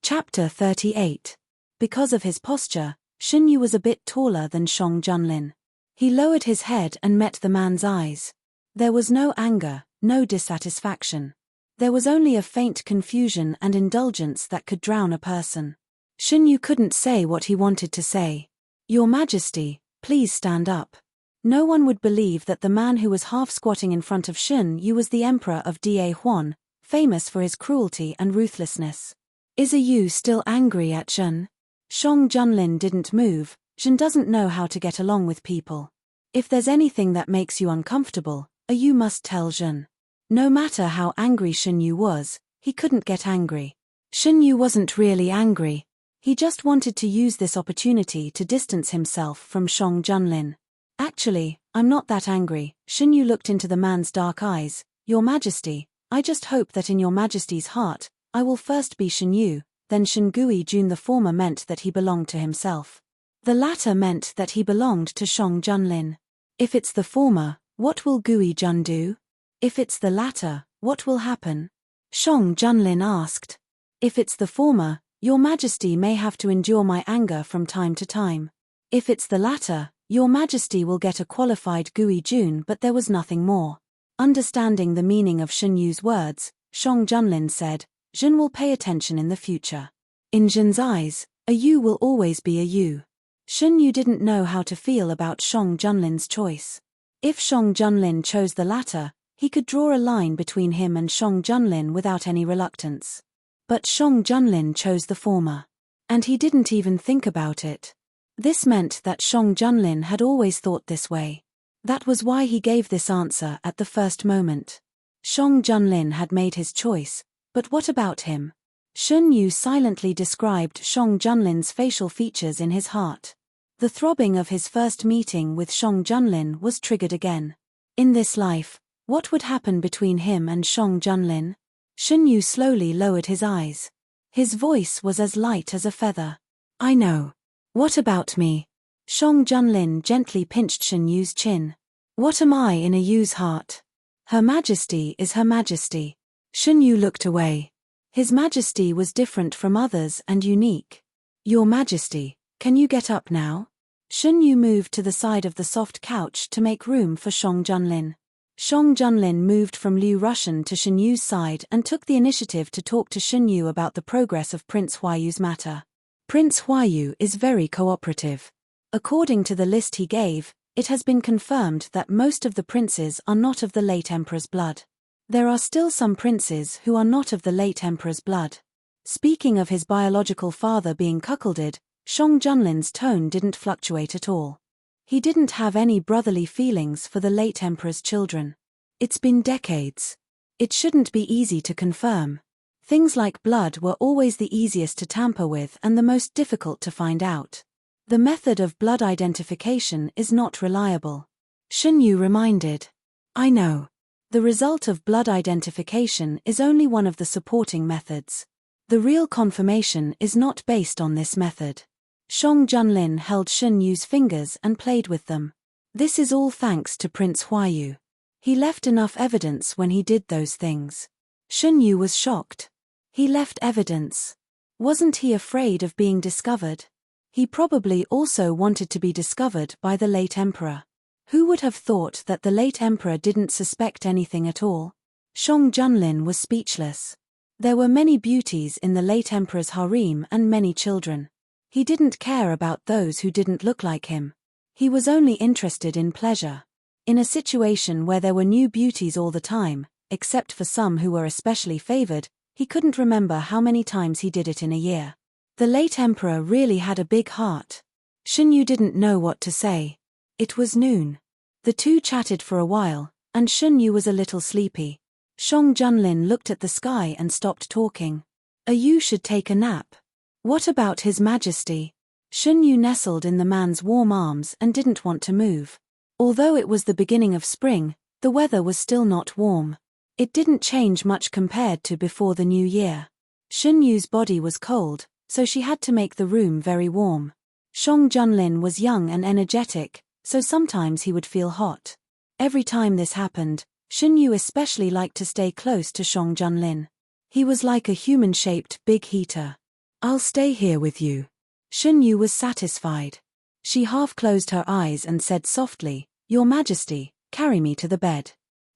Chapter 38. Because of his posture, Xinyu was a bit taller than Shang Junlin. He lowered his head and met the man's eyes. There was no anger, no dissatisfaction. There was only a faint confusion and indulgence that could drown a person. Xinyu couldn't say what he wanted to say. "Your Majesty, please stand up." No one would believe that the man who was half-squatting in front of Xinyu was the Emperor of Da Huan, famous for his cruelty and ruthlessness. "Is you still angry at Zhen?" Shang Junlin didn't move. Zhen doesn't know how to get along with people. If there's anything that makes you uncomfortable, you must tell Zhen. No matter how angry Xinyu was, he couldn't get angry. Xinyu wasn't really angry. He just wanted to use this opportunity to distance himself from Shang Junlin. "Actually, I'm not that angry." Xinyu looked into the man's dark eyes. "Your Majesty, I just hope that in your Majesty's heart, I will first be Xinyu, then Xingui Jun." The former meant that he belonged to himself. The latter meant that he belonged to Shang Junlin. If it's the former, what will Gui Jun do? If it's the latter, what will happen? Shang Junlin asked. "If it's the former, your Majesty may have to endure my anger from time to time. If it's the latter, your Majesty will get a qualified Gui Jun." But there was nothing more. Understanding the meaning of Xinyu's words, Shang Junlin said, "Jun will pay attention in the future. In Jun's eyes, a you will always be a you." Xinyu didn't know how to feel about Shang Junlin's choice. If Shang Junlin chose the latter, he could draw a line between him and Shang Junlin without any reluctance. But Shang Junlin chose the former. And he didn't even think about it. This meant that Shang Junlin had always thought this way. That was why he gave this answer at the first moment. Shang Junlin had made his choice, but what about him? Xinyu silently described Shang Junlin's facial features in his heart. The throbbing of his first meeting with Shang Junlin was triggered again. In this life, what would happen between him and Shang Junlin? Xinyu slowly lowered his eyes. His voice was as light as a feather. "I know. What about me?" Shang Junlin gently pinched Xinyu's chin. "What am I in a Yu's heart? Her Majesty is Her Majesty." Xinyu looked away. His Majesty was different from others and unique. "Your Majesty, can you get up now?" Xinyu moved to the side of the soft couch to make room for Shang Junlin. Shang Junlin moved from Liu Rushan to Xinyu's side and took the initiative to talk to Xinyu about the progress of Prince Huayu's matter. Prince Huayu is very cooperative. According to the list he gave, it has been confirmed that most of the princes are not of the late emperor's blood. There are still some princes who are not of the late emperor's blood. Speaking of his biological father being cuckolded, Shang Junlin's tone didn't fluctuate at all. He didn't have any brotherly feelings for the late emperor's children. It's been decades. It shouldn't be easy to confirm. Things like blood were always the easiest to tamper with and the most difficult to find out. The method of blood identification is not reliable. Xinyu reminded. "I know. The result of blood identification is only one of the supporting methods. The real confirmation is not based on this method." Shang Junlin held Xinyu's fingers and played with them. "This is all thanks to Prince Huayu. He left enough evidence when he did those things." Xinyu was shocked. He left evidence. Wasn't he afraid of being discovered? He probably also wanted to be discovered by the late emperor. Who would have thought that the late emperor didn't suspect anything at all? Shang Junlin was speechless. There were many beauties in the late emperor's harem and many children. He didn't care about those who didn't look like him. He was only interested in pleasure. In a situation where there were new beauties all the time, except for some who were especially favored, he couldn't remember how many times he did it in a year. The late emperor really had a big heart. Xinyu didn't know what to say. It was noon. The two chatted for a while, and Xinyu was a little sleepy. Shang Junlin looked at the sky and stopped talking. "You should take a nap." "What about His Majesty?" Xinyu nestled in the man's warm arms and didn't want to move. Although it was the beginning of spring, the weather was still not warm. It didn't change much compared to before the new year. Xinyu's body was cold, so she had to make the room very warm. Shang Junlin was young and energetic, so sometimes he would feel hot. Every time this happened, Xinyu especially liked to stay close to Shang Junlin. He was like a human-shaped big heater. I'll stay here with you. Shen Yu was satisfied. She half closed her eyes and said softly, Your Majesty, carry me to the bed.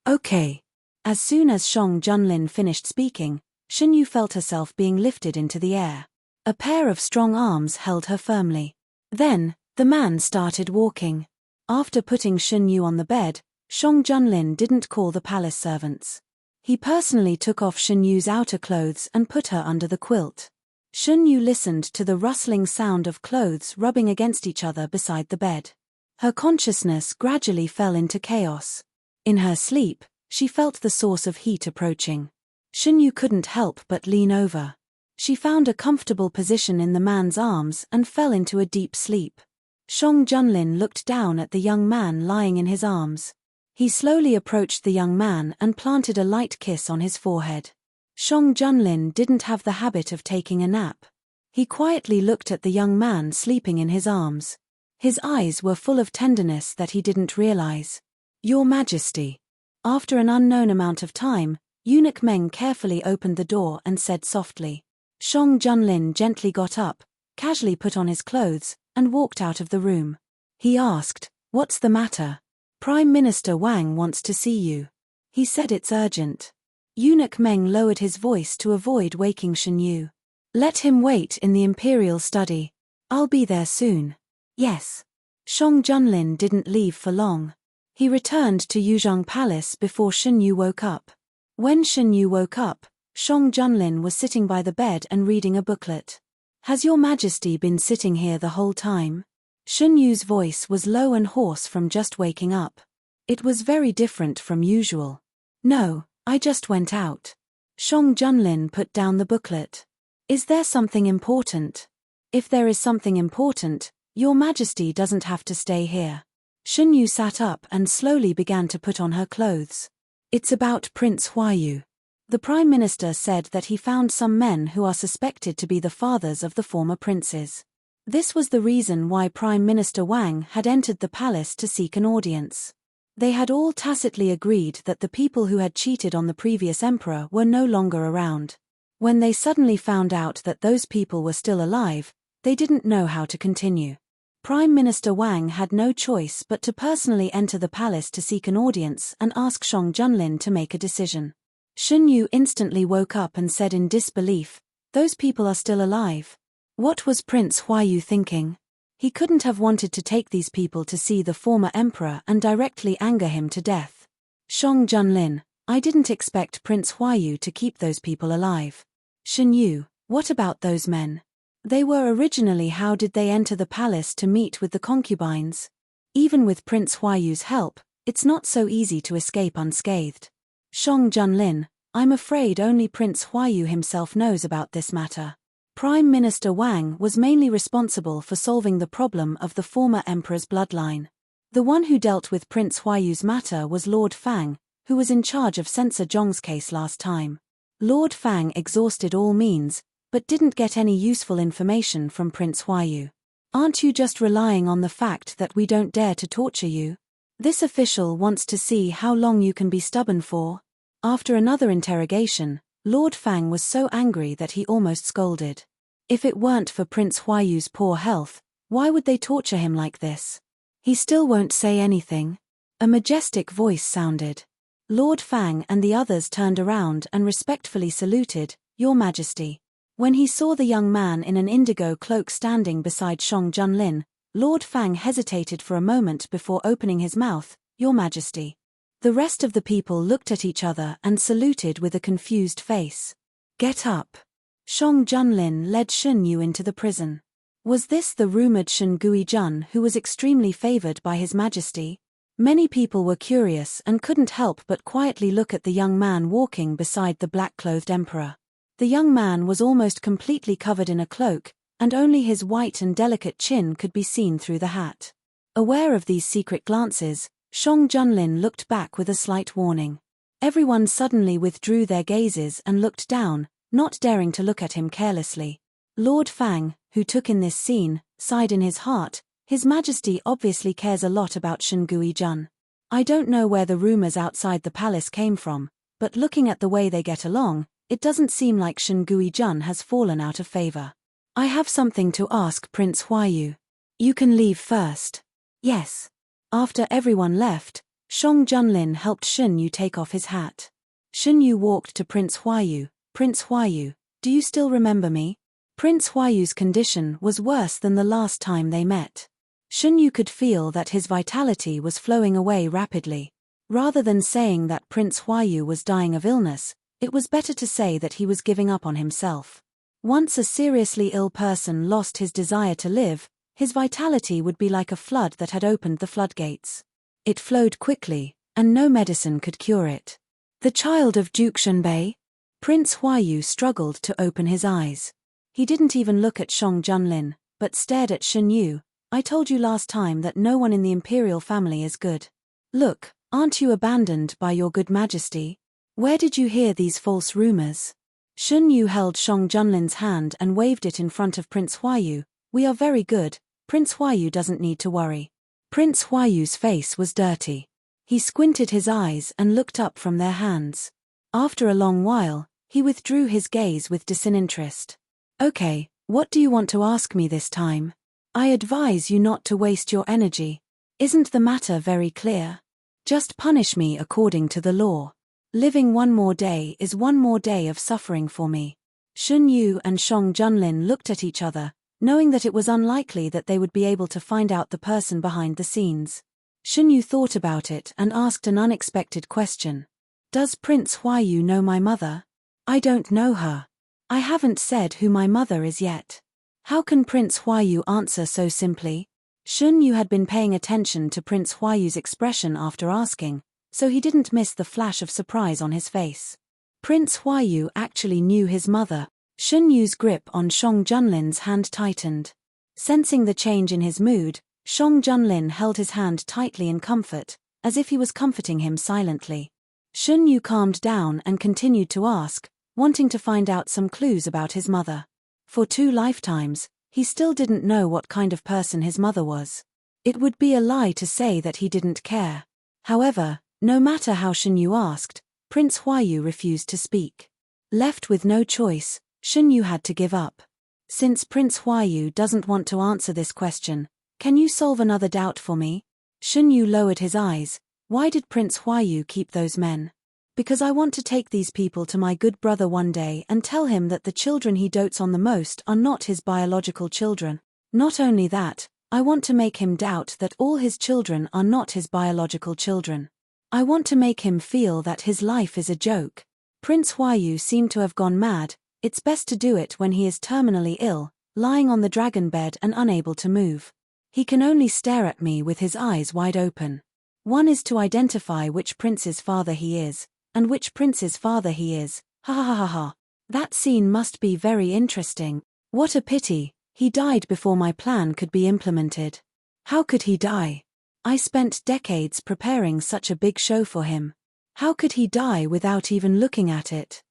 Okay. As soon as Shang Junlin finished speaking, Shen Yu felt herself being lifted into the air. A pair of strong arms held her firmly. Then, the man started walking. After putting Shen Yu on the bed, Shang Junlin didn't call the palace servants. He personally took off Shen Yu's outer clothes and put her under the quilt. Shen Yu listened to the rustling sound of clothes rubbing against each other beside the bed. Her consciousness gradually fell into chaos. In her sleep, she felt the source of heat approaching. Shen Yu couldn't help but lean over. She found a comfortable position in the man's arms and fell into a deep sleep. Shang Junlin looked down at the young man lying in his arms. He slowly approached the young man and planted a light kiss on his forehead. Shang Junlin didn't have the habit of taking a nap. He quietly looked at the young man sleeping in his arms. His eyes were full of tenderness that he didn't realize. Your Majesty. After an unknown amount of time, Eunuch Meng carefully opened the door and said softly. Shang Junlin gently got up, casually put on his clothes, and walked out of the room. He asked, What's the matter? Prime Minister Wang wants to see you. He said it's urgent. Eunuch Meng lowered his voice to avoid waking Shen Yu. Let him wait in the imperial study. I'll be there soon. Yes. Shang Junlin didn't leave for long. He returned to Yuzhong Palace before Shen Yu woke up. When Shen Yu woke up, Shang Junlin was sitting by the bed and reading a booklet. Has Your Majesty been sitting here the whole time? Shen Yu's voice was low and hoarse from just waking up. It was very different from usual. No, I just went out. Shang Junlin put down the booklet. Is there something important? If there is something important, Your Majesty doesn't have to stay here. Shen Yu sat up and slowly began to put on her clothes. It's about Prince Huayu. The Prime Minister said that he found some men who are suspected to be the fathers of the former princes. This was the reason why Prime Minister Wang had entered the palace to seek an audience. They had all tacitly agreed that the people who had cheated on the previous emperor were no longer around. When they suddenly found out that those people were still alive, they didn't know how to continue. Prime Minister Wang had no choice but to personally enter the palace to seek an audience and ask Shang Junlin to make a decision. Shen Yu instantly woke up and said in disbelief, Those people are still alive. What was Prince Huayu thinking? He couldn't have wanted to take these people to see the former emperor and directly anger him to death. Shang Junlin, I didn't expect Prince Huayu to keep those people alive. Shen Yu, what about those men? They were originally how did they enter the palace to meet with the concubines? Even with Prince Huayu's help, it's not so easy to escape unscathed. Shang Junlin, I'm afraid only Prince Huayu himself knows about this matter. Prime Minister Wang was mainly responsible for solving the problem of the former emperor's bloodline. The one who dealt with Prince Huayu's matter was Lord Fang, who was in charge of Censor Zhong's case last time. Lord Fang exhausted all means, but didn't get any useful information from Prince Huayu. Aren't you just relying on the fact that we don't dare to torture you? This official wants to see how long you can be stubborn for. After another interrogation, Lord Fang was so angry that he almost scolded. If it weren't for Prince Huayu's poor health, why would they torture him like this? He still won't say anything. A majestic voice sounded. Lord Fang and the others turned around and respectfully saluted, Your Majesty. When he saw the young man in an indigo cloak standing beside Shang Junlin, Lord Fang hesitated for a moment before opening his mouth, Your Majesty. The rest of the people looked at each other and saluted with a confused face. Get up. Shang Junlin led Shen Yu into the prison. Was this the rumored Shen Guijun who was extremely favored by His Majesty? Many people were curious and couldn't help but quietly look at the young man walking beside the black-clothed emperor. The young man was almost completely covered in a cloak, and only his white and delicate chin could be seen through the hat. Aware of these secret glances, Shang Junlin looked back with a slight warning. Everyone suddenly withdrew their gazes and looked down, not daring to look at him carelessly. Lord Fang, who took in this scene, sighed in his heart, His Majesty obviously cares a lot about Shen Guijun. I don't know where the rumors outside the palace came from, but looking at the way they get along, it doesn't seem like Shen Guijun has fallen out of favor. I have something to ask Prince Huayu. You can leave first. Yes. After everyone left, Shang Junlin helped Shen Yu take off his hat. Shen Yu walked to Prince Huayu. Prince Huayu, do you still remember me? Prince Huayu's condition was worse than the last time they met. Shen Yu could feel that his vitality was flowing away rapidly. Rather than saying that Prince Huayu was dying of illness, it was better to say that he was giving up on himself. Once a seriously ill person lost his desire to live, his vitality would be like a flood that had opened the floodgates. It flowed quickly, and no medicine could cure it. The child of Duke Shenbei? Prince Huayu struggled to open his eyes. He didn't even look at Shang Junlin, but stared at Shen Yu. I told you last time that no one in the imperial family is good. Look, aren't you abandoned by your good majesty? Where did you hear these false rumors? Shen Yu held Shang Junlin's hand and waved it in front of Prince Huayu. We are very good, Prince Huayu doesn't need to worry. Prince Huayu's face was dirty. He squinted his eyes and looked up from their hands. After a long while, he withdrew his gaze with disinterest. Okay, what do you want to ask me this time? I advise you not to waste your energy. Isn't the matter very clear? Just punish me according to the law. Living one more day is one more day of suffering for me. Shen Yu and Shang Junlin looked at each other, knowing that it was unlikely that they would be able to find out the person behind the scenes. Shen Yu thought about it and asked an unexpected question. Does Prince Huayu know my mother? I don't know her. I haven't said who my mother is yet. How can Prince Huayu answer so simply? Shen Yu had been paying attention to Prince Huayu's expression after asking, so he didn't miss the flash of surprise on his face. Prince Huayu actually knew his mother. Shen Yu's grip on Shang Junlin's hand tightened. Sensing the change in his mood, Shang Junlin held his hand tightly in comfort, as if he was comforting him silently. Shen Yu calmed down and continued to ask, wanting to find out some clues about his mother. For 2 lifetimes, he still didn't know what kind of person his mother was. It would be a lie to say that he didn't care. However, no matter how Shen Yu asked, Prince Huayu refused to speak. Left with no choice, Shen Yu had to give up. Since Prince Huayu doesn't want to answer this question, can you solve another doubt for me? Shen Yu lowered his eyes. Why did Prince Huayu keep those men? Because I want to take these people to my good brother one day and tell him that the children he dotes on the most are not his biological children. Not only that, I want to make him doubt that all his children are not his biological children. I want to make him feel that his life is a joke. Prince Huayu seemed to have gone mad. It's best to do it when he is terminally ill, lying on the dragon bed and unable to move. He can only stare at me with his eyes wide open. One is to identify which prince's father he is, and which prince's father he is. Ha ha ha ha ha. That scene must be very interesting. What a pity, he died before my plan could be implemented. How could he die? I spent decades preparing such a big show for him. How could he die without even looking at it?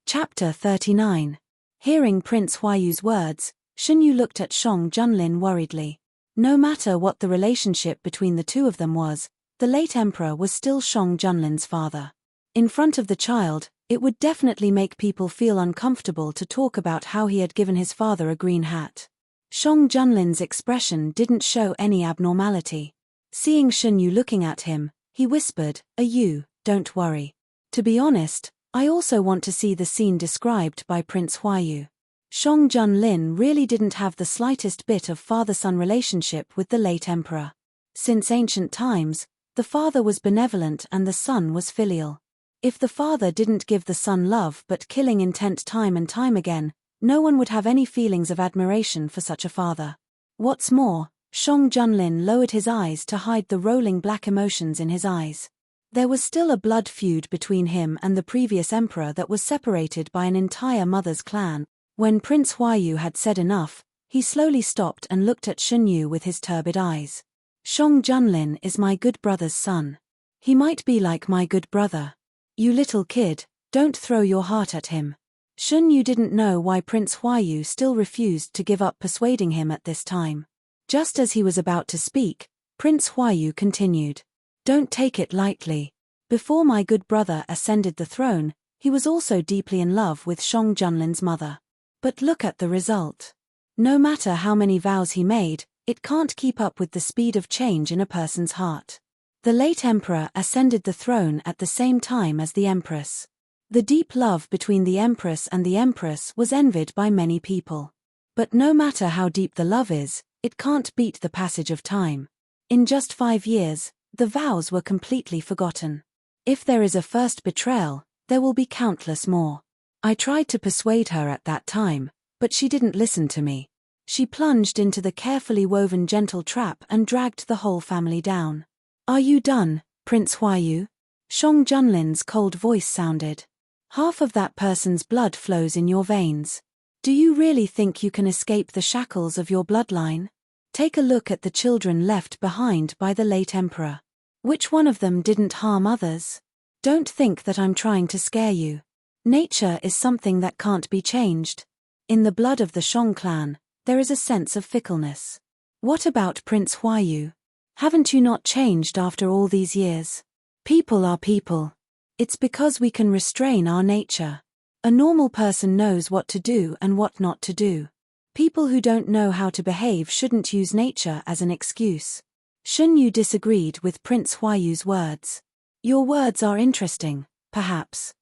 Chapter 39. Hearing Prince Huayu's words, Shen Yu looked at Shang Junlin worriedly. No matter what the relationship between the two of them was, the late emperor was still Shang Junlin's father. In front of the child, it would definitely make people feel uncomfortable to talk about how he had given his father a green hat. Shang Junlin's expression didn't show any abnormality. Seeing Shen Yu looking at him, he whispered, don't worry. To be honest, I also want to see the scene described by Prince Huayu. Shang Junlin really didn't have the slightest bit of father-son relationship with the late emperor. Since ancient times, the father was benevolent and the son was filial. If the father didn't give the son love but killing intent time and time again, no one would have any feelings of admiration for such a father. What's more, Shang Junlin lowered his eyes to hide the rolling black emotions in his eyes. There was still a blood feud between him and the previous emperor that was separated by an entire mother's clan. When Prince Huayu had said enough, he slowly stopped and looked at Shen Yu with his turbid eyes. Shang Junlin is my good brother's son. He might be like my good brother. You little kid, don't throw your heart at him. Shen Yu didn't know why Prince Huayu still refused to give up persuading him at this time. Just as he was about to speak, Prince Huayu continued. Don't take it lightly. Before my good brother ascended the throne, He was also deeply in love with Shang Junlin's mother. But look at the result. No matter how many vows he made, it can't keep up with the speed of change in a person's heart. The late emperor ascended the throne at the same time as the empress. The deep love between the empress and the empress was envied by many people. But no matter how deep the love is, it can't beat the passage of time. In just 5 years, the vows were completely forgotten. If there is a first betrayal, there will be countless more. I tried to persuade her at that time, but she didn't listen to me. She plunged into the carefully woven gentle trap and dragged the whole family down. Are you done, Prince Huayu? Shang Junlin's cold voice sounded. Half of that person's blood flows in your veins. Do you really think you can escape the shackles of your bloodline? Take a look at the children left behind by the late emperor. Which one of them didn't harm others? Don't think that I'm trying to scare you. Nature is something that can't be changed. In the blood of the Shang clan, there is a sense of fickleness. What about Prince Huayu? Haven't you not changed after all these years? People are people. It's because we can restrain our nature. A normal person knows what to do and what not to do. People who don't know how to behave shouldn't use nature as an excuse. Shun Yu disagreed with Prince Huayu's words. Your words are interesting, perhaps.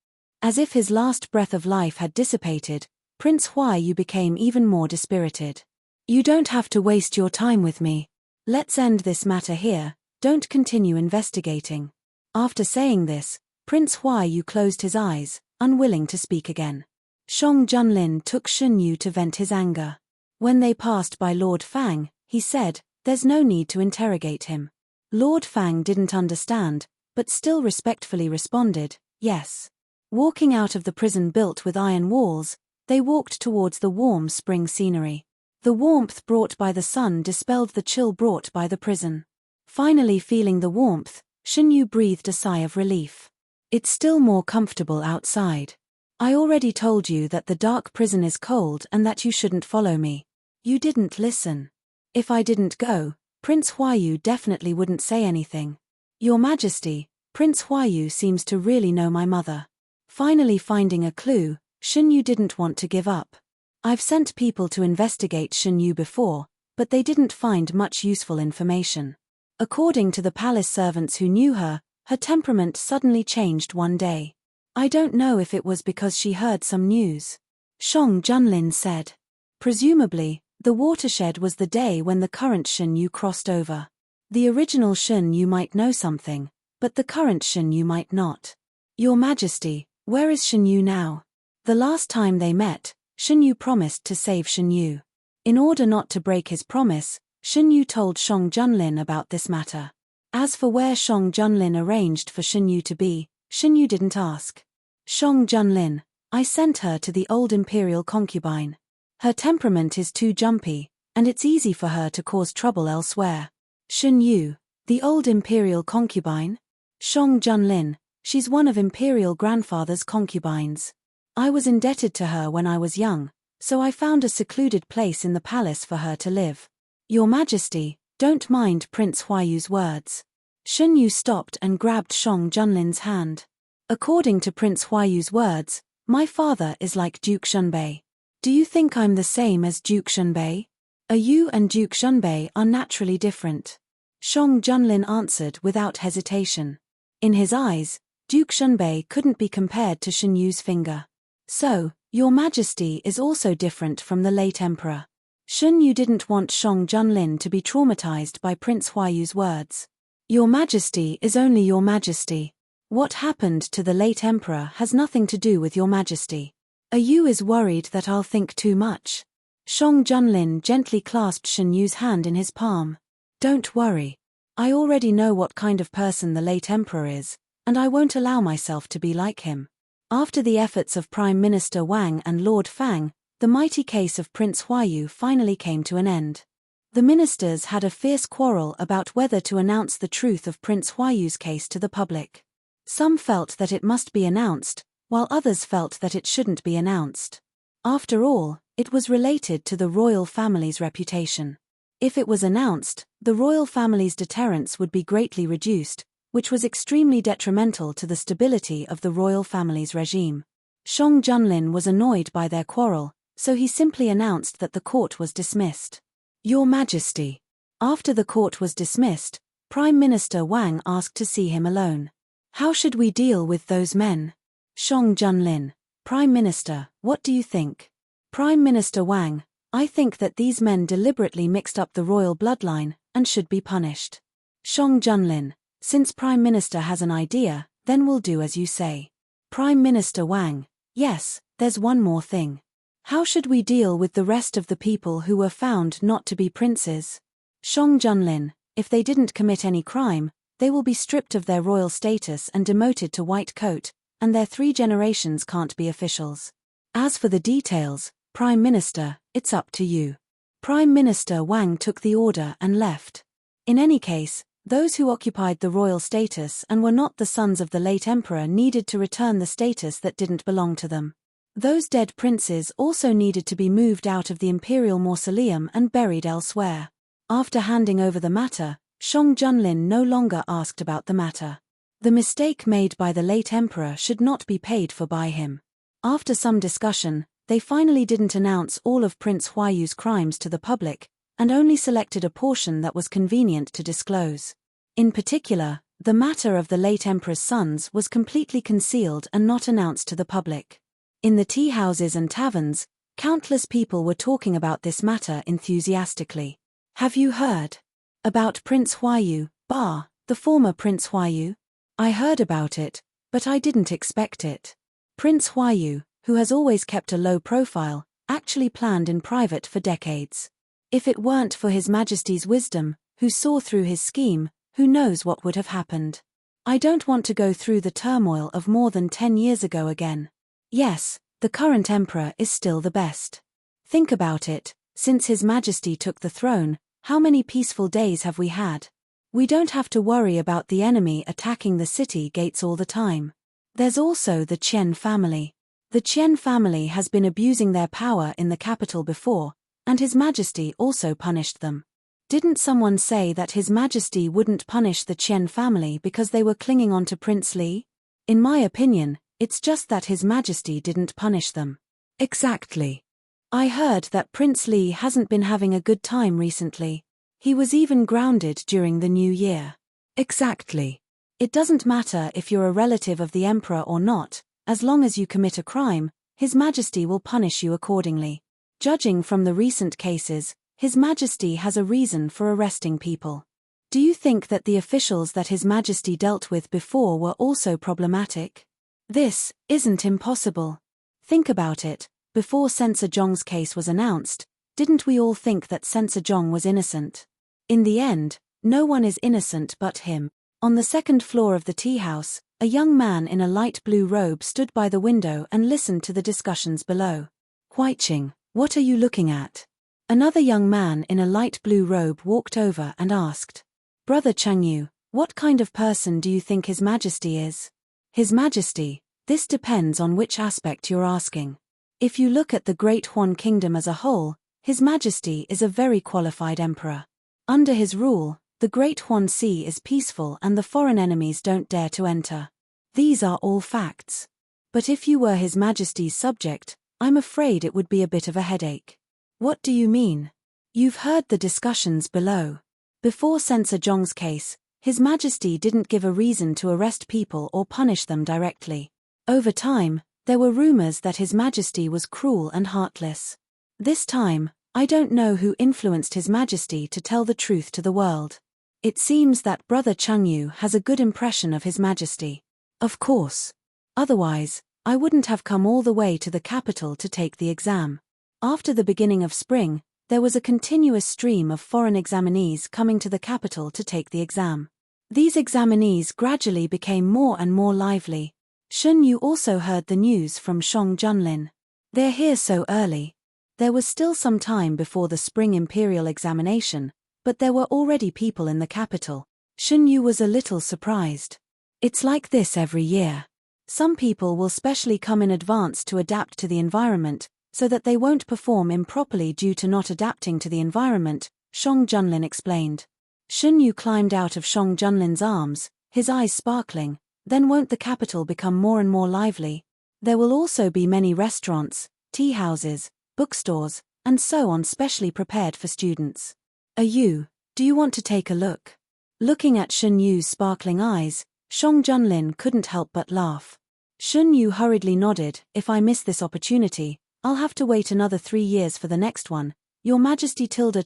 As if his last breath of life had dissipated, Prince Huayu became even more dispirited. You don't have to waste your time with me. Let's end this matter here, don't continue investigating. After saying this, Prince Huayu closed his eyes, unwilling to speak again. Shang Junlin took Shun Yu to vent his anger. When they passed by Lord Fang, he said, "There's no need to interrogate him." Lord Fang didn't understand, but still respectfully responded, "Yes." Walking out of the prison built with iron walls, they walked towards the warm spring scenery. The warmth brought by the sun dispelled the chill brought by the prison. Finally feeling the warmth, Shun Yu breathed a sigh of relief. It's still more comfortable outside. I already told you that the dark prison is cold and that you shouldn't follow me. You didn't listen. If I didn't go, Prince Huayu definitely wouldn't say anything. Your Majesty, Prince Huayu seems to really know my mother. Finally finding a clue, Shun Yu didn't want to give up. I've sent people to investigate Shun Yu before, but they didn't find much useful information. According to the palace servants who knew her, her temperament suddenly changed one day. I don't know if it was because she heard some news. Shang Junlin said. Presumably, the watershed was the day when the current Shun Yu crossed over. The original Shun Yu might know something, but the current Shun Yu might not. Your Majesty, where is Shun Yu now? The last time they met, Shun Yu promised to save Shun Yu. In order not to break his promise, Shun Yu told Shang Junlin about this matter. As for where Shang Junlin arranged for Shun Yu to be, Shun Yu didn't ask. Shang Junlin, I sent her to the old imperial concubine. Her temperament is too jumpy, and it's easy for her to cause trouble elsewhere. Shun Yu, the old imperial concubine? Shang Junlin, she's one of imperial grandfather's concubines. I was indebted to her when I was young, so I found a secluded place in the palace for her to live. Your Majesty, don't mind Prince Huayu's words. Shun Yu stopped and grabbed Shang Junlin's hand. According to Prince Huayu's words, my father is like Duke Shunbei. Do you think I'm the same as Duke Shunbei? You and Duke Shunbei are naturally different. Shang Junlin answered without hesitation. In his eyes, Duke Shunbei couldn't be compared to Shun Yu's finger. So, Your Majesty is also different from the late emperor. Shun Yu didn't want Shang Junlin to be traumatized by Prince Huayu's words. Your Majesty is only Your Majesty. What happened to the late emperor has nothing to do with Your Majesty. You is worried that I'll think too much. Shang Junlin gently clasped Shun Yu's hand in his palm. Don't worry. I already know what kind of person the late emperor is, and I won't allow myself to be like him. After the efforts of Prime Minister Wang and Lord Fang, the mighty case of Prince Huayu finally came to an end. The ministers had a fierce quarrel about whether to announce the truth of Prince Huayu's case to the public. Some felt that it must be announced, while others felt that it shouldn't be announced. After all, it was related to the royal family's reputation. If it was announced, the royal family's deterrence would be greatly reduced, which was extremely detrimental to the stability of the royal family's regime. Shang Junlin was annoyed by their quarrel, so he simply announced that the court was dismissed. Your Majesty. After the court was dismissed, Prime Minister Wang asked to see him alone. How should we deal with those men? Shang Junlin. Prime Minister, what do you think? Prime Minister Wang, I think that these men deliberately mixed up the royal bloodline and should be punished. Shang Junlin. Since Prime Minister has an idea, then we'll do as you say. Prime Minister Wang. Yes, there's one more thing. How should we deal with the rest of the people who were found not to be princes? Shang Junlin. If they didn't commit any crime, they will be stripped of their royal status and demoted to white coat, and their 3 generations can't be officials. As for the details, Prime Minister, it's up to you. Prime Minister Wang took the order and left. In any case, those who occupied the royal status and were not the sons of the late emperor needed to return the status that didn't belong to them. Those dead princes also needed to be moved out of the imperial mausoleum and buried elsewhere. After handing over the matter, Shang Junlin no longer asked about the matter. The mistake made by the late emperor should not be paid for by him. After some discussion, they finally didn't announce all of Prince Huayu's crimes to the public, and only selected a portion that was convenient to disclose. In particular, the matter of the late emperor's sons was completely concealed and not announced to the public. In the tea houses and taverns, countless people were talking about this matter enthusiastically. Have you heard about Prince Huayu, the former Prince Huayu? I heard about it, but I didn't expect it. Prince Huayu, who has always kept a low profile, actually planned in private for decades. If it weren't for His Majesty's wisdom, who saw through his scheme, who knows what would have happened. I don't want to go through the turmoil of more than 10 years ago again. Yes, the current emperor is still the best. Think about it, since His Majesty took the throne, how many peaceful days have we had? We don't have to worry about the enemy attacking the city gates all the time. There's also the Qian family. The Qian family has been abusing their power in the capital before, and His Majesty also punished them. Didn't someone say that His Majesty wouldn't punish the Qian family because they were clinging on to Prince Li? In my opinion, it's just that His Majesty didn't punish them. Exactly. I heard that Prince Li hasn't been having a good time recently. He was even grounded during the new year. Exactly. It doesn't matter if you're a relative of the emperor or not, as long as you commit a crime, His Majesty will punish you accordingly. Judging from the recent cases, His Majesty has a reason for arresting people. Do you think that the officials that His Majesty dealt with before were also problematic? This isn't impossible. Think about it. Before Censor Zhong's case was announced, didn't we all think that Censor Zhong was innocent? In the end, no one is innocent but him. On the second floor of the tea house, a young man in a light blue robe stood by the window and listened to the discussions below. Huaiqing, what are you looking at? Another young man in a light blue robe walked over and asked. Brother Changyu, what kind of person do you think His Majesty is? His Majesty, this depends on which aspect you're asking. If you look at the Great Huan Kingdom as a whole, His Majesty is a very qualified emperor. Under his rule, the Great Huan Sea is peaceful and the foreign enemies don't dare to enter. These are all facts. But if you were His Majesty's subject, I'm afraid it would be a bit of a headache. What do you mean? You've heard the discussions below. Before Censor Zhong's case, His Majesty didn't give a reason to arrest people or punish them directly. Over time, there were rumors that His Majesty was cruel and heartless. This time, I don't know who influenced His Majesty to tell the truth to the world. It seems that Brother Changyu has a good impression of His Majesty. Of course. Otherwise, I wouldn't have come all the way to the capital to take the exam. After the beginning of spring, there was a continuous stream of foreign examinees coming to the capital to take the exam. These examinees gradually became more and more lively. Shun Yu also heard the news from Shang Junlin. They're here so early. There was still some time before the spring imperial examination, but there were already people in the capital. Shun Yu was a little surprised. It's like this every year. Some people will specially come in advance to adapt to the environment, so that they won't perform improperly due to not adapting to the environment, Shang Junlin explained. Shun Yu climbed out of Shang Junlin's arms, his eyes sparkling. Then won't the capital become more and more lively? There will also be many restaurants, tea houses, bookstores, and so on specially prepared for students. Do you want to take a look? Looking at Shun Yu's sparkling eyes, Shang Junlin couldn't help but laugh. Shun Yu hurriedly nodded. If I miss this opportunity, I'll have to wait another 3 years for the next one. Your Majesty tilde.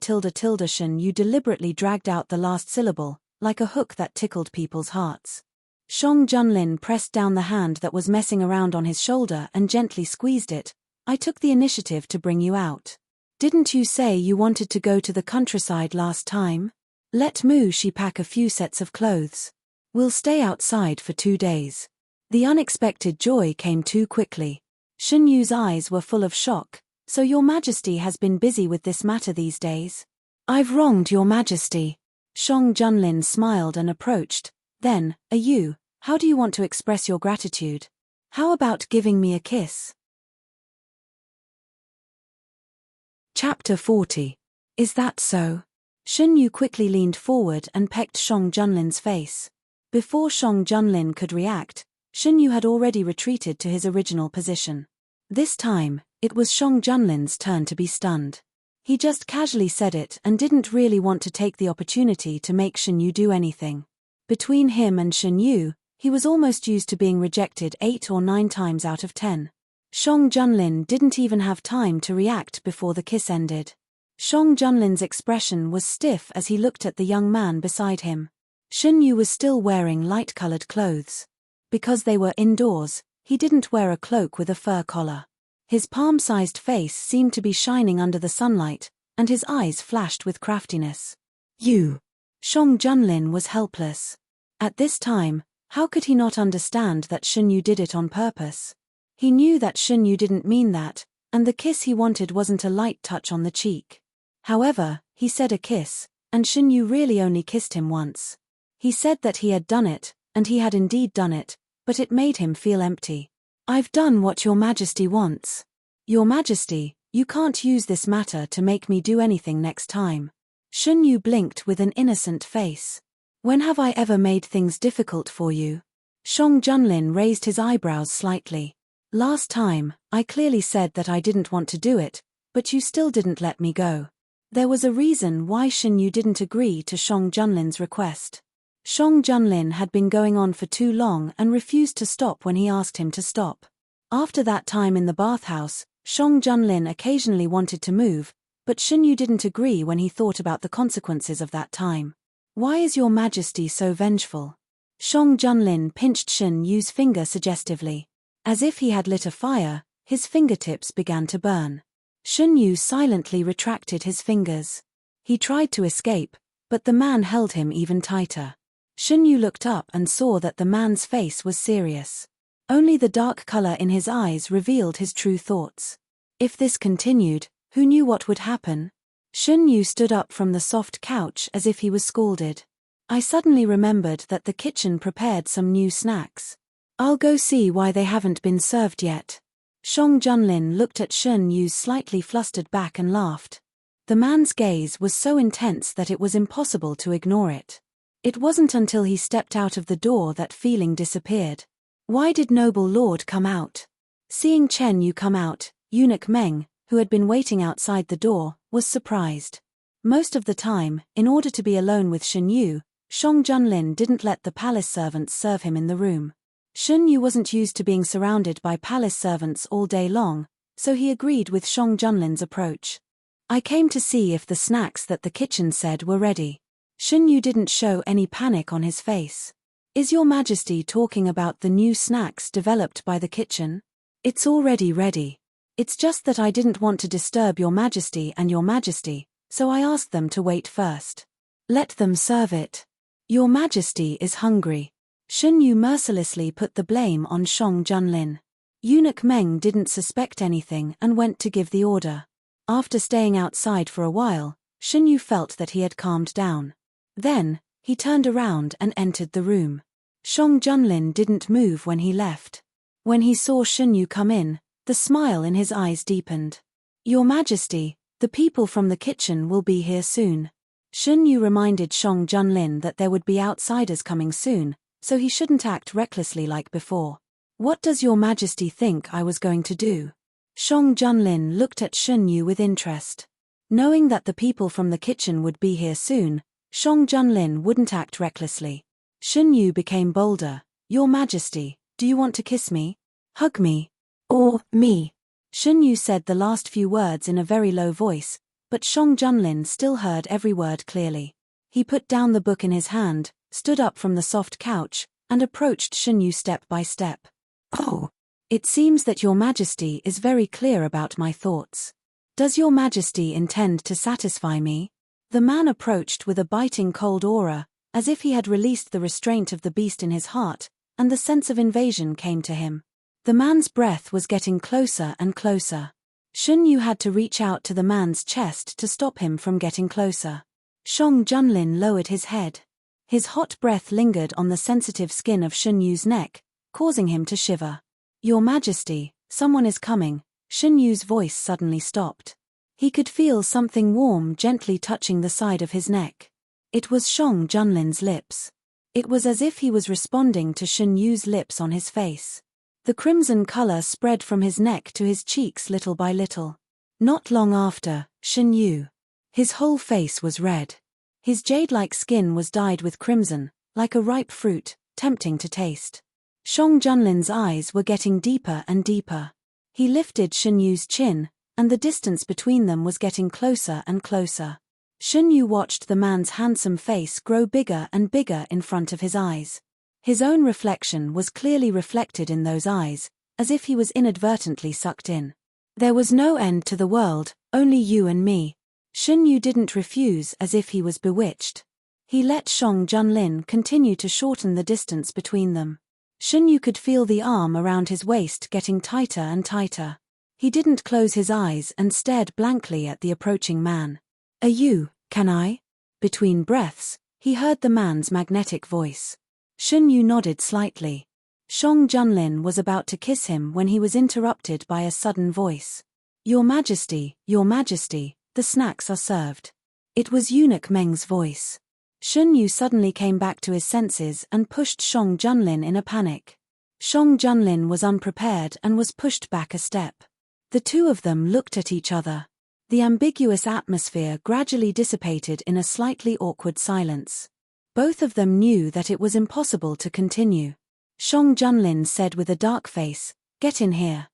Shun Yu deliberately dragged out the last syllable, like a hook that tickled people's hearts. Shang Junlin pressed down the hand that was messing around on his shoulder and gently squeezed it. I took the initiative to bring you out. Didn't you say you wanted to go to the countryside last time? Let Mu Shi pack a few sets of clothes. We'll stay outside for 2 days. The unexpected joy came too quickly. Shun Yu's eyes were full of shock. So your Majesty has been busy with this matter these days? I've wronged your Majesty. Shang Junlin smiled and approached. Then, how do you want to express your gratitude? How about giving me a kiss? Chapter 40. Is that so? Shun Yu quickly leaned forward and pecked Shang Junlin's face. Before Shang Junlin could react, Shun Yu had already retreated to his original position. This time, it was Shang Junlin's turn to be stunned. He just casually said it and didn't really want to take the opportunity to make Shun Yu do anything. Between him and Shun Yu, he was almost used to being rejected 8 or 9 times out of 10. Shang Junlin didn't even have time to react before the kiss ended. Shang Junlin's expression was stiff as he looked at the young man beside him. Shun Yu was still wearing light-colored clothes. Because they were indoors, he didn't wear a cloak with a fur collar. His palm-sized face seemed to be shining under the sunlight, and his eyes flashed with craftiness. Shang Junlin was helpless. At this time, how could he not understand that Shun Yu did it on purpose? He knew that Shun Yu didn't mean that, and the kiss he wanted wasn't a light touch on the cheek. However, he said a kiss, and Shun Yu really only kissed him once. He said that he had done it, and he had indeed done it, but it made him feel empty. I've done what your Majesty wants. Your Majesty, you can't use this matter to make me do anything next time. Shun Yu blinked with an innocent face. When have I ever made things difficult for you? Shang Junlin raised his eyebrows slightly. Last time, I clearly said that I didn't want to do it, but you still didn't let me go. There was a reason why Shun Yu didn't agree to Shang Junlin's request. Shang Junlin had been going on for too long and refused to stop when he asked him to stop. After that time in the bathhouse, Shang Junlin occasionally wanted to move, but Shun Yu didn't agree when he thought about the consequences of that time. Why is your Majesty so vengeful? Shang Junlin pinched Shun Yu's finger suggestively. As if he had lit a fire, his fingertips began to burn. Shun Yu silently retracted his fingers. He tried to escape, but the man held him even tighter. Shun Yu looked up and saw that the man's face was serious. Only the dark color in his eyes revealed his true thoughts. If this continued, who knew what would happen? Shun Yu stood up from the soft couch as if he was scalded. I suddenly remembered that the kitchen prepared some new snacks. I'll go see why they haven't been served yet. Shang Junlin looked at Shun Yu's slightly flustered back and laughed. The man's gaze was so intense that it was impossible to ignore it. It wasn't until he stepped out of the door that feeling disappeared. Why did Noble Lord come out? Seeing Chen Yu come out, Eunuch Meng, who had been waiting outside the door, was surprised. Most of the time, in order to be alone with Shun Yu, Shang Junlin didn't let the palace servants serve him in the room. Shun Yu wasn't used to being surrounded by palace servants all day long, so he agreed with Shang Junlin's approach. I came to see if the snacks that the kitchen said were ready. Shun Yu didn't show any panic on his face. Is your Majesty talking about the new snacks developed by the kitchen? It's already ready. It's just that I didn't want to disturb your Majesty and your Majesty, so I asked them to wait first. Let them serve it. Your Majesty is hungry. Shun Yu mercilessly put the blame on Shang Junlin. Eunuch Meng didn't suspect anything and went to give the order. After staying outside for a while, Shun Yu felt that he had calmed down. Then, he turned around and entered the room. Shang Junlin didn't move when he left. When he saw Shun Yu come in, the smile in his eyes deepened. Your Majesty, the people from the kitchen will be here soon. Shun Yu reminded Shang Junlin that there would be outsiders coming soon, so he shouldn't act recklessly like before. What does your majesty think I was going to do? Shang Junlin looked at Shun Yu with interest. Knowing that the people from the kitchen would be here soon, Shang Junlin wouldn't act recklessly. Shun Yu became bolder. Your majesty, do you want to kiss me? Hug me? Or me? Shun Yu said the last few words in a very low voice, but Shang Junlin still heard every word clearly. He put down the book in his hand, stood up from the soft couch, and approached Shun Yu step by step. Oh, it seems that your majesty is very clear about my thoughts. Does your majesty intend to satisfy me? The man approached with a biting cold aura, as if he had released the restraint of the beast in his heart, and the sense of invasion came to him. The man's breath was getting closer and closer. Shun Yu had to reach out to the man's chest to stop him from getting closer. Shang Junlin lowered his head. His hot breath lingered on the sensitive skin of Shun Yu's neck, causing him to shiver. Your majesty, someone is coming. Shun Yu's voice suddenly stopped. He could feel something warm gently touching the side of his neck. It was Shang Junlin's lips. It was as if he was responding to Shun Yu's lips on his face. The crimson color spread from his neck to his cheeks little by little. Not long after, Shun Yu. His whole face was red. His jade-like skin was dyed with crimson, like a ripe fruit, tempting to taste. Shang Junlin's eyes were getting deeper and deeper. He lifted Shun Yu's chin, and the distance between them was getting closer and closer. Shun Yu watched the man's handsome face grow bigger and bigger in front of his eyes. His own reflection was clearly reflected in those eyes, as if he was inadvertently sucked in. There was no end to the world, only you and me. Shun Yu didn't refuse as if he was bewitched. He let Shang Junlin continue to shorten the distance between them. Shun Yu could feel the arm around his waist getting tighter and tighter. He didn't close his eyes and stared blankly at the approaching man. Can I? Between breaths, he heard the man's magnetic voice. Shun Yu nodded slightly. Shang Junlin was about to kiss him when he was interrupted by a sudden voice. Your majesty, the snacks are served. It was Eunuch Meng's voice. Shun Yu suddenly came back to his senses and pushed Shang Junlin in a panic. Shang Junlin was unprepared and was pushed back a step. The two of them looked at each other. The ambiguous atmosphere gradually dissipated in a slightly awkward silence. Both of them knew that it was impossible to continue. Shang Junlin said with a dark face, "Get in here."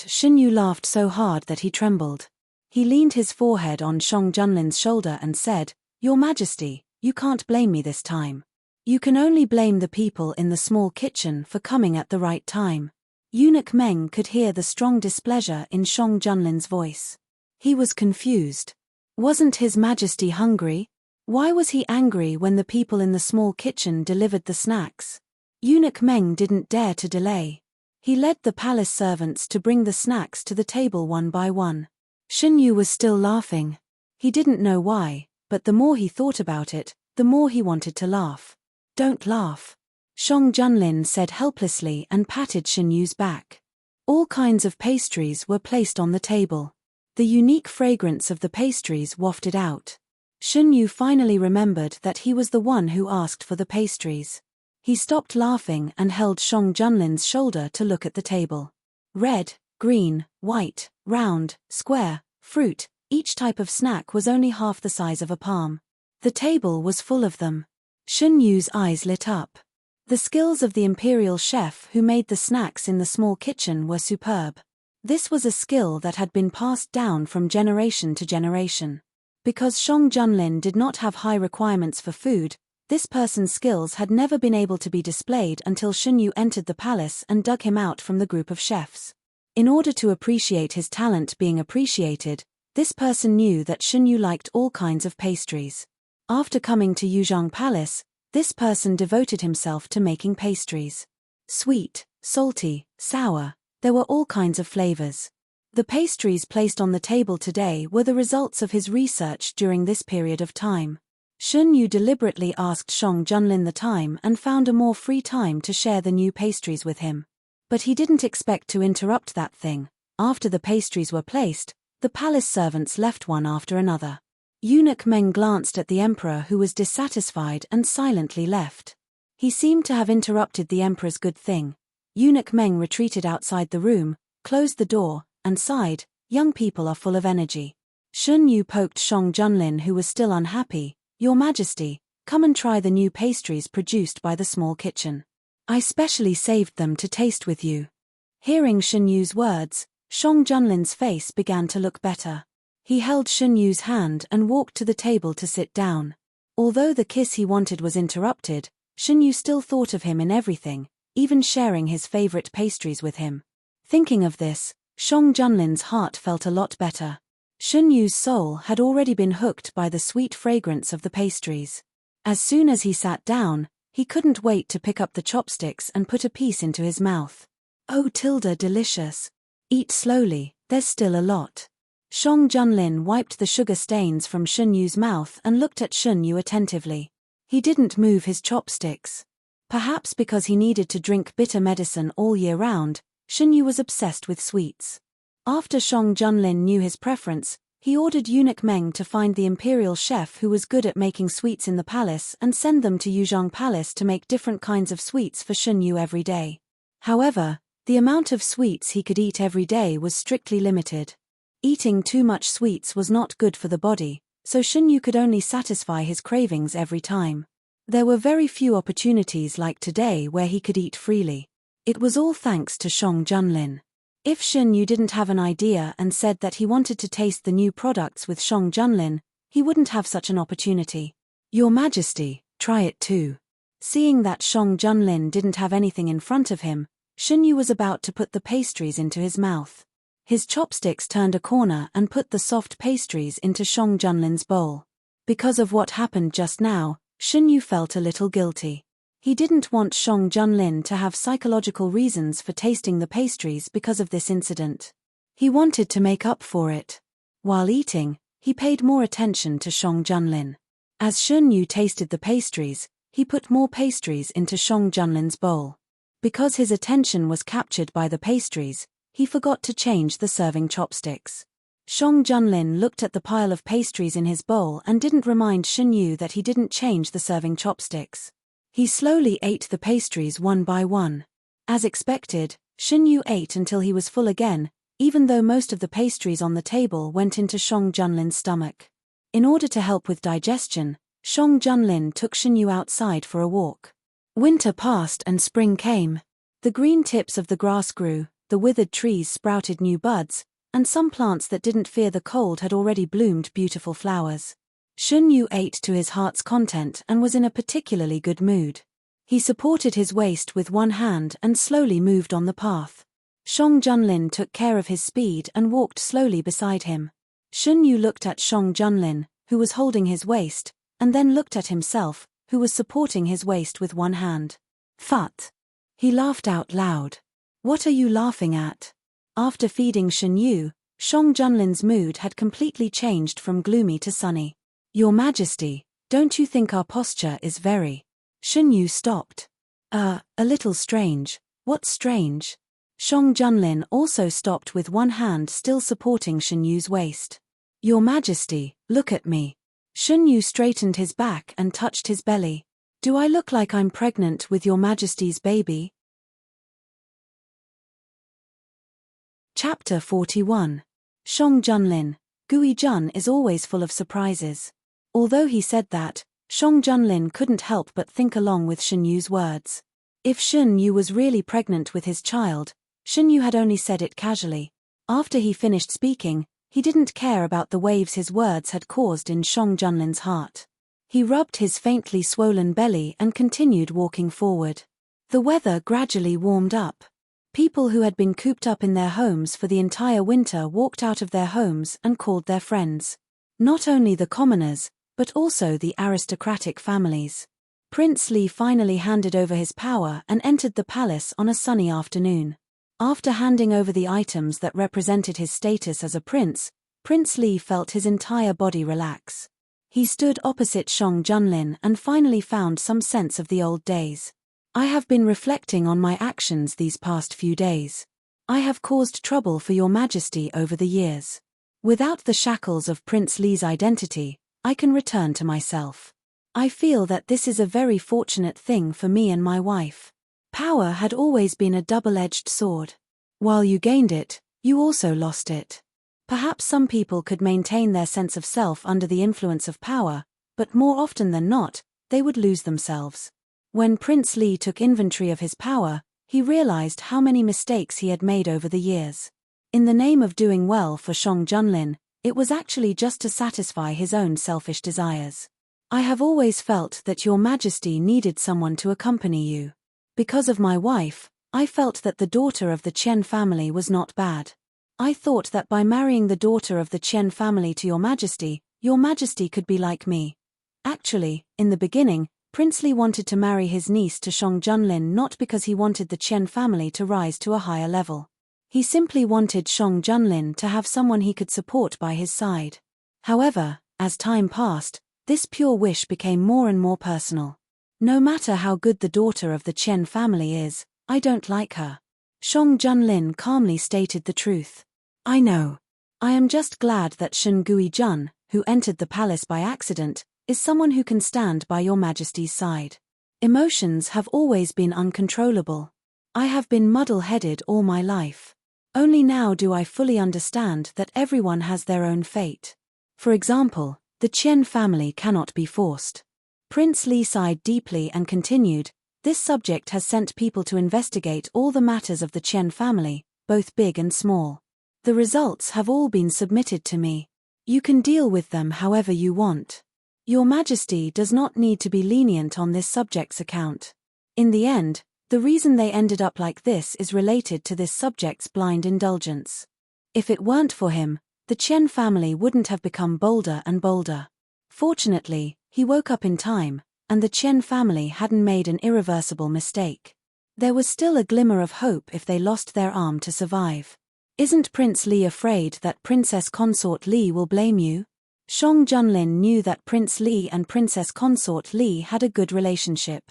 Shun Yu laughed so hard that he trembled. He leaned his forehead on Shang Junlin's shoulder and said, "Your Majesty, you can't blame me this time. You can only blame the people in the small kitchen for coming at the right time." Eunuch Meng could hear the strong displeasure in Shang Junlin's voice. He was confused. Wasn't His Majesty hungry? Why was he angry when the people in the small kitchen delivered the snacks? Eunuch Meng didn't dare to delay. He led the palace servants to bring the snacks to the table one by one. Shun Yu was still laughing. He didn't know why, but the more he thought about it, the more he wanted to laugh. "Don't laugh," Shang Junlin said helplessly and patted Shun Yu's back. All kinds of pastries were placed on the table. The unique fragrance of the pastries wafted out. Shun Yu finally remembered that he was the one who asked for the pastries. He stopped laughing and held Shang Junlin's shoulder to look at the table. Red, green, white, round, square, fruit, each type of snack was only half the size of a palm. The table was full of them. Shun Yu's eyes lit up. The skills of the imperial chef who made the snacks in the small kitchen were superb. This was a skill that had been passed down from generation to generation. Because Shang Junlin did not have high requirements for food, this person's skills had never been able to be displayed until Shun Yu entered the palace and dug him out from the group of chefs. In order to appreciate his talent being appreciated, this person knew that Shun Yu liked all kinds of pastries. After coming to Yuzhong Palace, this person devoted himself to making pastries. Sweet, salty, sour, there were all kinds of flavors. The pastries placed on the table today were the results of his research during this period of time. Shun Yu deliberately asked Shang Junlin the time and found a more free time to share the new pastries with him. But he didn't expect to interrupt that thing. After the pastries were placed, the palace servants left one after another. Eunuch Meng glanced at the emperor, who was dissatisfied, and silently left. He seemed to have interrupted the emperor's good thing. Eunuch Meng retreated outside the room, closed the door, and sighed, "Young people are full of energy." Shun Yu poked Shang Junlin, who was still unhappy. "Your Majesty, come and try the new pastries produced by the small kitchen. I specially saved them to taste with you." Hearing Shun Yu's words, Shang Junlin's face began to look better. He held Shun Yu's hand and walked to the table to sit down. Although the kiss he wanted was interrupted, Shun Yu still thought of him in everything, even sharing his favorite pastries with him. Thinking of this, Shang Junlin's heart felt a lot better. Shun Yu's soul had already been hooked by the sweet fragrance of the pastries. As soon as he sat down, he couldn't wait to pick up the chopsticks and put a piece into his mouth. "Oh, delicious. Eat slowly, there's still a lot." Shang Junlin wiped the sugar stains from Shun Yu's mouth and looked at Shun Yu attentively. He didn't move his chopsticks. Perhaps because he needed to drink bitter medicine all year round, Shun Yu was obsessed with sweets. After Shang Junlin knew his preference, he ordered Eunuch Meng to find the imperial chef who was good at making sweets in the palace and send them to Yuzhong Palace to make different kinds of sweets for Shun Yu every day. However, the amount of sweets he could eat every day was strictly limited. Eating too much sweets was not good for the body, so Shun Yu could only satisfy his cravings every time. There were very few opportunities like today where he could eat freely. It was all thanks to Shang Junlin. If Shun Yu didn't have an idea and said that he wanted to taste the new products with Shang Junlin, he wouldn't have such an opportunity. "Your Majesty, try it too." Seeing that Shang Junlin didn't have anything in front of him, Shun Yu was about to put the pastries into his mouth. His chopsticks turned a corner and put the soft pastries into Shang Junlin's bowl. Because of what happened just now, Shun Yu felt a little guilty. He didn't want Shang Junlin to have psychological reasons for tasting the pastries because of this incident. He wanted to make up for it. While eating, he paid more attention to Shang Junlin. As Shun Yu tasted the pastries, he put more pastries into Shang Junlin's bowl. Because his attention was captured by the pastries, he forgot to change the serving chopsticks. Shang Junlin looked at the pile of pastries in his bowl and didn't remind Shun Yu that he didn't change the serving chopsticks. He slowly ate the pastries one by one. As expected, Shun Yu ate until he was full again, even though most of the pastries on the table went into Shang Junlin's stomach. In order to help with digestion, Shang Junlin took Shun Yu outside for a walk. Winter passed and spring came. The green tips of the grass grew, the withered trees sprouted new buds, and some plants that didn't fear the cold had already bloomed beautiful flowers. Shun Yu ate to his heart's content and was in a particularly good mood. He supported his waist with one hand and slowly moved on the path. Shang Junlin took care of his speed and walked slowly beside him. Shun Yu looked at Shang Junlin, who was holding his waist, and then looked at himself, who was supporting his waist with one hand. "Phut!" He laughed out loud. "What are you laughing at?" After feeding Shun Yu, Shang Junlin's mood had completely changed from gloomy to sunny. "Your Majesty, don't you think our posture is very..." Shun Yu stopped. A little strange." "What's strange?" Shang Junlin also stopped with one hand still supporting Shun Yu's waist. "Your Majesty, look at me." Shun Yu straightened his back and touched his belly. "Do I look like I'm pregnant with Your Majesty's baby?" Chapter 41. Shang Junlin. Gui Jun is always full of surprises. Although he said that, Shang Junlin couldn't help but think along with Shun Yu's words. If Shun Yu was really pregnant with his child, Shun Yu had only said it casually. After he finished speaking, he didn't care about the waves his words had caused in Shang Junlin's heart. He rubbed his faintly swollen belly and continued walking forward. The weather gradually warmed up. People who had been cooped up in their homes for the entire winter walked out of their homes and called their friends. Not only the commoners, but also the aristocratic families. Prince Li finally handed over his power and entered the palace on a sunny afternoon. After handing over the items that represented his status as a prince, Prince Li felt his entire body relax. He stood opposite Shang Junlin and finally found some sense of the old days. "I have been reflecting on my actions these past few days. I have caused trouble for Your Majesty over the years. Without the shackles of Prince Li's identity, I can return to myself. I feel that this is a very fortunate thing for me and my wife." Power had always been a double-edged sword. While you gained it, you also lost it. Perhaps some people could maintain their sense of self under the influence of power, but more often than not, they would lose themselves. When Prince Li took inventory of his power, he realized how many mistakes he had made over the years. In the name of doing well for Shang Junlin, it was actually just to satisfy his own selfish desires. I have always felt that Your Majesty needed someone to accompany you. Because of my wife, I felt that the daughter of the Chen family was not bad. I thought that by marrying the daughter of the Chen family to Your Majesty could be like me. Actually, in the beginning, Prince Li wanted to marry his niece to Shang Junlin not because he wanted the Chen family to rise to a higher level. He simply wanted Shang Junlin to have someone he could support by his side. However, as time passed, this pure wish became more and more personal. No matter how good the daughter of the Chen family is, I don't like her. Shang Junlin calmly stated the truth. I know. I am just glad that Shen Guijun, who entered the palace by accident, is someone who can stand by Your Majesty's side. Emotions have always been uncontrollable. I have been muddle-headed all my life. Only now do I fully understand that everyone has their own fate. For example, the Chen family cannot be forced. Prince Li sighed deeply and continued, this subject has sent people to investigate all the matters of the Chen family, both big and small. The results have all been submitted to me. You can deal with them however you want. Your Majesty does not need to be lenient on this subject's account. In the end, the reason they ended up like this is related to this subject's blind indulgence. If it weren't for him, the Chen family wouldn't have become bolder and bolder. Fortunately, he woke up in time, and the Chen family hadn't made an irreversible mistake. There was still a glimmer of hope if they lost their arm to survive. Isn't Prince Li afraid that Princess Consort Li will blame you? Shang Junlin knew that Prince Li and Princess Consort Li had a good relationship.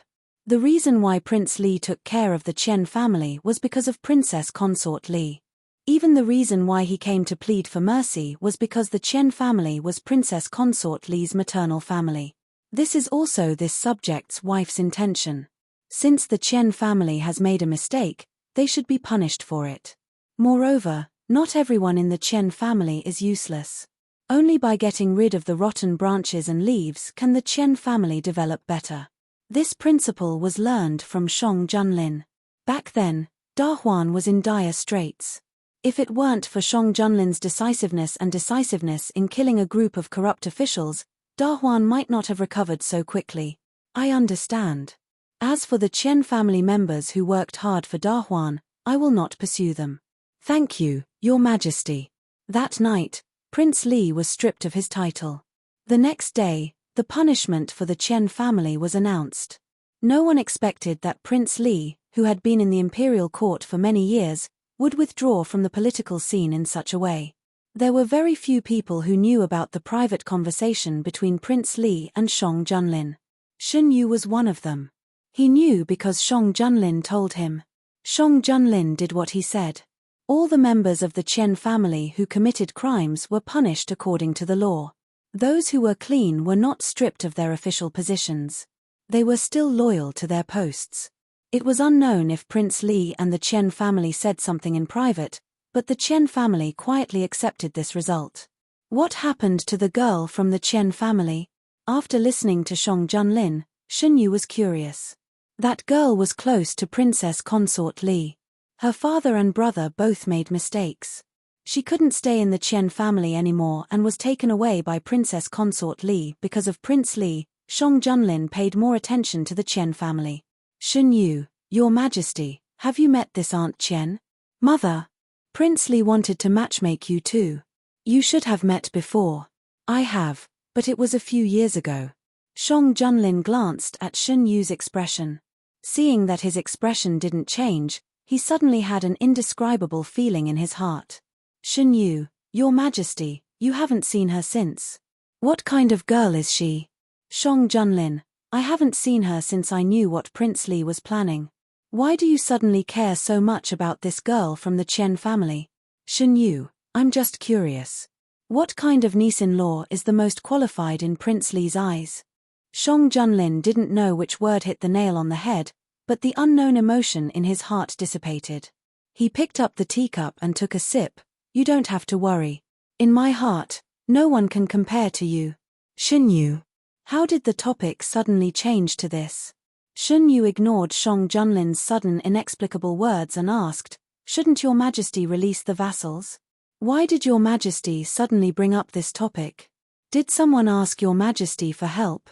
The reason why Prince Li took care of the Chen family was because of Princess Consort Li. Even the reason why he came to plead for mercy was because the Chen family was Princess Consort Li's maternal family. This is also this subject's wife's intention. Since the Chen family has made a mistake, they should be punished for it. Moreover, not everyone in the Chen family is useless. Only by getting rid of the rotten branches and leaves can the Chen family develop better. This principle was learned from Shang Junlin. Back then, Da Huan was in dire straits. If it weren't for Shang Junlin's decisiveness in killing a group of corrupt officials, Da Huan might not have recovered so quickly. I understand. As for the Chen family members who worked hard for Da Huan, I will not pursue them. Thank you, Your Majesty. That night, Prince Li was stripped of his title. The next day, the punishment for the Chen family was announced. No one expected that Prince Li, who had been in the imperial court for many years, would withdraw from the political scene in such a way. There were very few people who knew about the private conversation between Prince Li and Shang Junlin. Shen Yu was one of them. He knew because Shang Junlin told him. Shang Junlin did what he said. All the members of the Chen family who committed crimes were punished according to the law. Those who were clean were not stripped of their official positions. They were still loyal to their posts. It was unknown if Prince Li and the Chen family said something in private, but the Chen family quietly accepted this result. What happened to the girl from the Chen family? After listening to Shang Junlin, Shen Yu was curious. That girl was close to Princess Consort Li. Her father and brother both made mistakes. She couldn't stay in the Chen family anymore and was taken away by Princess Consort Li. Because of Prince Li, Shang Junlin paid more attention to the Chen family. Shen Yu, Your Majesty, have you met this Aunt Chen? Mother. Prince Li wanted to matchmake you too. You should have met before. I have, but it was a few years ago. Shang Junlin glanced at Shen Yu's expression. Seeing that his expression didn't change, he suddenly had an indescribable feeling in his heart. Shen Yu, Your Majesty, you haven't seen her since. What kind of girl is she? Shang Junlin, I haven't seen her since I knew what Prince Li was planning. Why do you suddenly care so much about this girl from the Chen family? Shen Yu, I'm just curious. What kind of niece-in-law is the most qualified in Prince Li's eyes? Shang Junlin didn't know which word hit the nail on the head, but the unknown emotion in his heart dissipated. He picked up the teacup and took a sip. You don't have to worry. In my heart, no one can compare to you. Shen Yu. How did the topic suddenly change to this? Shen Yu ignored Shang Junlin's sudden inexplicable words and asked, "Shouldn't your majesty release the vassals? Why did your majesty suddenly bring up this topic? Did someone ask your majesty for help?"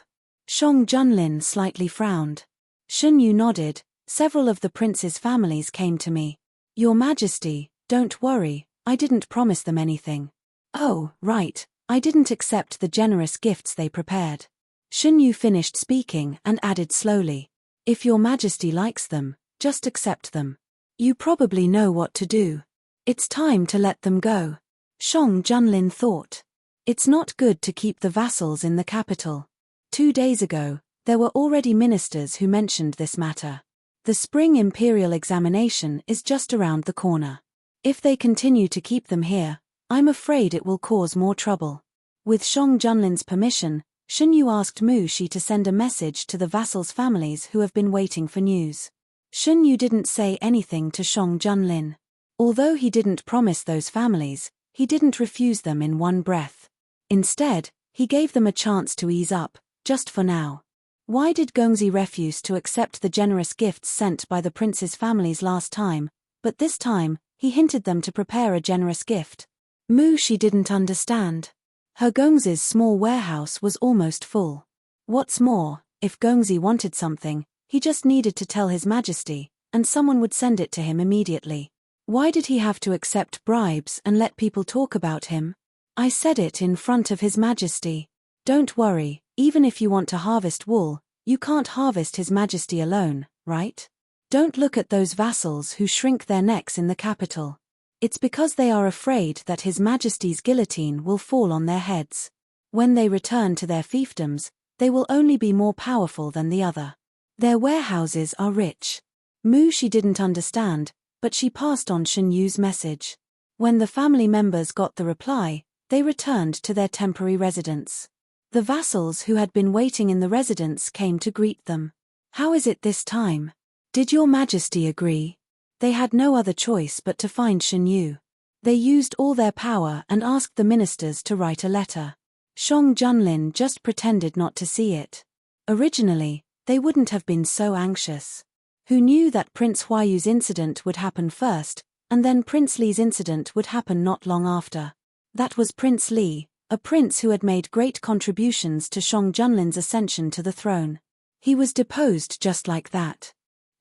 Shang Junlin slightly frowned. Shen Yu nodded. "Several of the prince's families came to me. Your majesty, don't worry, I didn't promise them anything." "Oh, right, I didn't accept the generous gifts they prepared." Shen Yu finished speaking and added slowly, "If your majesty likes them, just accept them. You probably know what to do. It's time to let them go." Shang Junlin thought. It's not good to keep the vassals in the capital. 2 days ago, there were already ministers who mentioned this matter. The spring imperial examination is just around the corner. If they continue to keep them here, I'm afraid it will cause more trouble. With Shang Junlin's permission, Shen Yu asked Mu Shi to send a message to the vassals' families who have been waiting for news. Shen Yu didn't say anything to Shang Junlin. Although he didn't promise those families, he didn't refuse them in one breath. Instead, he gave them a chance to ease up, just for now. Why did Gongzi refuse to accept the generous gifts sent by the prince's families last time, but this time, he hinted them to prepare a generous gift? Mu Shi didn't understand. Her Gongzi's small warehouse was almost full. What's more, if Gongzi wanted something, he just needed to tell His Majesty, and someone would send it to him immediately. Why did he have to accept bribes and let people talk about him? I said it in front of His Majesty. Don't worry, even if you want to harvest wool, you can't harvest His Majesty alone, right? Don't look at those vassals who shrink their necks in the capital. It's because they are afraid that His Majesty's guillotine will fall on their heads. When they return to their fiefdoms, they will only be more powerful than the other. Their warehouses are rich. Mu Shi didn't understand, but she passed on Shen Yu's message. When the family members got the reply, they returned to their temporary residence. The vassals who had been waiting in the residence came to greet them. How is it this time? Did your majesty agree? They had no other choice but to find Shen Yu. They used all their power and asked the ministers to write a letter. Shang Junlin just pretended not to see it. Originally, they wouldn't have been so anxious. Who knew that Prince Huayu's incident would happen first, and then Prince Li's incident would happen not long after? That was Prince Li, a prince who had made great contributions to Shang Junlin's ascension to the throne. He was deposed just like that.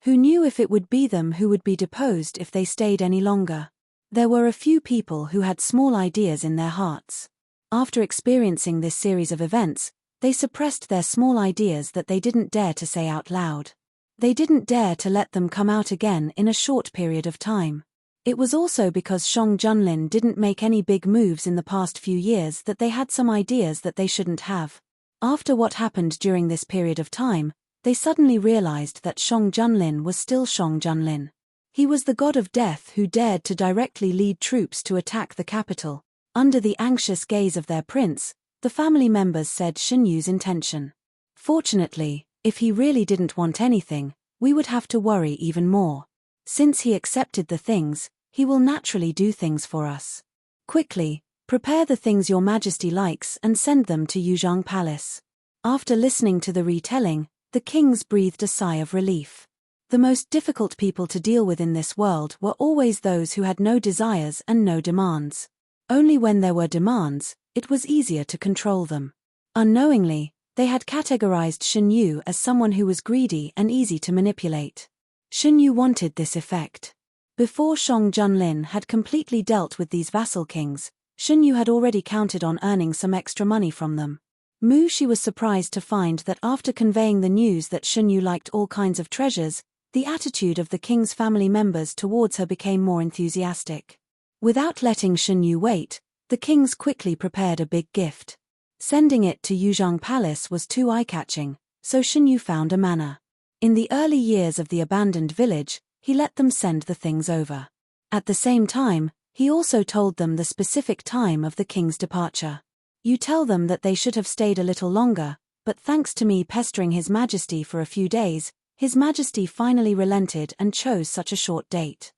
Who knew if it would be them who would be deposed if they stayed any longer? There were a few people who had small ideas in their hearts. After experiencing this series of events, they suppressed their small ideas that they didn't dare to say out loud. They didn't dare to let them come out again in a short period of time. It was also because Shang Junlin didn't make any big moves in the past few years that they had some ideas that they shouldn't have. After what happened during this period of time, they suddenly realized that Shang Junlin was still Shang Junlin. He was the god of death who dared to directly lead troops to attack the capital. Under the anxious gaze of their prince, the family members said Shen Yu's intention. Fortunately, if he really didn't want anything, we would have to worry even more. Since he accepted the things, he will naturally do things for us. Quickly, prepare the things your majesty likes and send them to Yuzhang Palace. After listening to the retelling, the kings breathed a sigh of relief. The most difficult people to deal with in this world were always those who had no desires and no demands. Only when there were demands, it was easier to control them. Unknowingly, they had categorized Shen Yu as someone who was greedy and easy to manipulate. Shen Yu wanted this effect. Before Shang Junlin had completely dealt with these vassal kings, Shen Yu had already counted on earning some extra money from them. Mu Shi was surprised to find that after conveying the news that Shen Yu liked all kinds of treasures, the attitude of the king's family members towards her became more enthusiastic. Without letting Shen Yu wait, the kings quickly prepared a big gift. Sending it to Yuzhang Palace was too eye-catching, so Shen Yu found a manner. In the early years of the abandoned village, he let them send the things over. At the same time, he also told them the specific time of the king's departure. You tell them that they should have stayed a little longer, but thanks to me pestering His Majesty for a few days, His Majesty finally relented and chose such a short date.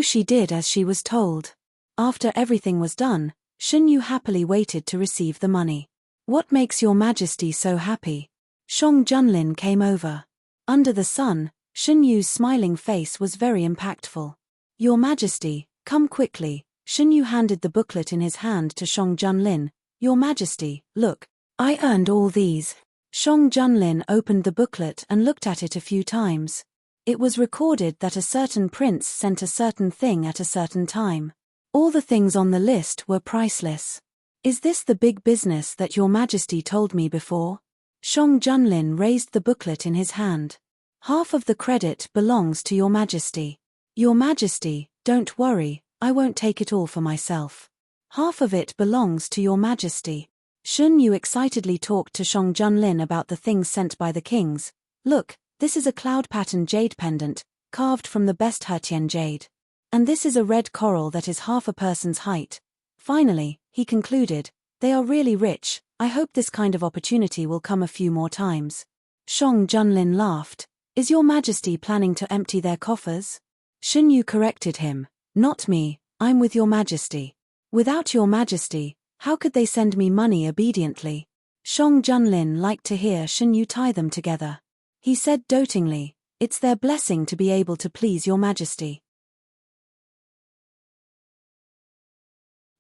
She did as she was told. After everything was done, Shen Yu happily waited to receive the money. What makes your Majesty so happy? Shang Junlin came over. Under the sun, Shen Yu's smiling face was very impactful. Your Majesty, come quickly. Shen Yu handed the booklet in his hand to Shang Junlin. Your Majesty, look, I earned all these. Shang Junlin opened the booklet and looked at it a few times. It was recorded that a certain prince sent a certain thing at a certain time. All the things on the list were priceless. Is this the big business that your Majesty told me before? Shang Junlin raised the booklet in his hand. Half of the credit belongs to your Majesty. Your Majesty, don't worry, I won't take it all for myself. Half of it belongs to your Majesty. Shen Yu excitedly talked to Shang Junlin about the things sent by the kings. Look, this is a cloud-patterned jade pendant, carved from the best Hertian jade. And this is a red coral that is half a person's height. Finally, he concluded, they are really rich, I hope this kind of opportunity will come a few more times. Shang Junlin laughed. Is your Majesty planning to empty their coffers? Shen Yu corrected him. Not me, I'm with your Majesty. Without your Majesty, how could they send me money obediently? Shang Junlin liked to hear Shen Yu tie them together. He said dotingly, it's their blessing to be able to please your Majesty.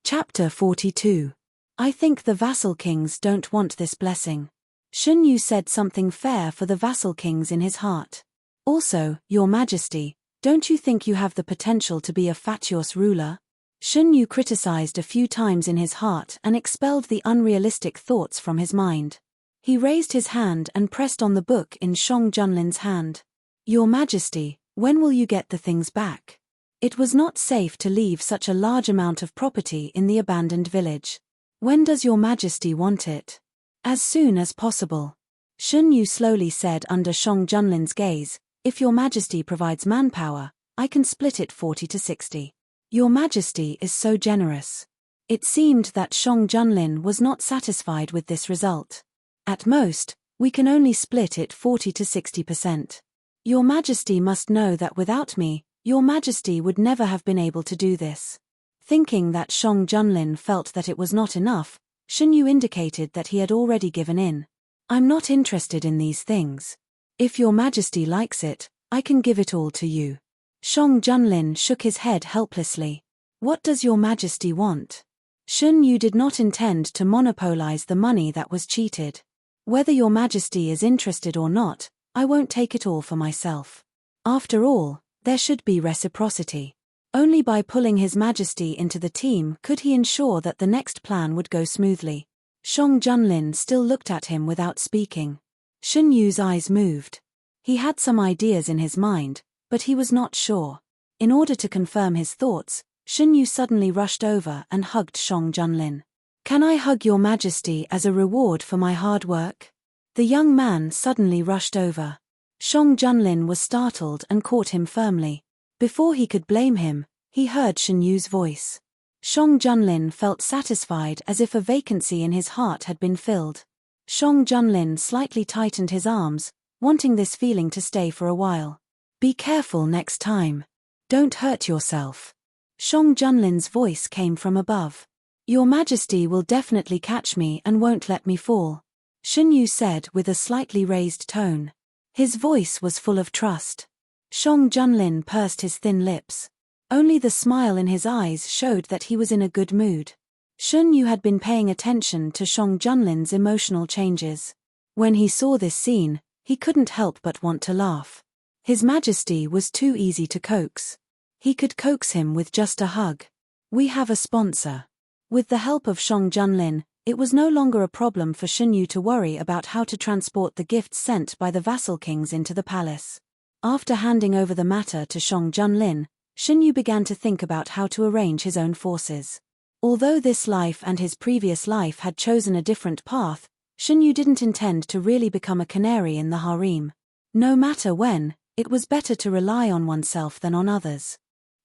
Chapter 42. I think the vassal kings don't want this blessing. Shen Yu said something fair for the vassal kings in his heart. Also, your Majesty, don't you think you have the potential to be a fatuous ruler? Shen Yu criticized a few times in his heart and expelled the unrealistic thoughts from his mind. He raised his hand and pressed on the book in Shang Junlin's hand. Your Majesty, when will you get the things back? It was not safe to leave such a large amount of property in the abandoned village. When does your Majesty want it? As soon as possible. Shen Yu slowly said under Shang Junlin's gaze, if your Majesty provides manpower, I can split it 40 to 60. Your Majesty is so generous. It seemed that Shang Junlin was not satisfied with this result. At most, we can only split it 40 to 60%. Your Majesty must know that without me, your Majesty would never have been able to do this. Thinking that Shang Junlin felt that it was not enough, Shen Yu indicated that he had already given in. I'm not interested in these things. If your Majesty likes it, I can give it all to you. Shang Junlin shook his head helplessly. What does your Majesty want? Shen Yu did not intend to monopolize the money that was cheated. Whether your Majesty is interested or not, I won't take it all for myself. After all, there should be reciprocity. Only by pulling His Majesty into the team could he ensure that the next plan would go smoothly. Shang Junlin still looked at him without speaking. Shen Yu's eyes moved. He had some ideas in his mind, but he was not sure. In order to confirm his thoughts, Shen Yu suddenly rushed over and hugged Shang Junlin. Can I hug your Majesty as a reward for my hard work? The young man suddenly rushed over. Shang Junlin was startled and caught him firmly. Before he could blame him, he heard Shen Yu's voice. Shang Junlin felt satisfied as if a vacancy in his heart had been filled. Shang Junlin slightly tightened his arms, wanting this feeling to stay for a while. Be careful next time. Don't hurt yourself. Shang Junlin's voice came from above. Your Majesty will definitely catch me and won't let me fall, Shen Yu said with a slightly raised tone. His voice was full of trust. Shang Junlin pursed his thin lips. Only the smile in his eyes showed that he was in a good mood. Shen Yu had been paying attention to Shang Junlin's emotional changes. When he saw this scene, he couldn't help but want to laugh. His Majesty was too easy to coax. He could coax him with just a hug. We have a sponsor. With the help of Shang Junlin, it was no longer a problem for Shen Yu to worry about how to transport the gifts sent by the vassal kings into the palace. After handing over the matter to Shang Junlin, Shen Yu began to think about how to arrange his own forces. Although this life and his previous life had chosen a different path, Shen Yu didn't intend to really become a canary in the harem. No matter when, it was better to rely on oneself than on others.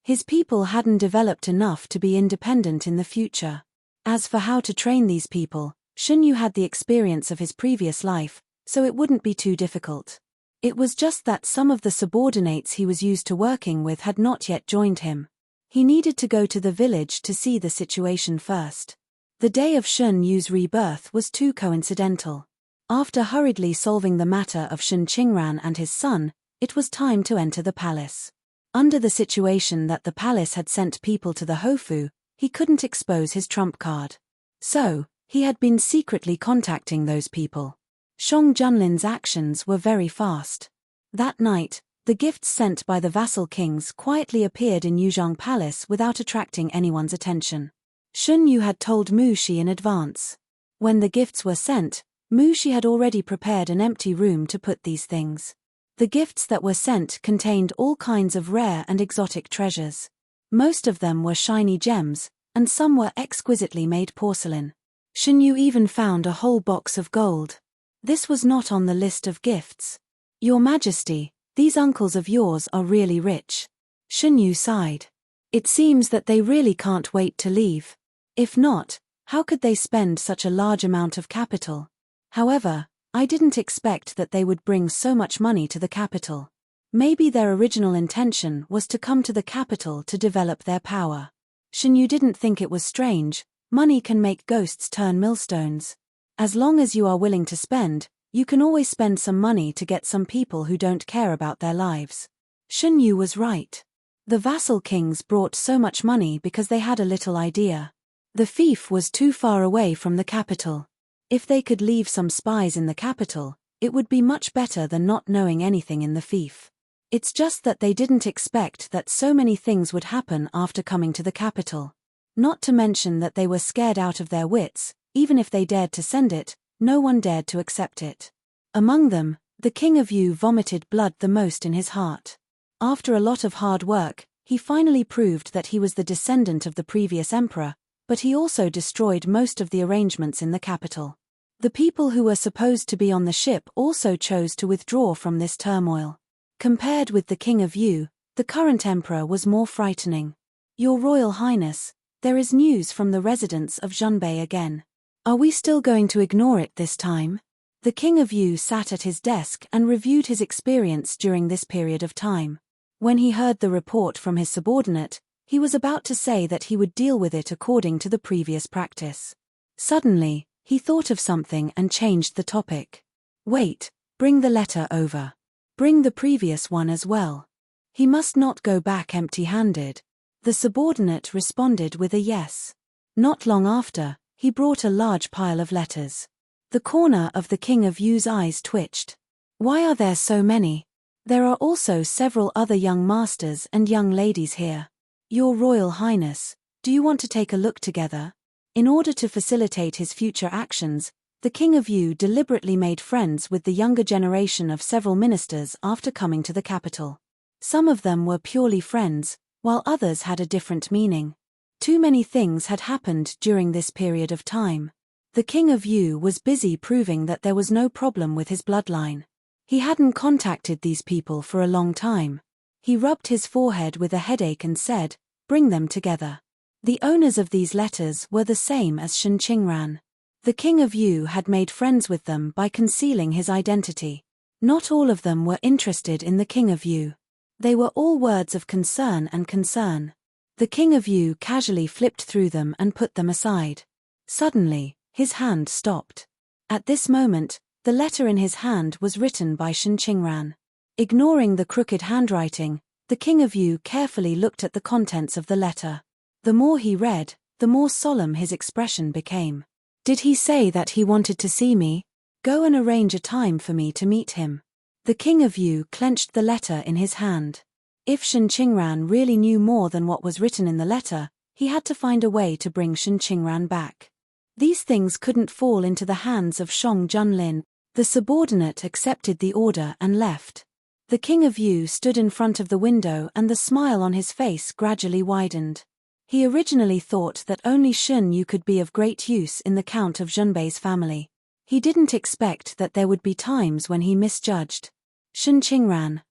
His people hadn't developed enough to be independent in the future. As for how to train these people, Shen Yu had the experience of his previous life, so it wouldn't be too difficult. It was just that some of the subordinates he was used to working with had not yet joined him. He needed to go to the village to see the situation first. The day of Shun Yu's rebirth was too coincidental. After hurriedly solving the matter of Shun Qingran and his son, it was time to enter the palace. Under the situation that the palace had sent people to the Hofu, he couldn't expose his trump card. So, he had been secretly contacting those people. Shang Junlin's actions were very fast. That night, the gifts sent by the vassal kings quietly appeared in Yuzhong Palace without attracting anyone's attention. Shun Yu had told Mu Shi in advance. When the gifts were sent, Mu Shi had already prepared an empty room to put these things. The gifts that were sent contained all kinds of rare and exotic treasures. Most of them were shiny gems, and some were exquisitely made porcelain. Shun Yu even found a whole box of gold. This was not on the list of gifts. Your Majesty, these uncles of yours are really rich. Shun Yu sighed. It seems that they really can't wait to leave. If not, how could they spend such a large amount of capital? However, I didn't expect that they would bring so much money to the capital. Maybe their original intention was to come to the capital to develop their power. Shun Yu didn't think it was strange. Money can make ghosts turn millstones. As long as you are willing to spend, you can always spend some money to get some people who don't care about their lives. Shun Yu was right. The vassal kings brought so much money because they had a little idea. The fief was too far away from the capital. If they could leave some spies in the capital, it would be much better than not knowing anything in the fief. It's just that they didn't expect that so many things would happen after coming to the capital. Not to mention that they were scared out of their wits. Even if they dared to send it, no one dared to accept it. Among them, the King of Yu vomited blood the most in his heart. After a lot of hard work, he finally proved that he was the descendant of the previous emperor, but he also destroyed most of the arrangements in the capital. The people who were supposed to be on the ship also chose to withdraw from this turmoil. Compared with the King of Yu, the current emperor was more frightening. Your Royal Highness, there is news from the residents of Zhonbei again. Are we still going to ignore it this time? The King of Yu sat at his desk and reviewed his experience during this period of time. When he heard the report from his subordinate, he was about to say that he would deal with it according to the previous practice. Suddenly, he thought of something and changed the topic. Wait, bring the letter over. Bring the previous one as well. He must not go back empty-handed. The subordinate responded with a yes. Not long after, he brought a large pile of letters. The corner of the King of Yu's eyes twitched. Why are there so many? There are also several other young masters and young ladies here. Your Royal Highness, do you want to take a look together? In order to facilitate his future actions, the King of Yu deliberately made friends with the younger generation of several ministers after coming to the capital. Some of them were purely friends, while others had a different meaning. Too many things had happened during this period of time. The King of Yu was busy proving that there was no problem with his bloodline. He hadn't contacted these people for a long time. He rubbed his forehead with a headache and said, "Bring them together." The owners of these letters were the same as Shun Qingran. The King of Yu had made friends with them by concealing his identity. Not all of them were interested in the King of Yu. They were all words of concern and concern. The King of Yu casually flipped through them and put them aside. Suddenly, his hand stopped. At this moment, the letter in his hand was written by Shun Qingran. Ignoring the crooked handwriting, the King of Yu carefully looked at the contents of the letter. The more he read, the more solemn his expression became. Did he say that he wanted to see me? Go and arrange a time for me to meet him. The King of Yu clenched the letter in his hand. If Shun Qingran really knew more than what was written in the letter, he had to find a way to bring Shun Qingran back. These things couldn't fall into the hands of Shang Junlin. The subordinate accepted the order and left. The King of Yu stood in front of the window and the smile on his face gradually widened. He originally thought that only Shun Yu could be of great use in the Count of Zhonbei's family. He didn't expect that there would be times when he misjudged. Shun Qingran,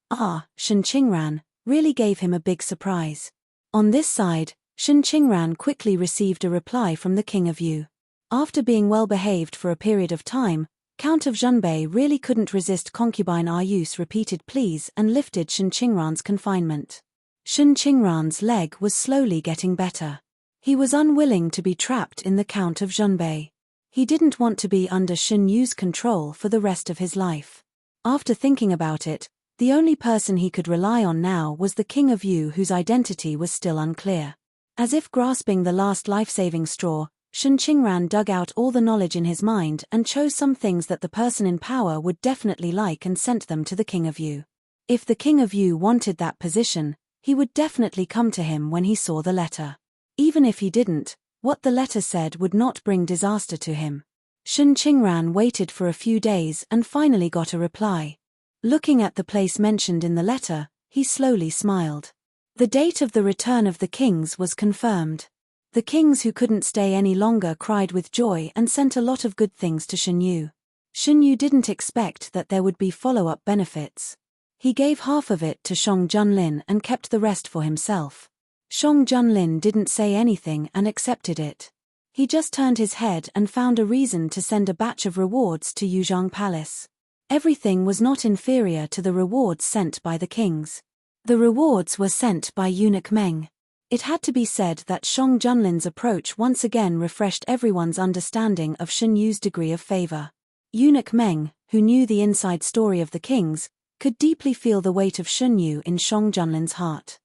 really gave him a big surprise. On this side, Shun Qingran quickly received a reply from the King of Yu. After being well behaved for a period of time, Count of Zhenbei really couldn't resist concubine Ayu's repeated pleas and lifted Shen Qingran's confinement. Shen Qingran's leg was slowly getting better. He was unwilling to be trapped in the Count of Zhenbei. He didn't want to be under Shen Yu's control for the rest of his life. After thinking about it, the only person he could rely on now was the King of Yu, whose identity was still unclear. As if grasping the last life-saving straw, Shen Qingran dug out all the knowledge in his mind and chose some things that the person in power would definitely like and sent them to the King of Yu. If the King of Yu wanted that position, he would definitely come to him when he saw the letter. Even if he didn't, what the letter said would not bring disaster to him. Shen Qingran waited for a few days and finally got a reply. Looking at the place mentioned in the letter, he slowly smiled. The date of the return of the kings was confirmed. The kings who couldn't stay any longer cried with joy and sent a lot of good things to Shen Yu. Shen Yu didn't expect that there would be follow-up benefits. He gave half of it to Shang Junlin and kept the rest for himself. Shang Junlin didn't say anything and accepted it. He just turned his head and found a reason to send a batch of rewards to Yuzhang Palace. Everything was not inferior to the rewards sent by the kings. The rewards were sent by Eunuch Meng. It had to be said that Shang Junlin's approach once again refreshed everyone's understanding of Shen Yu's degree of favor. Eunuch Meng, who knew the inside story of the kings, could deeply feel the weight of Shen Yu in Shang Junlin's heart.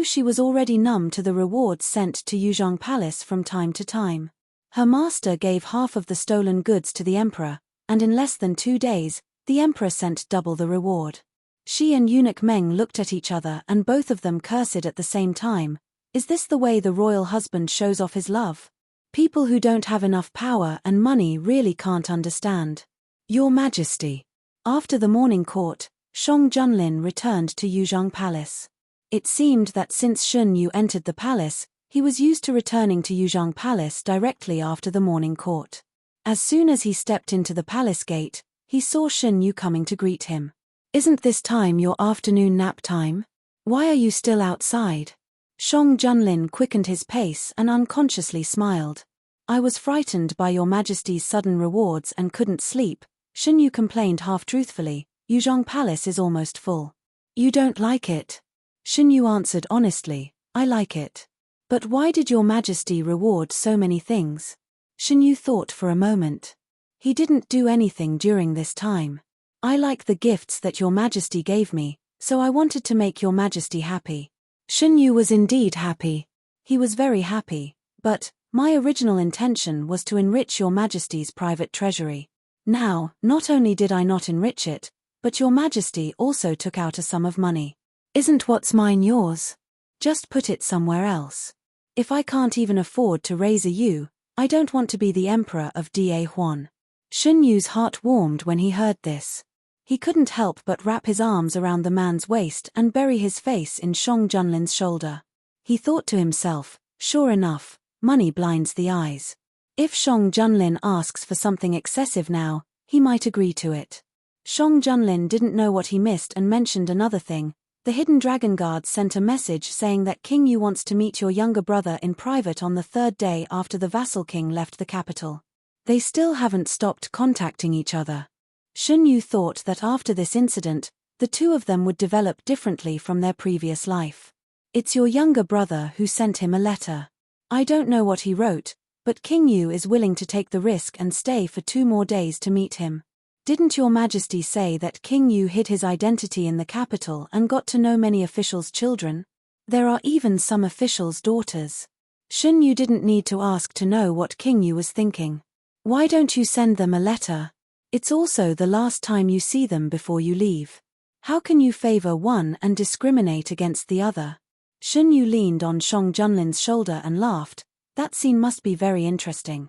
She was already numb to the rewards sent to Yuzhang Palace from time to time. Her master gave half of the stolen goods to the emperor, and in less than 2 days, the emperor sent double the reward. She and Eunuch Meng looked at each other and both of them cursed at the same time. Is this the way the royal husband shows off his love? People who don't have enough power and money really can't understand. Your Majesty. After the morning court, Shang Junlin returned to Yuzhang Palace. It seemed that since Shen Yu entered the palace, he was used to returning to Yuzhang Palace directly after the morning court. As soon as he stepped into the palace gate, he saw Shen Yu coming to greet him. Isn't this time your afternoon nap time? Why are you still outside? Shang Junlin quickened his pace and unconsciously smiled. I was frightened by your Majesty's sudden rewards and couldn't sleep, Shen Yu complained half-truthfully. Yuzhang Palace is almost full. You don't like it? Shen Yu answered honestly, I like it. But why did your Majesty reward so many things? Shen Yu thought for a moment. He didn't do anything during this time. I like the gifts that your Majesty gave me, so I wanted to make your Majesty happy. Shen Yu was indeed happy. He was very happy, but my original intention was to enrich your Majesty's private treasury. Now, not only did I not enrich it, but your Majesty also took out a sum of money. Isn't what's mine yours? Just put it somewhere else. If I can't even afford to raise a Yu, I don't want to be the emperor of Da Huan. Shen Yu's heart warmed when he heard this. He couldn't help but wrap his arms around the man's waist and bury his face in Shang Junlin's shoulder. He thought to himself, sure enough, money blinds the eyes. If Shang Junlin asks for something excessive now, he might agree to it. Shang Junlin didn't know what he missed and mentioned another thing. The hidden dragon guard sent a message saying that King Yu wants to meet your younger brother in private on the 3rd day after the vassal king left the capital. They still haven't stopped contacting each other. Shen Yu thought that after this incident, the two of them would develop differently from their previous life. It's your younger brother who sent him a letter. I don't know what he wrote, but King Yu is willing to take the risk and stay for 2 more days to meet him. Didn't your Majesty say that King Yu hid his identity in the capital and got to know many officials' children? There are even some officials' daughters. Shen Yu didn't need to ask to know what King Yu was thinking. Why don't you send them a letter? It's also the last time you see them before you leave. How can you favor one and discriminate against the other? Shen Yu leaned on Shang Junlin's shoulder and laughed. That scene must be very interesting.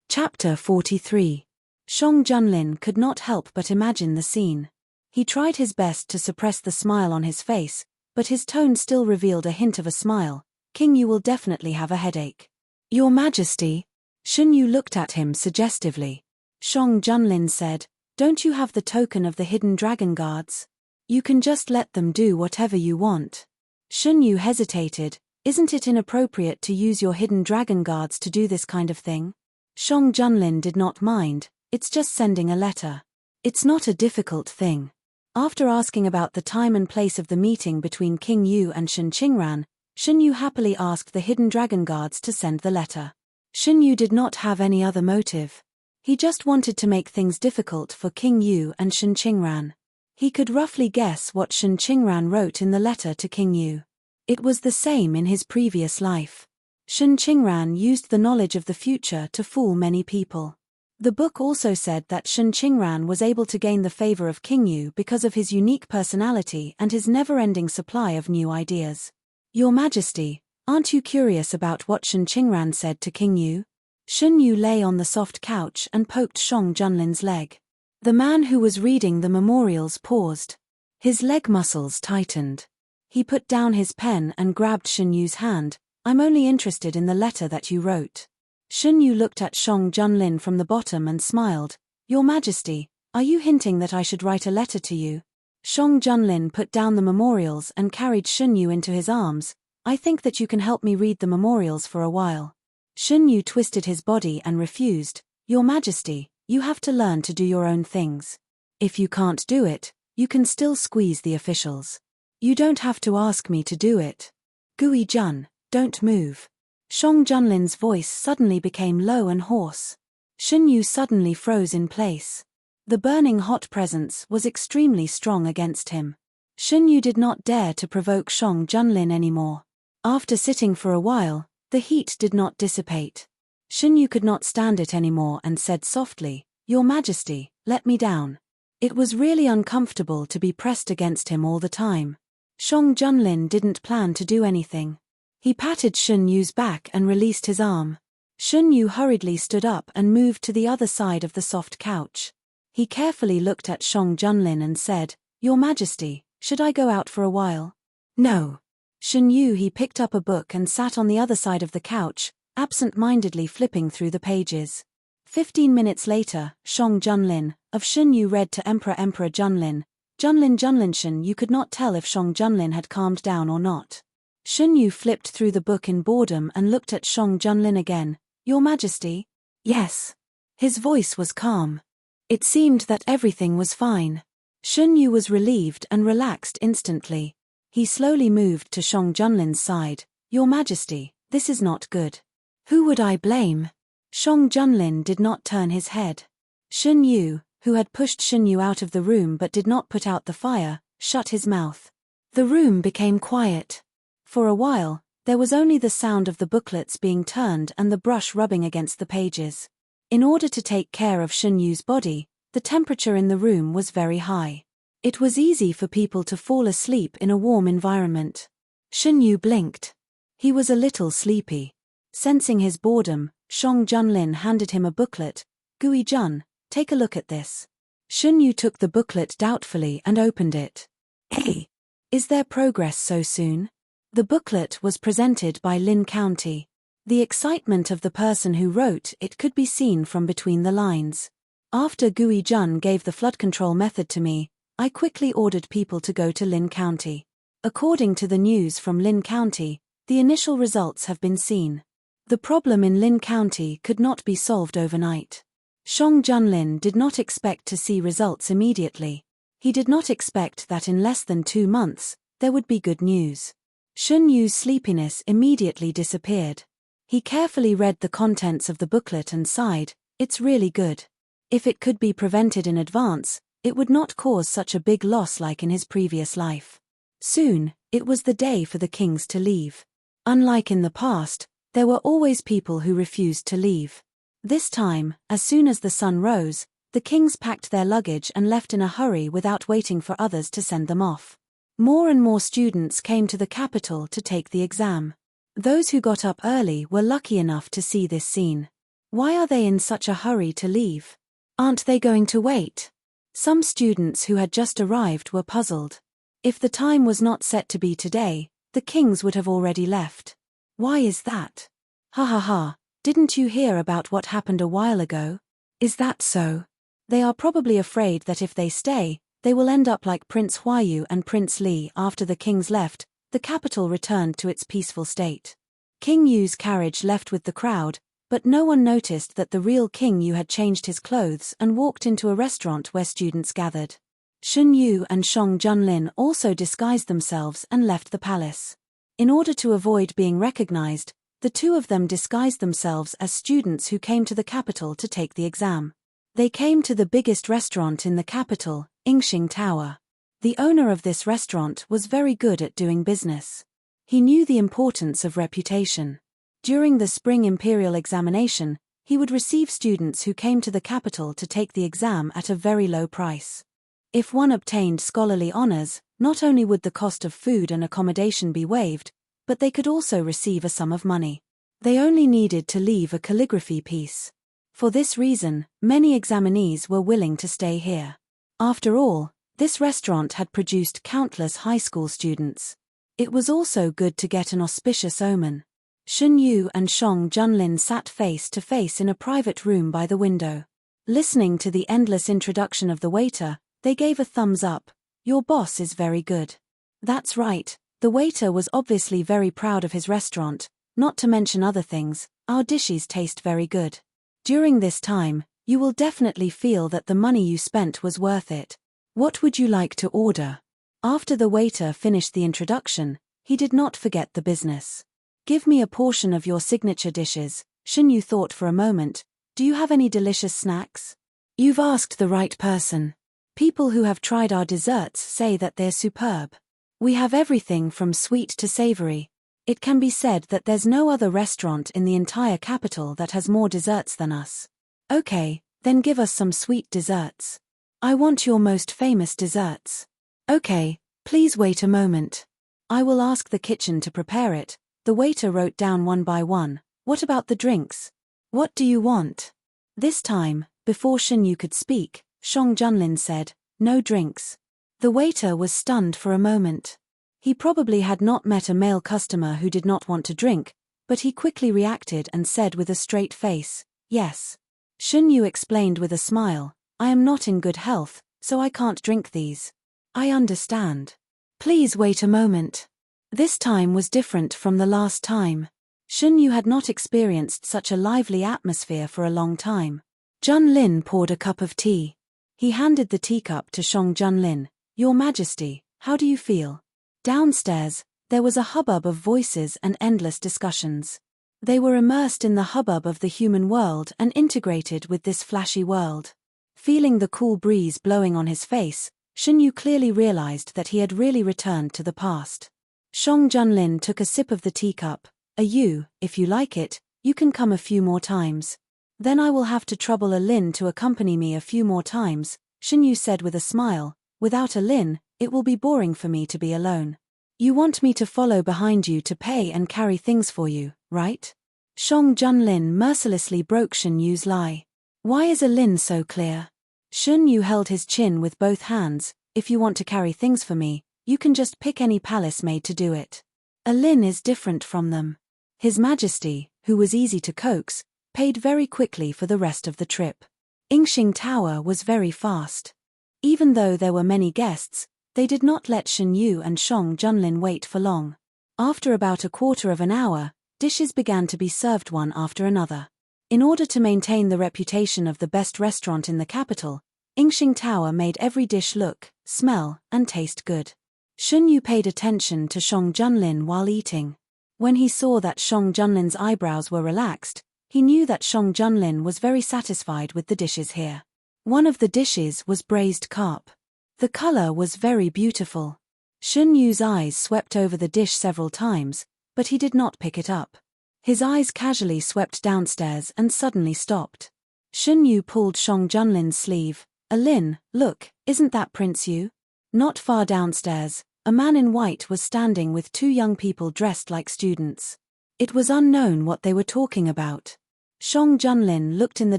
Chapter 43. Shang Junlin could not help but imagine the scene. He tried his best to suppress the smile on his face, but his tone still revealed a hint of a smile. King Yu will definitely have a headache. Your Majesty? Shen Yu looked at him suggestively. Shang Junlin said, don't you have the token of the hidden dragon guards? You can just let them do whatever you want. Shen Yu hesitated. Isn't it inappropriate to use your hidden dragon guards to do this kind of thing? Shang Junlin did not mind, it's just sending a letter. It's not a difficult thing. After asking about the time and place of the meeting between King Yu and Shen Qingran, Shen Yu happily asked the hidden dragon guards to send the letter. Shen Yu did not have any other motive. He just wanted to make things difficult for King Yu and Shen Qingran. He could roughly guess what Shen Qingran wrote in the letter to King Yu. It was the same in his previous life. Shen Qingran used the knowledge of the future to fool many people. The book also said that Shen Qingran was able to gain the favor of King Yu because of his unique personality and his never-ending supply of new ideas. Your Majesty, aren't you curious about what Shen Qingran said to King Yu? Shen Yu lay on the soft couch and poked Shang Junlin's leg. The man who was reading the memorials paused. His leg muscles tightened. He put down his pen and grabbed Shen Yu's hand. I'm only interested in the letter that you wrote. Shen Yu looked at Shang Junlin from the bottom and smiled. Your Majesty, are you hinting that I should write a letter to you? Shang Junlin put down the memorials and carried Shen Yu into his arms. I think that you can help me read the memorials for a while. Shen Yu twisted his body and refused. Your Majesty, you have to learn to do your own things. If you can't do it, you can still squeeze the officials. You don't have to ask me to do it. Gui Jun, don't move. Shang Junlin's voice suddenly became low and hoarse. Shen Yu suddenly froze in place. The burning hot presence was extremely strong against him. Shen Yu did not dare to provoke Shang Junlin anymore. After sitting for a while, the heat did not dissipate. Shen Yu could not stand it anymore and said softly, Your Majesty, let me down. It was really uncomfortable to be pressed against him all the time. Shang Junlin didn't plan to do anything. He patted Shen Yu's back and released his arm. Shen Yu hurriedly stood up and moved to the other side of the soft couch. He carefully looked at Shang Junlin and said, Your Majesty, should I go out for a while? No. Shen Yu he picked up a book and sat on the other side of the couch, absent-mindedly flipping through the pages. 15 minutes later, Shang Junlin, of Shen Yu read to Emperor Junlin. Junlin you could not tell if Shang Junlin had calmed down or not. Shen Yu flipped through the book in boredom and looked at Shang Junlin again. Your Majesty? Yes. His voice was calm. It seemed that everything was fine. Shen Yu was relieved and relaxed instantly. He slowly moved to Shang Junlin's side. Your Majesty, this is not good. Who would I blame? Shang Junlin did not turn his head. Shen Yu, who had pushed Shen Yu out of the room but did not put out the fire, shut his mouth. The room became quiet. For a while, there was only the sound of the booklets being turned and the brush rubbing against the pages. In order to take care of Shen Yu's body, the temperature in the room was very high. It was easy for people to fall asleep in a warm environment. Shen Yu blinked. He was a little sleepy. Sensing his boredom, Shang Junlin handed him a booklet. Gui Jun, take a look at this. Shen Yu took the booklet doubtfully and opened it. Hey! Is there progress so soon? The booklet was presented by Lin County. The excitement of the person who wrote it could be seen from between the lines. After Gui Jun gave the flood control method to me, I quickly ordered people to go to Lin County. According to the news from Lin County, the initial results have been seen. The problem in Lin County could not be solved overnight. Shang Junlin did not expect to see results immediately. He did not expect that in less than 2 months, there would be good news. Shen Yu's sleepiness immediately disappeared. He carefully read the contents of the booklet and sighed, it's really good. If it could be prevented in advance, it would not cause such a big loss like in his previous life. Soon, it was the day for the kings to leave. Unlike in the past, there were always people who refused to leave. This time, as soon as the sun rose, the kings packed their luggage and left in a hurry without waiting for others to send them off. More and more students came to the capital to take the exam. Those who got up early were lucky enough to see this scene. Why are they in such a hurry to leave? Aren't they going to wait? Some students who had just arrived were puzzled. If the time was not set to be today, the kings would have already left. Why is that? Ha ha ha, didn't you hear about what happened a while ago? Is that so? They are probably afraid that if they stay, they will end up like Prince Huayu and Prince Li after the kings left. the capital returned to its peaceful state. King Yu's carriage left with the crowd, but no one noticed that the real King Yu had changed his clothes and walked into a restaurant where students gathered. Shen Yu and Shang Junlin also disguised themselves and left the palace. In order to avoid being recognized, the two of them disguised themselves as students who came to the capital to take the exam. They came to the biggest restaurant in the capital, Enchanting Tower. The owner of this restaurant was very good at doing business. He knew the importance of reputation. During the spring imperial examination, he would receive students who came to the capital to take the exam at a very low price. If one obtained scholarly honors, not only would the cost of food and accommodation be waived, but they could also receive a sum of money. They only needed to leave a calligraphy piece. For this reason, many examinees were willing to stay here. After all, this restaurant had produced countless high school students. It was also good to get an auspicious omen. Shen Yu and Shang Junlin sat face to face in a private room by the window. Listening to the endless introduction of the waiter, they gave a thumbs up. "Your boss is very good." That's right, the waiter was obviously very proud of his restaurant, not to mention other things. "Our dishes taste very good. During this time, you will definitely feel that the money you spent was worth it. What would you like to order?" After the waiter finished the introduction, he did not forget the business. "Give me a portion of your signature dishes." Shen Yu thought for a moment. "Do you have any delicious snacks?" "You've asked the right person. People who have tried our desserts say that they're superb. We have everything from sweet to savory. It can be said that there's no other restaurant in the entire capital that has more desserts than us." "Okay, then give us some sweet desserts. I want your most famous desserts." "Okay, please wait a moment. I will ask the kitchen to prepare it." The waiter wrote down one by one. "What about the drinks? What do you want?" This time, before Shen Yu could speak, Shang Junlin said, "No drinks." The waiter was stunned for a moment. He probably had not met a male customer who did not want to drink, but he quickly reacted and said with a straight face, "Yes." Shen Yu explained with a smile, "I am not in good health, so I can't drink these." "I understand. Please wait a moment." This time was different from the last time. Shen Yu had not experienced such a lively atmosphere for a long time. Junlin poured a cup of tea. He handed the teacup to Shang Junlin. "Your Majesty, how do you feel?" Downstairs, there was a hubbub of voices and endless discussions. They were immersed in the hubbub of the human world and integrated with this flashy world. Feeling the cool breeze blowing on his face, Shen Yu clearly realized that he had really returned to the past. Shang Junlin took a sip of the teacup. If you like it, you can come a few more times." "Then I will have to trouble a Lin to accompany me a few more times," Shen Yu said with a smile. "Without a Lin, it will be boring for me to be alone." "You want me to follow behind you to pay and carry things for you, right?" Shang Junlin mercilessly broke Shen Yu's lie. "Why is a Lin so clear?" Shen Yu held his chin with both hands. "If you want to carry things for me, you can just pick any palace maid to do it. A Lin is different from them." His Majesty, who was easy to coax, paid very quickly for the rest of the trip. Enchanting Tower was very fast. Even though there were many guests, they did not let Shen Yu and Shang Junlin wait for long. After about a quarter of an hour, dishes began to be served one after another. In order to maintain the reputation of the best restaurant in the capital, Enchanting Tower made every dish look, smell, and taste good. Shen Yu paid attention to Shang Junlin while eating. When he saw that Shang Junlin's eyebrows were relaxed, he knew that Shang Junlin was very satisfied with the dishes here. One of the dishes was braised carp. The color was very beautiful. Shen Yu's eyes swept over the dish several times, but he did not pick it up. His eyes casually swept downstairs and suddenly stopped. Shen Yu pulled Shang Junlin's sleeve. "Lin, look, isn't that Prince Yu?" Not far downstairs, a man in white was standing with two young people dressed like students. It was unknown what they were talking about. Shang Junlin looked in the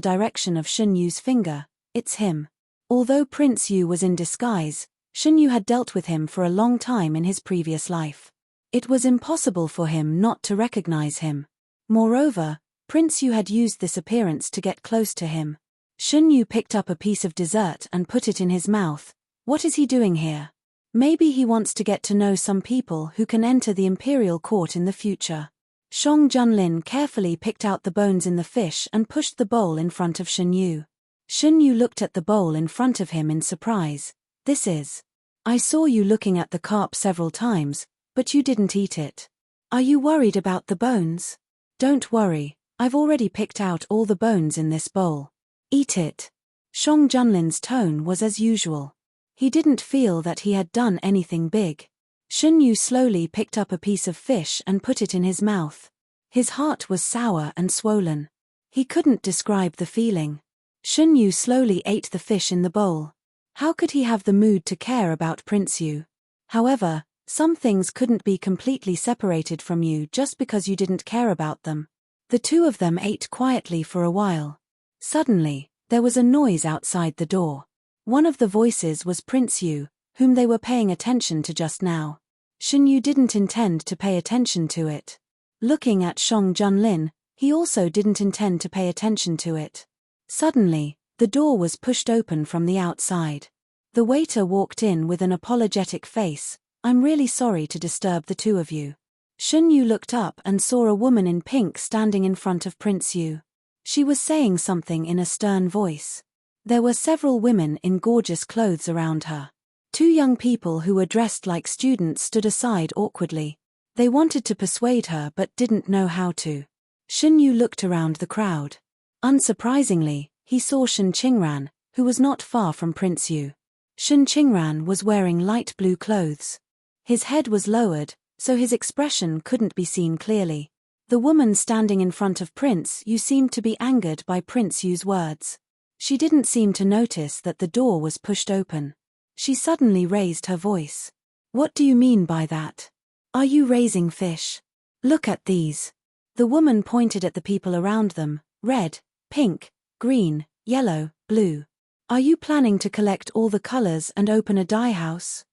direction of Shen Yu's finger. "It's him." Although Prince Yu was in disguise, Shen Yu had dealt with him for a long time in his previous life. It was impossible for him not to recognize him. Moreover, Prince Yu had used this appearance to get close to him. Shen Yu picked up a piece of dessert and put it in his mouth. What is he doing here? Maybe he wants to get to know some people who can enter the imperial court in the future. Shang Junlin carefully picked out the bones in the fish and pushed the bowl in front of Shen Yu. Shen Yu looked at the bowl in front of him in surprise. This is. I saw you looking at the carp several times, but you didn't eat it. Are you worried about the bones? Don't worry, I've already picked out all the bones in this bowl. Eat it. Shang Junlin's tone was as usual. He didn't feel that he had done anything big. Shen Yu slowly picked up a piece of fish and put it in his mouth. His heart was sour and swollen. He couldn't describe the feeling. Shen Yu slowly ate the fish in the bowl. How could he have the mood to care about Prince Yu? However, some things couldn't be completely separated from you just because you didn't care about them. The two of them ate quietly for a while. Suddenly, there was a noise outside the door. One of the voices was Prince Yu, whom they were paying attention to just now. Shen Yu didn't intend to pay attention to it. Looking at Shang Junlin, he also didn't intend to pay attention to it. Suddenly, the door was pushed open from the outside. The waiter walked in with an apologetic face. I'm really sorry to disturb the two of you. Shen Yu looked up and saw a woman in pink standing in front of Prince Yu. She was saying something in a stern voice. There were several women in gorgeous clothes around her. Two young people who were dressed like students stood aside awkwardly. They wanted to persuade her but didn't know how to. Shen Yu looked around the crowd. Unsurprisingly, he saw Shen Qingran, who was not far from Prince Yu. Shen Qingran was wearing light blue clothes. His head was lowered, so his expression couldn't be seen clearly. The woman standing in front of Prince Yu seemed to be angered by Prince Yu's words. She didn't seem to notice that the door was pushed open. She suddenly raised her voice. What do you mean by that? Are you raising fish? Look at these. The woman pointed at the people around them, red, pink, green, yellow, blue. Are you planning to collect all the colors and open a dye house?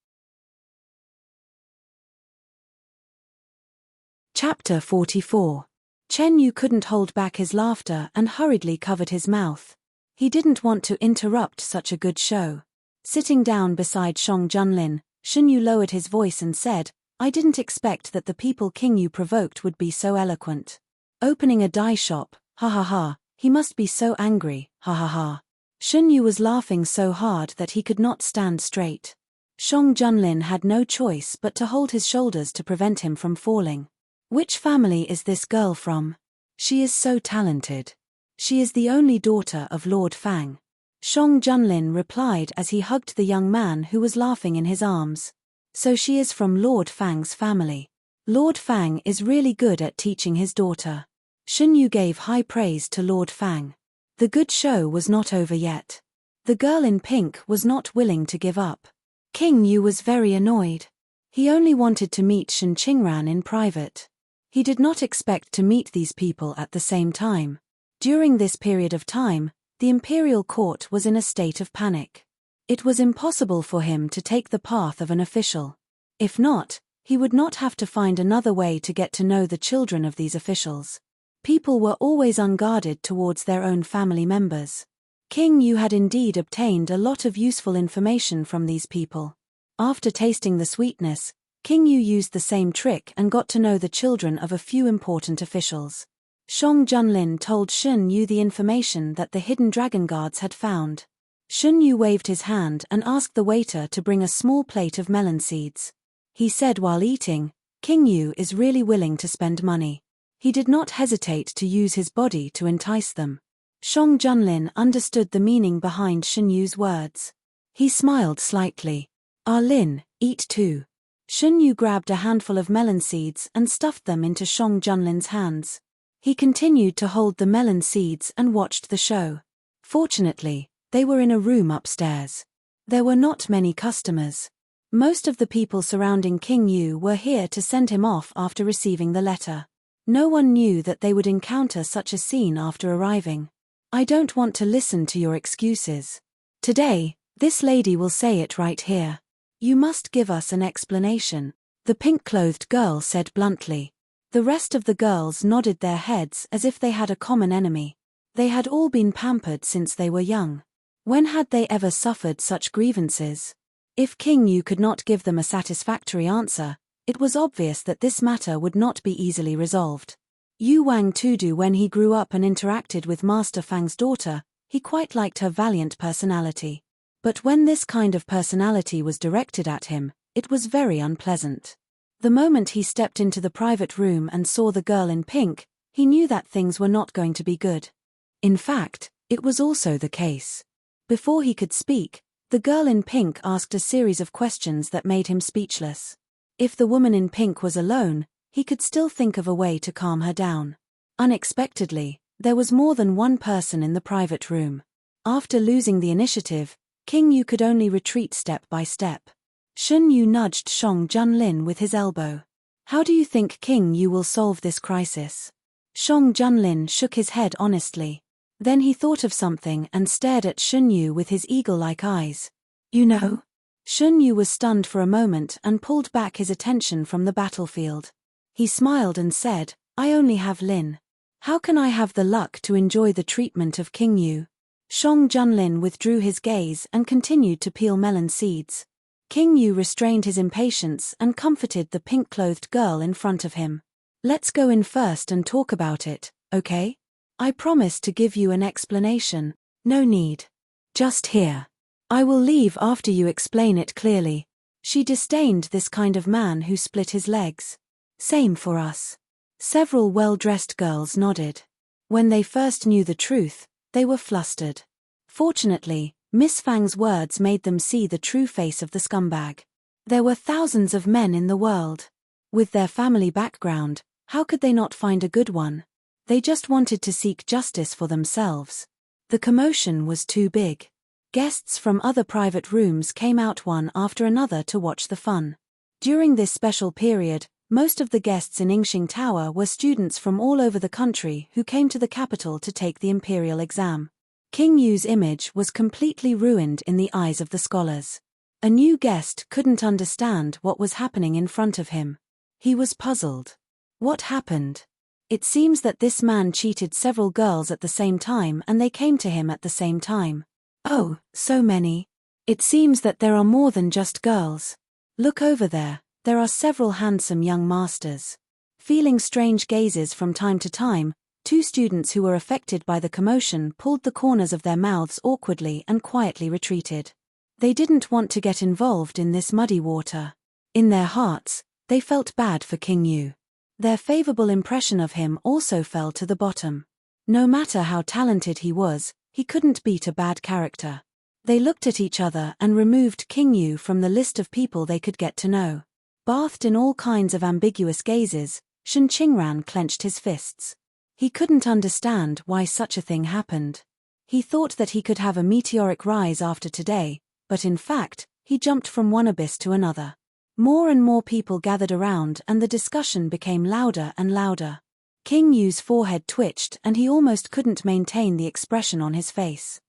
Chapter 44. Chen Yu couldn't hold back his laughter and hurriedly covered his mouth. He didn't want to interrupt such a good show. Sitting down beside Shang Junlin, Shen Yu lowered his voice and said, I didn't expect that the people King Yu provoked would be so eloquent. Opening a dye shop, ha ha ha, he must be so angry, ha ha ha. Shen Yu was laughing so hard that he could not stand straight. Shang Junlin had no choice but to hold his shoulders to prevent him from falling. Which family is this girl from? She is so talented. She is the only daughter of Lord Fang. Shang Junlin replied as he hugged the young man who was laughing in his arms. So she is from Lord Fang's family. Lord Fang is really good at teaching his daughter. Shen Yu gave high praise to Lord Fang. The good show was not over yet. The girl in pink was not willing to give up. King Yu was very annoyed. He only wanted to meet Shen Qingran in private. He did not expect to meet these people at the same time. During this period of time, the imperial court was in a state of panic. It was impossible for him to take the path of an official. If not, he would not have to find another way to get to know the children of these officials. People were always unguarded towards their own family members. King Yu had indeed obtained a lot of useful information from these people. After tasting the sweetness, King Yu used the same trick and got to know the children of a few important officials. Shang Junlin told Shen Yu the information that the hidden dragon guards had found. Shen Yu waved his hand and asked the waiter to bring a small plate of melon seeds. He said while eating, King Yu is really willing to spend money. He did not hesitate to use his body to entice them. Shang Junlin understood the meaning behind Shen Yu's words. He smiled slightly. Ah Lin, eat too. Shen Yu grabbed a handful of melon seeds and stuffed them into Shang Junlin's hands. He continued to hold the melon seeds and watched the show. Fortunately, they were in a room upstairs. There were not many customers. Most of the people surrounding King Yu were here to send him off after receiving the letter. No one knew that they would encounter such a scene after arriving. I don't want to listen to your excuses. Today, this lady will say it right here. You must give us an explanation, the pink-clothed girl said bluntly. The rest of the girls nodded their heads as if they had a common enemy. They had all been pampered since they were young. When had they ever suffered such grievances? If King Yu could not give them a satisfactory answer, it was obvious that this matter would not be easily resolved. Yu Wang Tudu, when he grew up and interacted with Master Fang's daughter, he quite liked her valiant personality. But when this kind of personality was directed at him, it was very unpleasant. The moment he stepped into the private room and saw the girl in pink, he knew that things were not going to be good. In fact, it was also the case. Before he could speak, the girl in pink asked a series of questions that made him speechless. If the woman in pink was alone, he could still think of a way to calm her down. Unexpectedly, there was more than one person in the private room. After losing the initiative, King Yu could only retreat step by step. Shun Yu nudged Shang Junlin with his elbow. How do you think King Yu will solve this crisis? Shang Junlin shook his head honestly. Then he thought of something and stared at Shun Yu with his eagle-like eyes. You know? Shun Yu was stunned for a moment and pulled back his attention from the battlefield. He smiled and said, I only have Lin. How can I have the luck to enjoy the treatment of King Yu? Shang Junlin withdrew his gaze and continued to peel melon seeds. King Yu restrained his impatience and comforted the pink-clothed girl in front of him. Let's go in first and talk about it, okay? I promise to give you an explanation. No need. Just here. I will leave after you explain it clearly. She disdained this kind of man who split his legs. Same for us. Several well-dressed girls nodded. When they first knew the truth, they were flustered. Fortunately, Miss Fang's words made them see the true face of the scumbag. There were thousands of men in the world. With their family background, how could they not find a good one? They just wanted to seek justice for themselves. The commotion was too big. Guests from other private rooms came out one after another to watch the fun. During this special period, most of the guests in Yingxing Tower were students from all over the country who came to the capital to take the imperial exam. King Yu's image was completely ruined in the eyes of the scholars. A new guest couldn't understand what was happening in front of him. He was puzzled. What happened? It seems that this man cheated several girls at the same time and they came to him at the same time. Oh, so many. It seems that there are more than just girls. Look over there, there are several handsome young masters. Feeling strange gazes from time to time, two students who were affected by the commotion pulled the corners of their mouths awkwardly and quietly retreated. They didn't want to get involved in this muddy water. In their hearts, they felt bad for King Yu. Their favorable impression of him also fell to the bottom. No matter how talented he was, he couldn't beat a bad character. They looked at each other and removed King Yu from the list of people they could get to know. Bathed in all kinds of ambiguous gazes, Shen Qingran clenched his fists. He couldn't understand why such a thing happened. He thought that he could have a meteoric rise after today, but in fact, he jumped from one abyss to another. More and more people gathered around and the discussion became louder and louder. King Yu's forehead twitched and he almost couldn't maintain the expression on his face.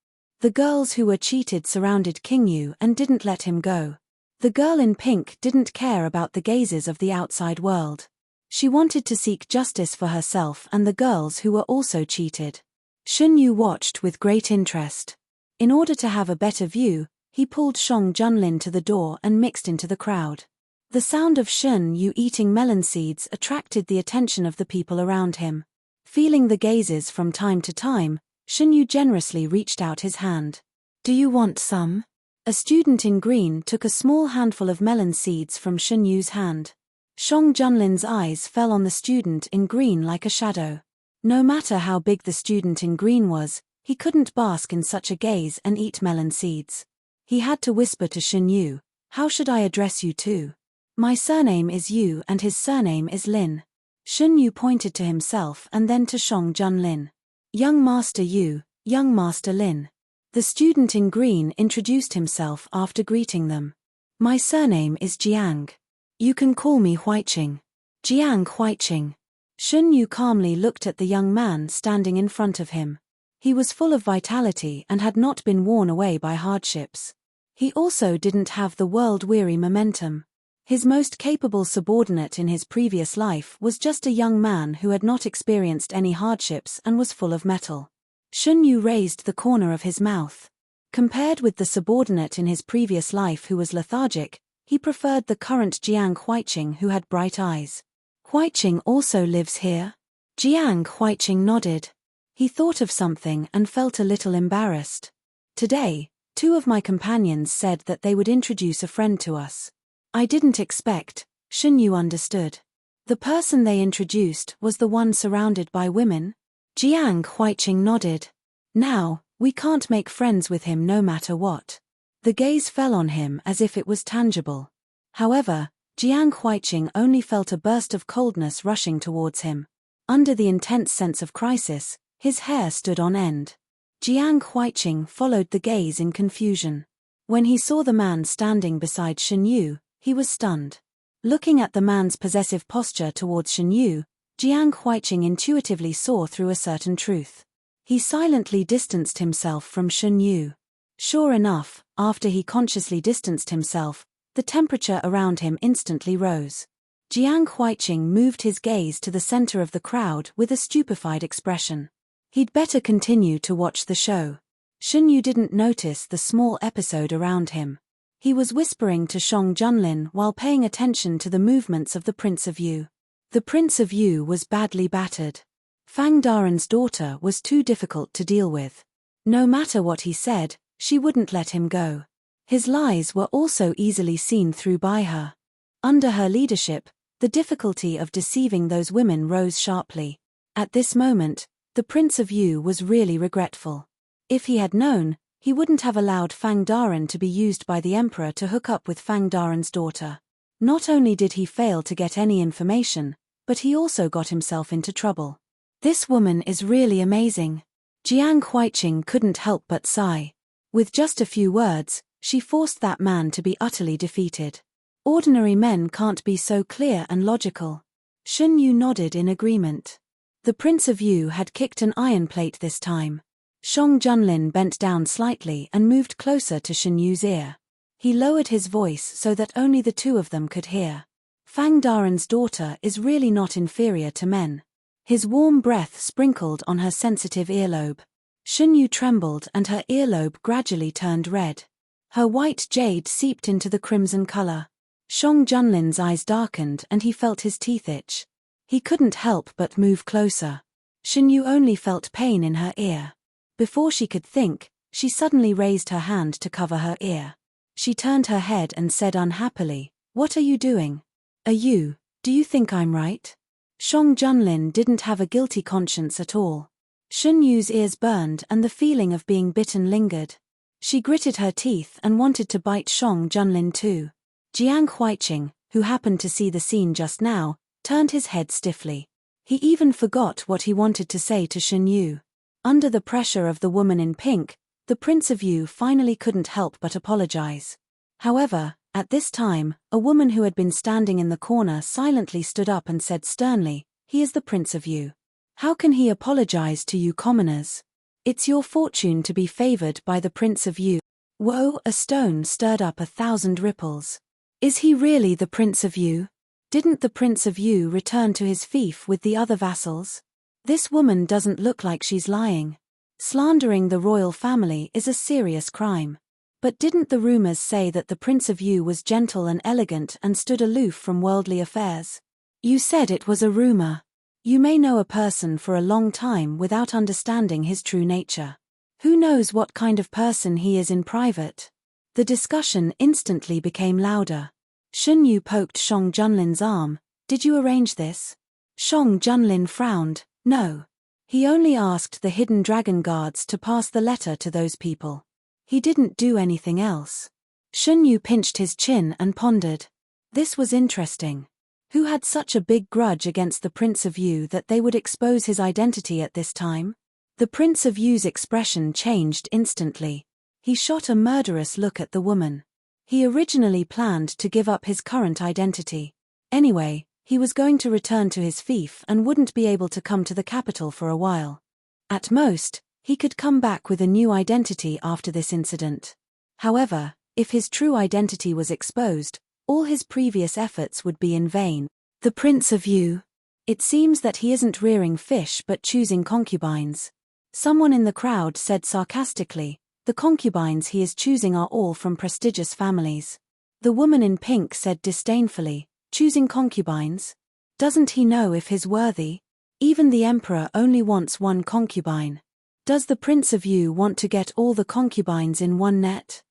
The girls who were cheated surrounded King Yu and didn't let him go. The girl in pink didn't care about the gazes of the outside world. She wanted to seek justice for herself and the girls who were also cheated. Shun Yu watched with great interest. In order to have a better view, he pulled Shang Junlin to the door and mixed into the crowd. The sound of Shun Yu eating melon seeds attracted the attention of the people around him. Feeling the gazes from time to time, Shun Yu generously reached out his hand. Do you want some? A student in green took a small handful of melon seeds from Shun Yu's hand. Shang Junlin's eyes fell on the student in green like a shadow. No matter how big the student in green was, he couldn't bask in such a gaze and eat melon seeds. He had to whisper to Shun Yu, how should I address you too? My surname is Yu and his surname is Lin. Shun Yu pointed to himself and then to Shang Junlin. Young Master Yu, Young Master Lin. The student in green introduced himself after greeting them. My surname is Jiang. You can call me Huiqing. Jiang Huiqing. Shun Yu calmly looked at the young man standing in front of him. He was full of vitality and had not been worn away by hardships. He also didn't have the world-weary momentum. His most capable subordinate in his previous life was just a young man who had not experienced any hardships and was full of mettle. Shun Yu raised the corner of his mouth. Compared with the subordinate in his previous life who was lethargic, he preferred the current Jiang Huiqing who had bright eyes. Huiqing also lives here? Jiang Huiqing nodded. He thought of something and felt a little embarrassed. Today, 2 of my companions said that they would introduce a friend to us. I didn't expect, Xunyu understood. The person they introduced was the one surrounded by women? Jiang Huiqing nodded. Now, we can't make friends with him no matter what. The gaze fell on him as if it was tangible. However, Jiang Huiqing only felt a burst of coldness rushing towards him. Under the intense sense of crisis, his hair stood on end. Jiang Huiqing followed the gaze in confusion. When he saw the man standing beside Xunyu, he was stunned. Looking at the man's possessive posture towards Xunyu, Jiang Huiqing intuitively saw through a certain truth. He silently distanced himself from Xunyu. Sure enough, after he consciously distanced himself, the temperature around him instantly rose. Jiang Huiqing moved his gaze to the center of the crowd with a stupefied expression. He'd better continue to watch the show. Xunyu didn't notice the small episode around him. He was whispering to Shang Junlin while paying attention to the movements of the Prince of Yu. The Prince of Yu was badly battered. Fang Daren's daughter was too difficult to deal with. No matter what he said, she wouldn't let him go. His lies were also easily seen through by her. Under her leadership, the difficulty of deceiving those women rose sharply. At this moment, the Prince of Yu was really regretful. If he had known, he wouldn't have allowed Fang Daren to be used by the Emperor to hook up with Fang Daren's daughter. Not only did he fail to get any information, but he also got himself into trouble. This woman is really amazing. Jiang Huiqing couldn't help but sigh. With just a few words, she forced that man to be utterly defeated. Ordinary men can't be so clear and logical. Xunyu nodded in agreement. The Prince of Yu had kicked an iron plate this time. Shang Junlin bent down slightly and moved closer to Xunyu's ear. He lowered his voice so that only the 2 of them could hear. Fang Daren's daughter is really not inferior to men. His warm breath sprinkled on her sensitive earlobe. Xunyu trembled and her earlobe gradually turned red. Her white jade seeped into the crimson color. Shang Junlin's eyes darkened and he felt his teeth itch. He couldn't help but move closer. Xunyu only felt pain in her ear. Before she could think, she suddenly raised her hand to cover her ear. She turned her head and said unhappily, "What are you doing? Do you think I'm right?" Shang Junlin didn't have a guilty conscience at all. Xunyu's ears burned and the feeling of being bitten lingered. She gritted her teeth and wanted to bite Shang Junlin too. Jiang Huiqing, who happened to see the scene just now, turned his head stiffly. He even forgot what he wanted to say to Xunyu. Under the pressure of the woman in pink, the Prince of Yu finally couldn't help but apologize. However, at this time, a woman who had been standing in the corner silently stood up and said sternly, "He is the Prince of Yu. How can he apologize to you commoners? It's your fortune to be favored by the Prince of Yu." Whoa, a stone stirred up 1,000 ripples. Is he really the Prince of Yu? Didn't the Prince of Yu return to his fief with the other vassals? This woman doesn't look like she's lying. Slandering the royal family is a serious crime. But didn't the rumors say that the Prince of Yu was gentle and elegant and stood aloof from worldly affairs? You said it was a rumor. You may know a person for a long time without understanding his true nature. Who knows what kind of person he is in private? The discussion instantly became louder. Xunyu poked Shang Junlin's arm. "Did you arrange this?" Shang Junlin frowned. "No. He only asked the hidden dragon guards to pass the letter to those people. He didn't do anything else." Xunyu pinched his chin and pondered. This was interesting. Who had such a big grudge against the Prince of Yu that they would expose his identity at this time? The Prince of Yu's expression changed instantly. He shot a murderous look at the woman. He originally planned to give up his current identity. Anyway, he was going to return to his fief and wouldn't be able to come to the capital for a while. At most, he could come back with a new identity after this incident. However, if his true identity was exposed, all his previous efforts would be in vain. The Prince of Yu. It seems that he isn't rearing fish but choosing concubines. Someone in the crowd said sarcastically, The concubines he is choosing are all from prestigious families. The woman in pink said disdainfully, choosing concubines? Doesn't he know if he's worthy? Even the emperor only wants one concubine. Does the Prince of Yu want to get all the concubines in one net?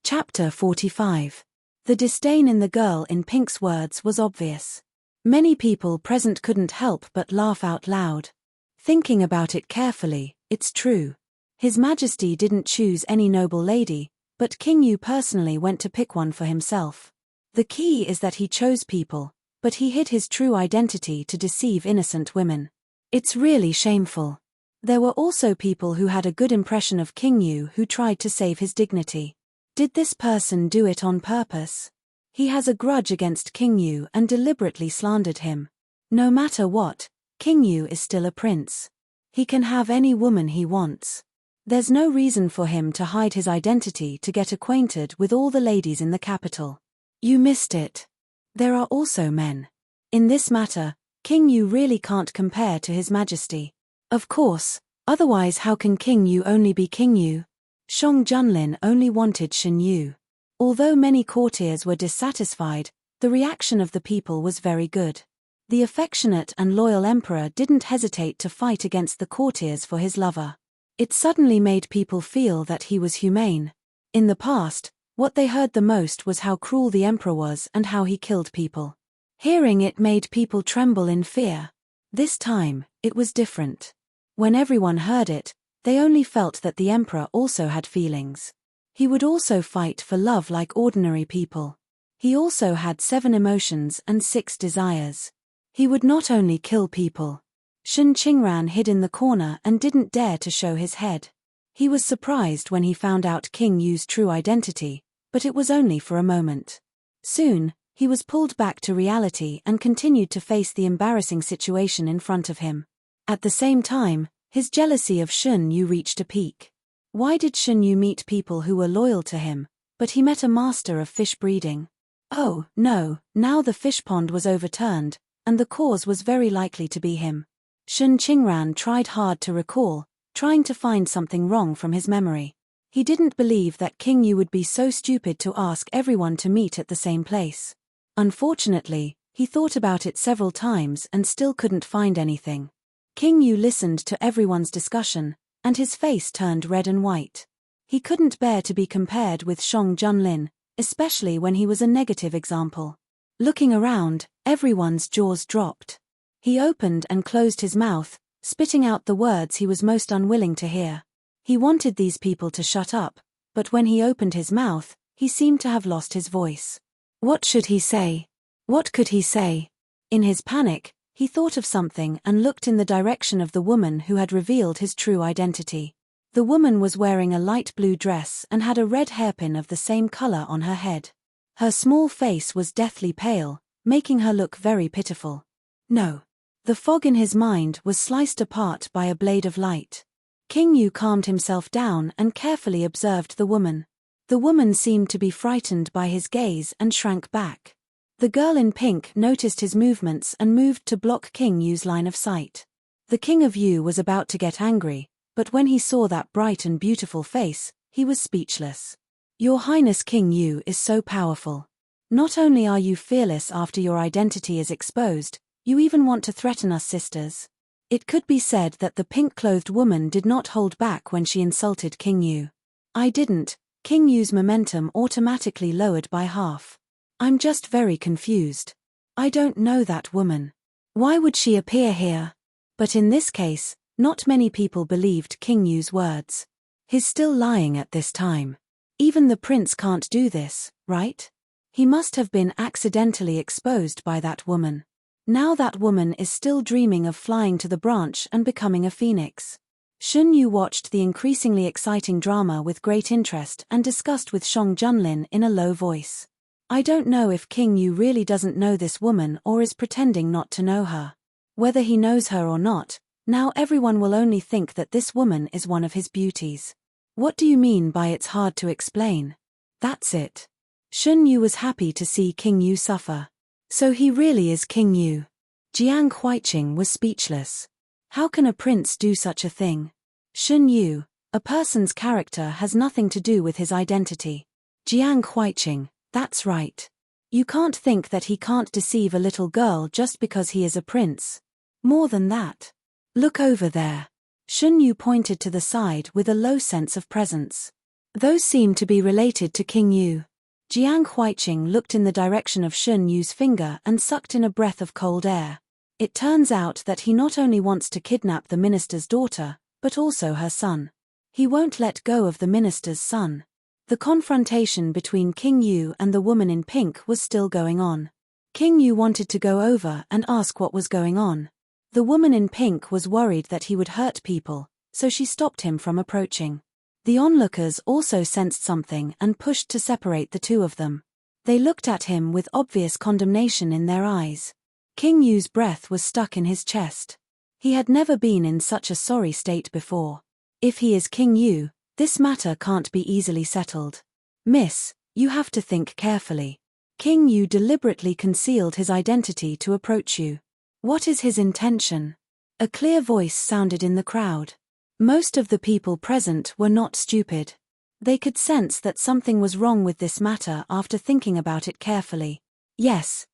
Chapter 45. The disdain in the girl in pink's words was obvious. Many people present couldn't help but laugh out loud. Thinking about it carefully, it's true. His Majesty didn't choose any noble lady, but King Yu personally went to pick one for himself. The key is that he chose people, but he hid his true identity to deceive innocent women. It's really shameful. There were also people who had a good impression of King Yu who tried to save his dignity. Did this person do it on purpose? He has a grudge against King Yu and deliberately slandered him. No matter what, King Yu is still a prince. He can have any woman he wants. There's no reason for him to hide his identity to get acquainted with all the ladies in the capital. You missed it. There are also men. In this matter, King Yu really can't compare to His Majesty. Of course, otherwise how can King Yu only be King Yu? Shang Junlin only wanted Shen Yu. Although many courtiers were dissatisfied, the reaction of the people was very good. The affectionate and loyal emperor didn't hesitate to fight against the courtiers for his lover. It suddenly made people feel that he was humane. In the past, what they heard the most was how cruel the emperor was and how he killed people. Hearing it made people tremble in fear. This time, it was different. When everyone heard it, they only felt that the emperor also had feelings. He would also fight for love like ordinary people. He also had 7 emotions and 6 desires. He would not only kill people. Shen Qingran hid in the corner and didn't dare to show his head. He was surprised when he found out King Yu's true identity, but it was only for a moment. Soon, he was pulled back to reality and continued to face the embarrassing situation in front of him. At the same time, his jealousy of Shen Yu reached a peak. Why did Shen Yu meet people who were loyal to him, but he met a master of fish breeding? Oh, no, now the fish pond was overturned, and the cause was very likely to be him. Shen Qingran tried hard to recall, trying to find something wrong from his memory. He didn't believe that King Yu would be so stupid to ask everyone to meet at the same place. Unfortunately, he thought about it several times and still couldn't find anything. King Yu listened to everyone's discussion, and his face turned red and white. He couldn't bear to be compared with Shang Junlin, especially when he was a negative example. Looking around, everyone's jaws dropped. He opened and closed his mouth, spitting out the words he was most unwilling to hear. He wanted these people to shut up, but when he opened his mouth, he seemed to have lost his voice. What should he say? What could he say? In his panic, he thought of something and looked in the direction of the woman who had revealed his true identity. The woman was wearing a light blue dress and had a red hairpin of the same color on her head. Her small face was deathly pale, making her look very pitiful. No. The fog in his mind was sliced apart by a blade of light. King Yu calmed himself down and carefully observed the woman. The woman seemed to be frightened by his gaze and shrank back. The girl in pink noticed his movements and moved to block King Yu's line of sight. The King of Yu was about to get angry, but when he saw that bright and beautiful face, he was speechless. Your Highness King Yu is so powerful. Not only are you fearless after your identity is exposed, you even want to threaten us sisters. It could be said that the pink-clothed woman did not hold back when she insulted King Yu. I didn't. King Yu's momentum automatically lowered by half. I'm just very confused. I don't know that woman. Why would she appear here? But in this case, not many people believed King Yu's words. He's still lying at this time. Even the prince can't do this, right? He must have been accidentally exposed by that woman. Now that woman is still dreaming of flying to the branch and becoming a phoenix. Shen Yu watched the increasingly exciting drama with great interest and discussed with Shang Junlin in a low voice. I don't know if King Yu really doesn't know this woman or is pretending not to know her. Whether he knows her or not, now everyone will only think that this woman is one of his beauties. What do you mean by it's hard to explain? That's it. Shen Yu was happy to see King Yu suffer. So he really is King Yu. Jiang Huiqing was speechless. How can a prince do such a thing? Shun Yu, a person's character has nothing to do with his identity. Jiang Huiqing, that's right. You can't think that he can't deceive a little girl just because he is a prince. More than that. Look over there. Shun Yu pointed to the side with a low sense of presence. Those seem to be related to King Yu. Jiang Huiqing looked in the direction of Shun Yu's finger and sucked in a breath of cold air. It turns out that he not only wants to kidnap the minister's daughter, but also her son. He won't let go of the minister's son. The confrontation between King Yu and the woman in pink was still going on. King Yu wanted to go over and ask what was going on. The woman in pink was worried that he would hurt people, so she stopped him from approaching. The onlookers also sensed something and pushed to separate the two of them. They looked at him with obvious condemnation in their eyes. King Yu's breath was stuck in his chest. He had never been in such a sorry state before. If he is King Yu, this matter can't be easily settled. Miss, you have to think carefully. King Yu deliberately concealed his identity to approach you. What is his intention? A clear voice sounded in the crowd. Most of the people present were not stupid. They could sense that something was wrong with this matter after thinking about it carefully. Yes,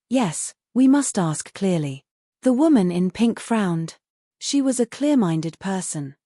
we must ask clearly. The woman in pink frowned. She was a clear-minded person.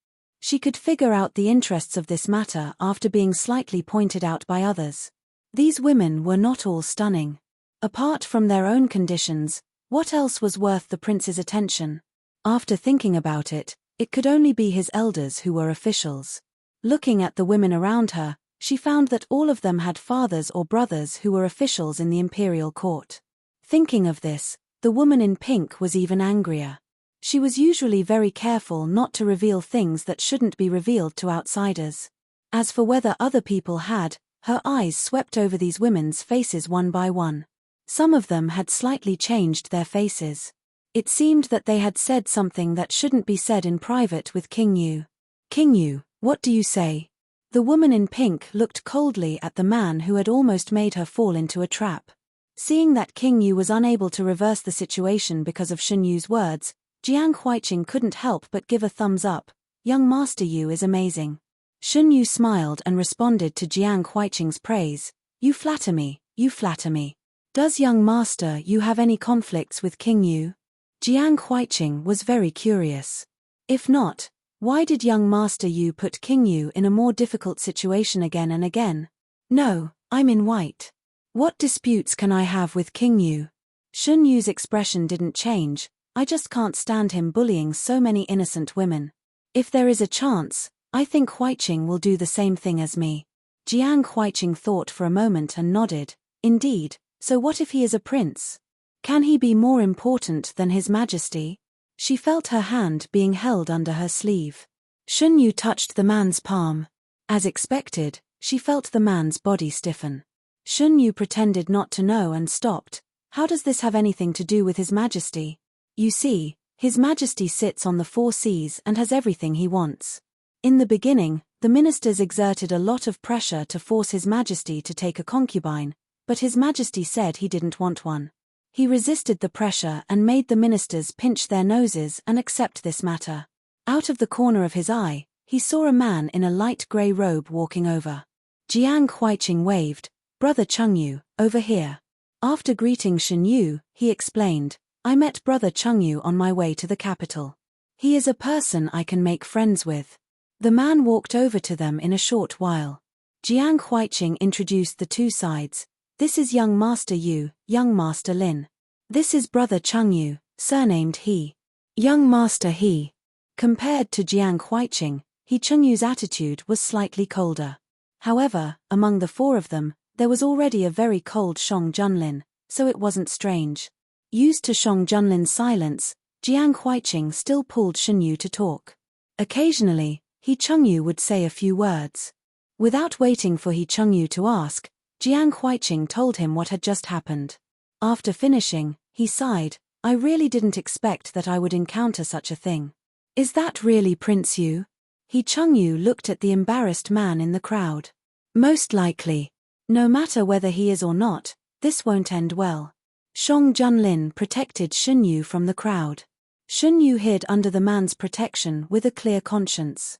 She could figure out the interests of this matter after being slightly pointed out by others. These women were not all stunning. Apart from their own conditions, what else was worth the prince's attention? After thinking about it, it could only be his elders who were officials. Looking at the women around her, she found that all of them had fathers or brothers who were officials in the imperial court. Thinking of this, the woman in pink was even angrier. She was usually very careful not to reveal things that shouldn't be revealed to outsiders. As for whether other people had, her eyes swept over these women's faces one by one. Some of them had slightly changed their faces. It seemed that they had said something that shouldn't be said in private with King Yu. King Yu, what do you say? The woman in pink looked coldly at the man who had almost made her fall into a trap. Seeing that King Yu was unable to reverse the situation because of Shun Yu's words, Jiang Huiqing couldn't help but give a thumbs up. Young Master Yu is amazing. Shun Yu smiled and responded to Jiang Huiqing's praise. You flatter me, you flatter me. Does young Master Yu have any conflicts with King Yu? Jiang Huiqing was very curious. If not, why did young Master Yu put King Yu in a more difficult situation again and again? No, I'm in white. What disputes can I have with King Yu? Shun Yu's expression didn't change. I just can't stand him bullying so many innocent women. If there is a chance, I think Huiqing will do the same thing as me. Jiang Huiqing thought for a moment and nodded. Indeed, so what if he is a prince? Can he be more important than His Majesty? She felt her hand being held under her sleeve. Shun Yu touched the man's palm. As expected, she felt the man's body stiffen. Shun Yu pretended not to know and stopped. How does this have anything to do with His Majesty? You see, His Majesty sits on the 4 seas and has everything he wants. In the beginning, the ministers exerted a lot of pressure to force His Majesty to take a concubine, but His Majesty said he didn't want one. He resisted the pressure and made the ministers pinch their noses and accept this matter. Out of the corner of his eye, he saw a man in a light grey robe walking over. Jiang Huiqing waved. Brother Chengyu, over here. After greeting Shun Yu, he explained, I met Brother Chengyu on my way to the capital. He is a person I can make friends with. The man walked over to them in a short while. Jiang Huiqing introduced the two sides. This is young Master Yu, young Master Lin. This is Brother Chengyu, surnamed He. Young Master He. Compared to Jiang Huiqing, Chenyu's attitude was slightly colder. However, among the 4 of them, there was already a very cold Shong Junlin, so it wasn't strange. Used to Shong Junlin's silence, Jiang Huiqing still pulled Shun Yu to talk. Occasionally, Chengyu would say a few words. Without waiting for Chengyu to ask, Jiang Huiqing told him what had just happened. After finishing, he sighed, I really didn't expect that I would encounter such a thing. Is that really Prince Yu? Chengyu looked at the embarrassed man in the crowd. Most likely. No matter whether he is or not, this won't end well. Shong Junlin protected Shun Yu from the crowd. Shun Yu hid under the man's protection with a clear conscience.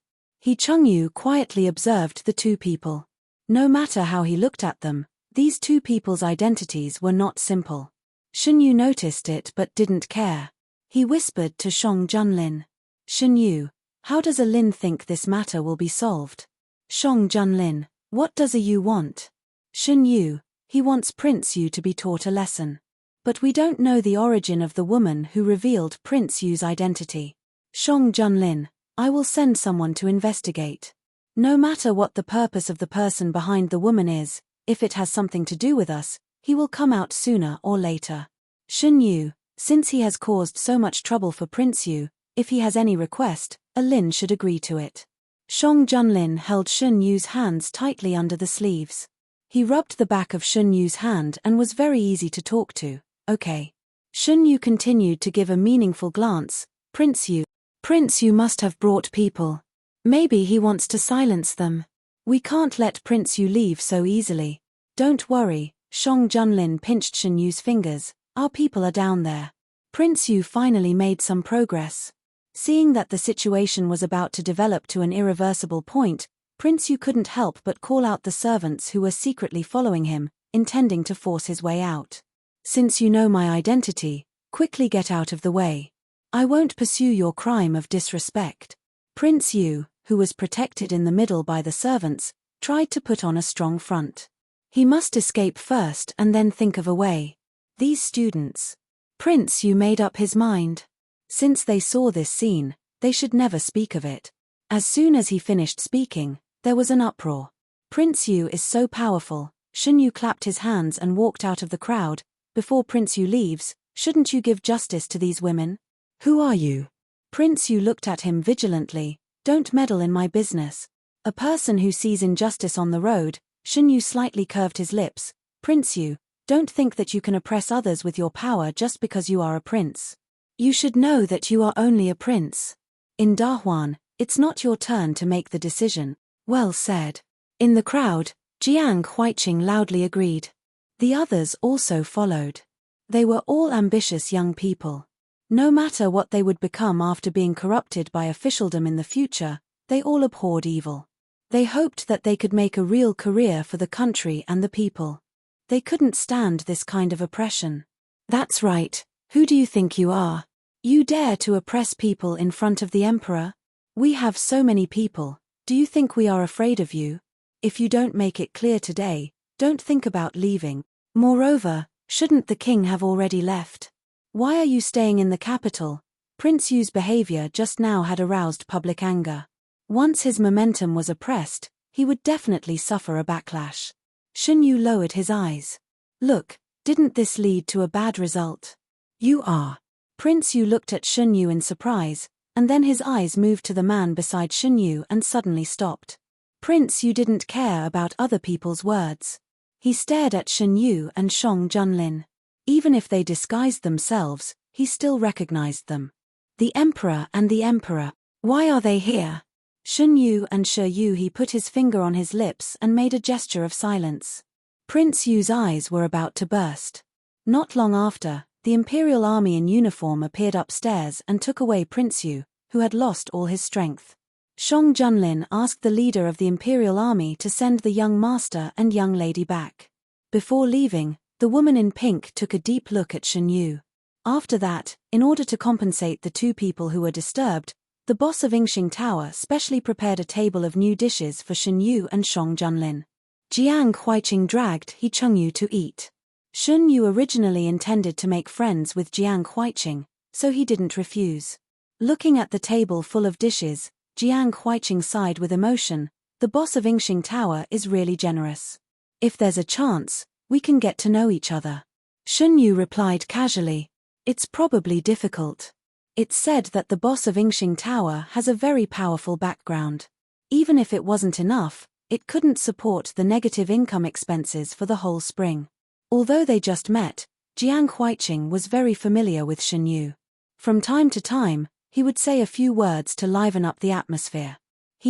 Chung Yu quietly observed the two people. No matter how he looked at them, these two people's identities were not simple. Shun Yu noticed it but didn't care. He whispered to Shang Junlin. Shun Yu, how does a Lin think this matter will be solved? Shang Junlin, what does a Yu want? Shun Yu, he wants Prince Yu to be taught a lesson. But we don't know the origin of the woman who revealed Prince Yu's identity. Shang Junlin, I will send someone to investigate. No matter what the purpose of the person behind the woman is, if it has something to do with us, he will come out sooner or later. Shun Yu, since he has caused so much trouble for Prince Yu, if he has any request, a Lin should agree to it. Shang Junlin held Shun Yu's hands tightly under the sleeves. He rubbed the back of Shun Yu's hand and was very easy to talk to. Okay. Shun Yu continued to give a meaningful glance. Prince Yu must have brought people. Maybe he wants to silence them. We can't let Prince Yu leave so easily. Don't worry, Shang Junlin pinched Shun Yu's fingers. Our people are down there. Prince Yu finally made some progress. Seeing that the situation was about to develop to an irreversible point, Prince Yu couldn't help but call out the servants who were secretly following him, intending to force his way out. Since you know my identity, quickly get out of the way. I won't pursue your crime of disrespect. Prince Yu, who was protected in the middle by the servants, tried to put on a strong front. He must escape first and then think of a way. These students. Prince Yu made up his mind. Since they saw this scene, they should never speak of it. As soon as he finished speaking, there was an uproar. Prince Yu is so powerful. Shun Yu clapped his hands and walked out of the crowd. Before Prince Yu leaves, shouldn't you give justice to these women? Who are you? Prince Yu looked at him vigilantly. Don't meddle in my business. A person who sees injustice on the road. Shun Yu slightly curved his lips. Prince Yu, don't think that you can oppress others with your power just because you are a prince. You should know that you are only a prince. In Dahuan, it's not your turn to make the decision. Well said. In the crowd, Jiang Huiqing loudly agreed. The others also followed. They were all ambitious young people. No matter what they would become after being corrupted by officialdom in the future, they all abhorred evil. They hoped that they could make a real career for the country and the people. They couldn't stand this kind of oppression. That's right. Who do you think you are? You dare to oppress people in front of the emperor? We have so many people. Do you think we are afraid of you? If you don't make it clear today, don't think about leaving. Moreover, shouldn't the king have already left? Why are you staying in the capital? Prince Yu's behavior just now had aroused public anger. Once his momentum was oppressed, he would definitely suffer a backlash. Shun Yu lowered his eyes. Look, didn't this lead to a bad result? You are. Prince Yu looked at Shun Yu in surprise, and then his eyes moved to the man beside Shun Yu and suddenly stopped. Prince Yu didn't care about other people's words. He stared at Shun Yu and Shang Junlin. Even if they disguised themselves, he still recognized them. The emperor and the emperor. Why are they here? Shun Yu and Shi Yu. He put his finger on his lips and made a gesture of silence. Prince Yu's eyes were about to burst. Not long after, the imperial army in uniform appeared upstairs and took away Prince Yu, who had lost all his strength. Shang Junlin asked the leader of the imperial army to send the young master and young lady back. Before leaving, the woman in pink took a deep look at Shun Yu. After that, in order to compensate the two people who were disturbed, the boss of Yingxing Tower specially prepared a table of new dishes for Shun Yu and Shang Junlin. Jiang Huiqing dragged Chung Yu to eat. Shun Yu originally intended to make friends with Jiang Huiqing, so he didn't refuse. Looking at the table full of dishes, Jiang Huiqing sighed with emotion. The boss of Yingxing Tower is really generous. If there's a chance, we can get to know each other. Shun Yu replied casually. It's probably difficult. It's said that the boss of Yingxing Tower has a very powerful background. Even if it wasn't enough, it couldn't support the negative income expenses for the whole spring. Although they just met, Jiang Huiqing was very familiar with Shun Yu. From time to time, he would say a few words to liven up the atmosphere.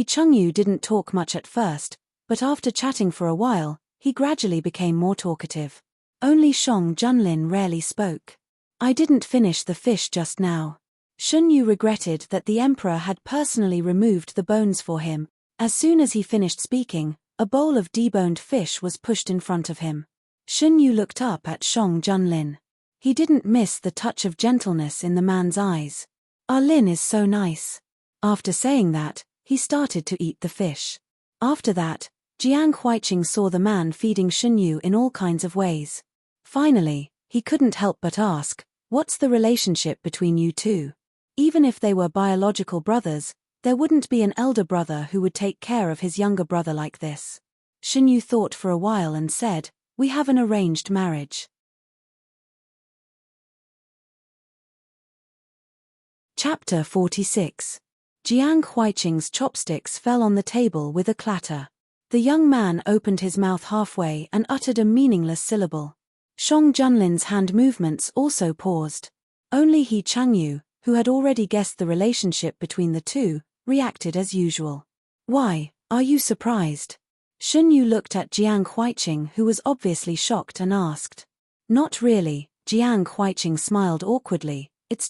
Chung Yu didn't talk much at first, but after chatting for a while, he gradually became more talkative. Only Shang Junlin rarely spoke. I didn't finish the fish just now. Shun Yu regretted that the emperor had personally removed the bones for him. As soon as he finished speaking, a bowl of deboned fish was pushed in front of him. Shun Yu looked up at Shang Junlin. He didn't miss the touch of gentleness in the man's eyes. "Ah Lin is so nice." After saying that, he started to eat the fish. After that, Jiang Huiqing saw the man feeding Shun Yu in all kinds of ways. Finally, he couldn't help but ask, "What's the relationship between you two?" Even if they were biological brothers, there wouldn't be an elder brother who would take care of his younger brother like this. Shun Yu thought for a while and said, "We have an arranged marriage." Chapter 46. Jiang Huiqing's chopsticks fell on the table with a clatter. The young man opened his mouth halfway and uttered a meaningless syllable. Shang Junlin's hand movements also paused. Only He Changyu, who had already guessed the relationship between the two, reacted as usual. "Why, are you surprised?" Shun Yu looked at Jiang Huiqing, who was obviously shocked, and asked. "Not really," Jiang Huiqing smiled awkwardly, it's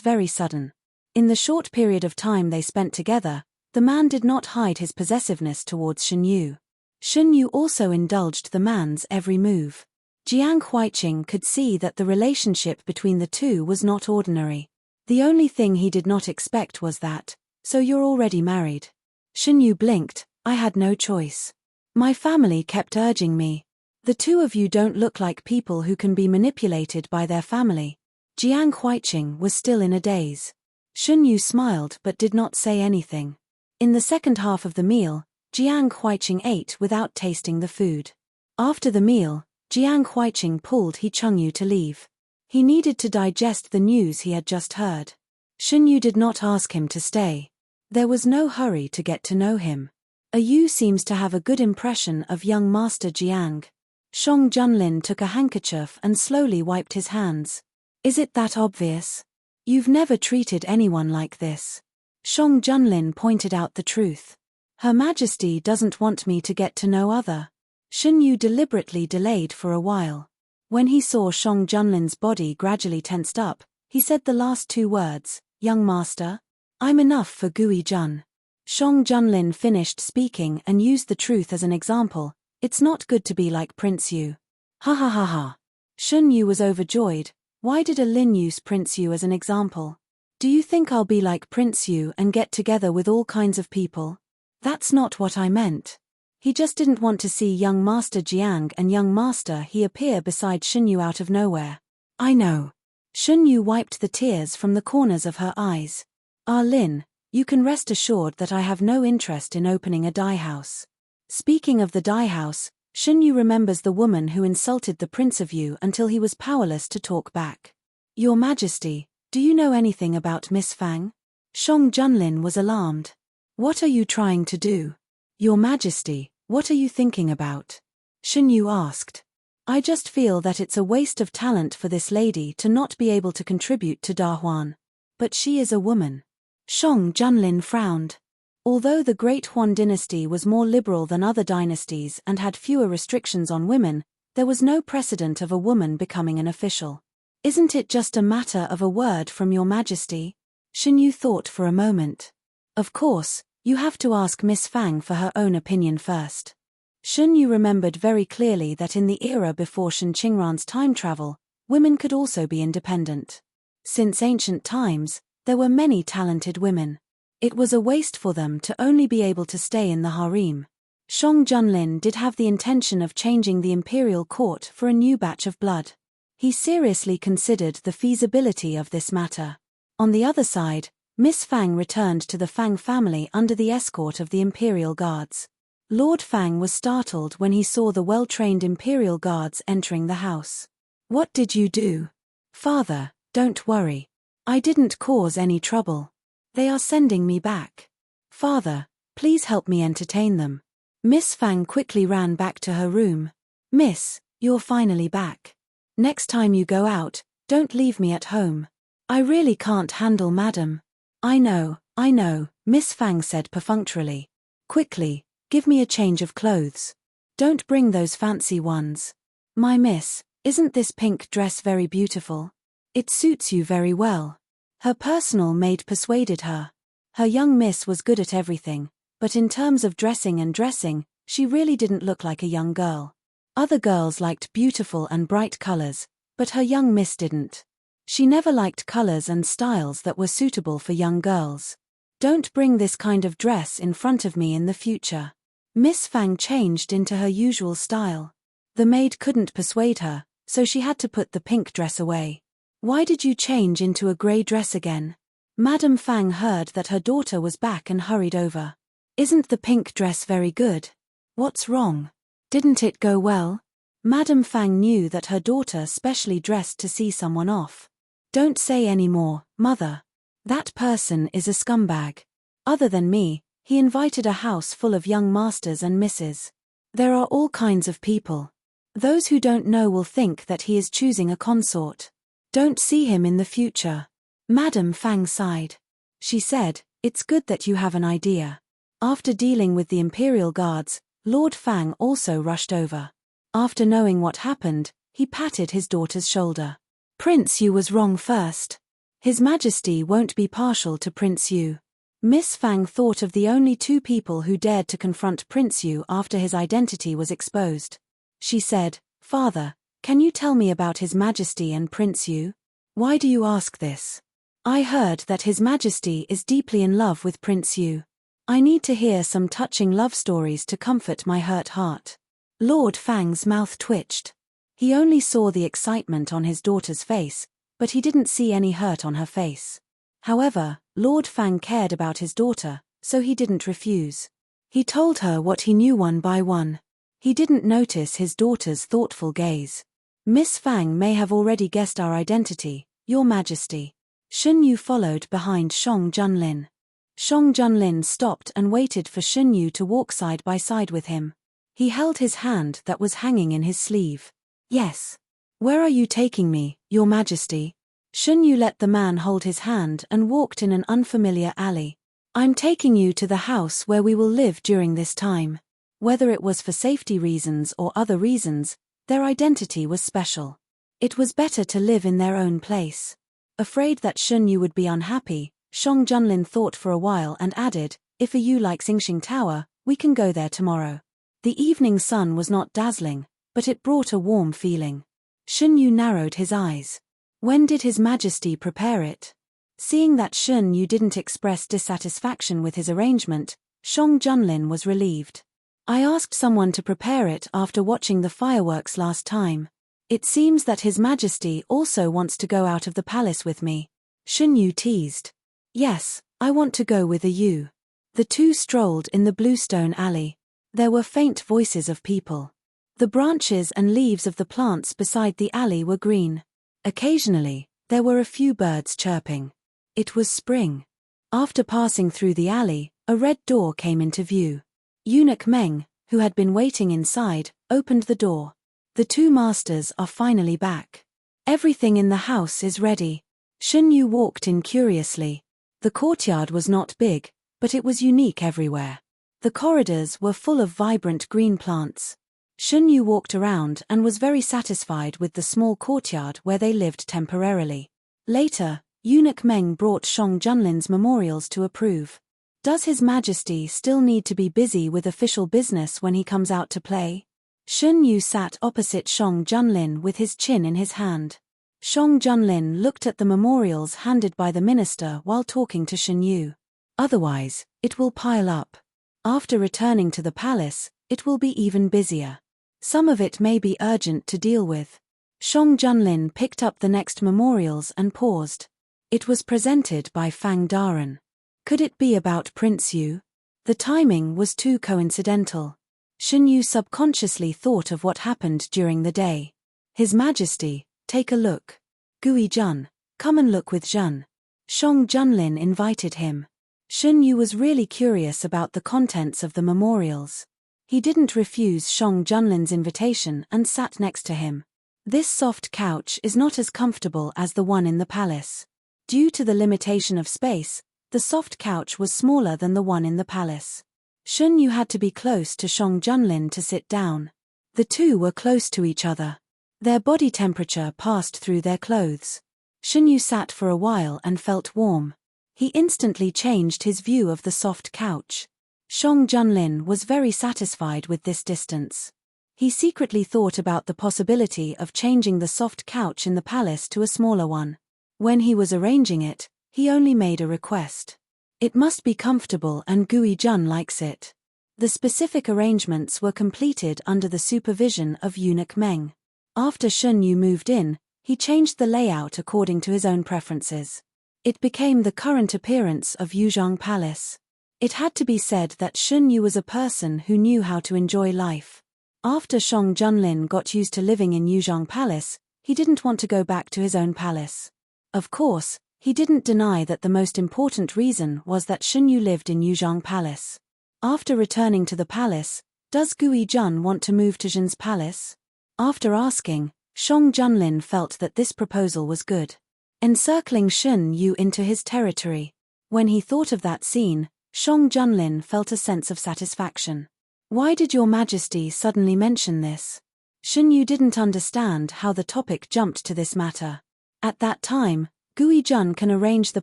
very sudden." In the short period of time they spent together, the man did not hide his possessiveness towards Shun Yu. Shun Yu also indulged the man's every move. Jiang Huiqing could see that the relationship between the two was not ordinary. The only thing he did not expect was that, "So you're already married?" Shun Yu blinked. "I had no choice. My family kept urging me. The two of you don't look like people who can be manipulated by their family." Jiang Huiqing was still in a daze. Shun Yu smiled but did not say anything. In the second half of the meal, Jiang Huiqing ate without tasting the food. After the meal, Jiang Huiqing pulled He Changyu to leave. He needed to digest the news he had just heard. Shun Yu did not ask him to stay. There was no hurry to get to know him. Yu seems to have a good impression of young Master Jiang. Shang Junlin took a handkerchief and slowly wiped his hands. "Is it that obvious? You've never treated anyone like this." Shang Junlin pointed out the truth. "Her Majesty doesn't want me to get to know other." Shun Yu deliberately delayed for a while. When he saw Shang Junlin's body gradually tensed up, he said the last two words, "Young master? I'm enough for Gui Jun." Shang Junlin finished speaking and used the truth as an example. "It's not good to be like Prince Yu." "Ha ha ha ha." Shun Yu was overjoyed. "Why did Lin use Prince Yu as an example? Do you think I'll be like Prince Yu and get together with all kinds of people? That's not what I meant." He just didn't want to see young Master Jiang and young Master He appear beside Shun Yu out of nowhere. "I know." Shun Yu wiped the tears from the corners of her eyes. "Ah Lin, you can rest assured that I have no interest in opening a dye house." Speaking of the dye house, Shun Yu remembers the woman who insulted the Prince of Yu until he was powerless to talk back. "Your Majesty, do you know anything about Miss Fang?" Shang Junlin was alarmed. "What are you trying to do?" "Your Majesty, what are you thinking about?" Shun Yu asked. "I just feel that it's a waste of talent for this lady to not be able to contribute to Da Huan. But she is a woman." Shang Junlin frowned. Although the Great Huan dynasty was more liberal than other dynasties and had fewer restrictions on women, there was no precedent of a woman becoming an official. "Isn't it just a matter of a word from Your Majesty?" Shun Yu thought for a moment. "Of course, you have to ask Miss Fang for her own opinion first." Shun Yu remembered very clearly that in the era before Shen Qingran's time travel, women could also be independent. Since ancient times, there were many talented women. It was a waste for them to only be able to stay in the harem. Shang Junlin did have the intention of changing the imperial court for a new batch of blood. He seriously considered the feasibility of this matter. On the other side, Miss Fang returned to the Fang family under the escort of the imperial guards. Lord Fang was startled when he saw the well-trained imperial guards entering the house. "What did you do?" "Father, don't worry. I didn't cause any trouble. They are sending me back. Father, please help me entertain them." Miss Fang quickly ran back to her room. "Miss, you're finally back. Next time you go out, don't leave me at home. I really can't handle madam." I know, Miss Fang said perfunctorily. "Quickly, give me a change of clothes. Don't bring those fancy ones. My miss, isn't this pink dress very beautiful? It suits you very well." Her personal maid persuaded her. Her young miss was good at everything, but in terms of dressing, she really didn't look like a young girl. Other girls liked beautiful and bright colors, but her young miss didn't. She never liked colors and styles that were suitable for young girls. Don't bring this kind of dress in front of me in the future. Miss Fang changed into her usual style. The maid couldn't persuade her, so she had to put the pink dress away. Why did you change into a grey dress again? Madame Fang heard that her daughter was back and hurried over. Isn't the pink dress very good? What's wrong? Didn't it go well? Madame Fang knew that her daughter specially dressed to see someone off. Don't say any more, mother. That person is a scumbag. Other than me, he invited a house full of young masters and misses. There are all kinds of people. Those who don't know will think that he is choosing a consort. Don't see him in the future. Madame Fang sighed. She said, it's good that you have an idea. After dealing with the imperial guards, Lord Fang also rushed over. After knowing what happened, he patted his daughter's shoulder. Prince Yu was wrong first. His Majesty won't be partial to Prince Yu. Miss Fang thought of the only two people who dared to confront Prince Yu after his identity was exposed. She said, Father, can you tell me about His Majesty and Prince Yu? Why do you ask this? I heard that His Majesty is deeply in love with Prince Yu. I need to hear some touching love stories to comfort my hurt heart. Lord Fang's mouth twitched. He only saw the excitement on his daughter's face, but he didn't see any hurt on her face. However, Lord Fang cared about his daughter, so he didn't refuse. He told her what he knew one by one. He didn't notice his daughter's thoughtful gaze. Miss Fang may have already guessed our identity, Your Majesty. Shun Yu followed behind Shang Junlin. Shang Junlin stopped and waited for Shun Yu to walk side by side with him. He held his hand that was hanging in his sleeve. Yes. Where are you taking me, Your Majesty? Shun Yu let the man hold his hand and walked in an unfamiliar alley. I'm taking you to the house where we will live during this time. Whether it was for safety reasons or other reasons, their identity was special. It was better to live in their own place. Afraid that Shun Yu would be unhappy, Shang Junlin thought for a while and added, if a Yu likes Xingxing Tower, we can go there tomorrow. The evening sun was not dazzling, but it brought a warm feeling. Shun Yu narrowed his eyes. When did His Majesty prepare it? Seeing that Shun Yu didn't express dissatisfaction with his arrangement, Shang Junlin was relieved. I asked someone to prepare it after watching the fireworks last time. It seems that His Majesty also wants to go out of the palace with me. Shun Yu teased. Yes, I want to go with a Yu. The two strolled in the bluestone alley. There were faint voices of people. The branches and leaves of the plants beside the alley were green. Occasionally, there were a few birds chirping. It was spring. After passing through the alley, a red door came into view. Eunuch Meng, who had been waiting inside, opened the door. The two masters are finally back. Everything in the house is ready. Shun Yu walked in curiously. The courtyard was not big, but it was unique everywhere. The corridors were full of vibrant green plants. Shun Yu walked around and was very satisfied with the small courtyard where they lived temporarily. Later, Eunuch Meng brought Shang Junlin's memorials to approve. Does His Majesty still need to be busy with official business when he comes out to play? Shun Yu sat opposite Shang Junlin with his chin in his hand. Shang Junlin looked at the memorials handed by the minister while talking to Shun Yu. Otherwise, it will pile up. After returning to the palace, it will be even busier. Some of it may be urgent to deal with. Shang Junlin picked up the next memorials and paused. It was presented by Fang Daren. Could it be about Prince Yu? The timing was too coincidental. Shun Yu subconsciously thought of what happened during the day. His Majesty, take a look. Gui Jun, come and look with Jun. Shang Junlin invited him. Shun Yu was really curious about the contents of the memorials. He didn't refuse Shang Junlin's invitation and sat next to him. This soft couch is not as comfortable as the one in the palace. Due to the limitation of space, the soft couch was smaller than the one in the palace. Shun Yu had to be close to Shang Junlin to sit down. The two were close to each other. Their body temperature passed through their clothes. Xunyu sat for a while and felt warm. He instantly changed his view of the soft couch. Shang Junlin was very satisfied with this distance. He secretly thought about the possibility of changing the soft couch in the palace to a smaller one. When he was arranging it, he only made a request. It must be comfortable and Gui Jun likes it. The specific arrangements were completed under the supervision of eunuch Meng. After Xunyu moved in, he changed the layout according to his own preferences. It became the current appearance of Yuzhong Palace. It had to be said that Xunyu was a person who knew how to enjoy life. After Shang Junlin got used to living in Yuzhong Palace, he didn't want to go back to his own palace. Of course, he didn't deny that the most important reason was that Xunyu lived in Yuzhong Palace. After returning to the palace, does Gui Jun want to move to Jin's palace? After asking, Shang Junlin felt that this proposal was good. Encircling Xunyu into his territory. When he thought of that scene, Shang Junlin felt a sense of satisfaction. Why did your majesty suddenly mention this? Xunyu didn't understand how the topic jumped to this matter. At that time, Gui Jun can arrange the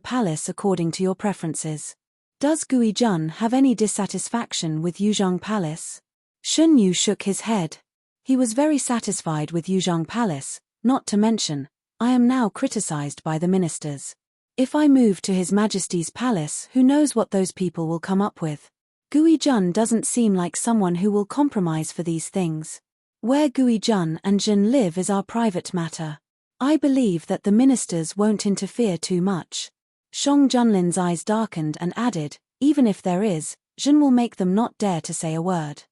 palace according to your preferences. Does Gui Jun have any dissatisfaction with Yuzhong Palace? Xunyu shook his head. He was very satisfied with Yuzhong Palace, not to mention, I am now criticized by the ministers. If I move to His Majesty's palace, who knows what those people will come up with? Gui Jun doesn't seem like someone who will compromise for these things. Where Gui Jun and Jin live is our private matter. I believe that the ministers won't interfere too much. Shang Junlin's eyes darkened and added, even if there is, Jin will make them not dare to say a word.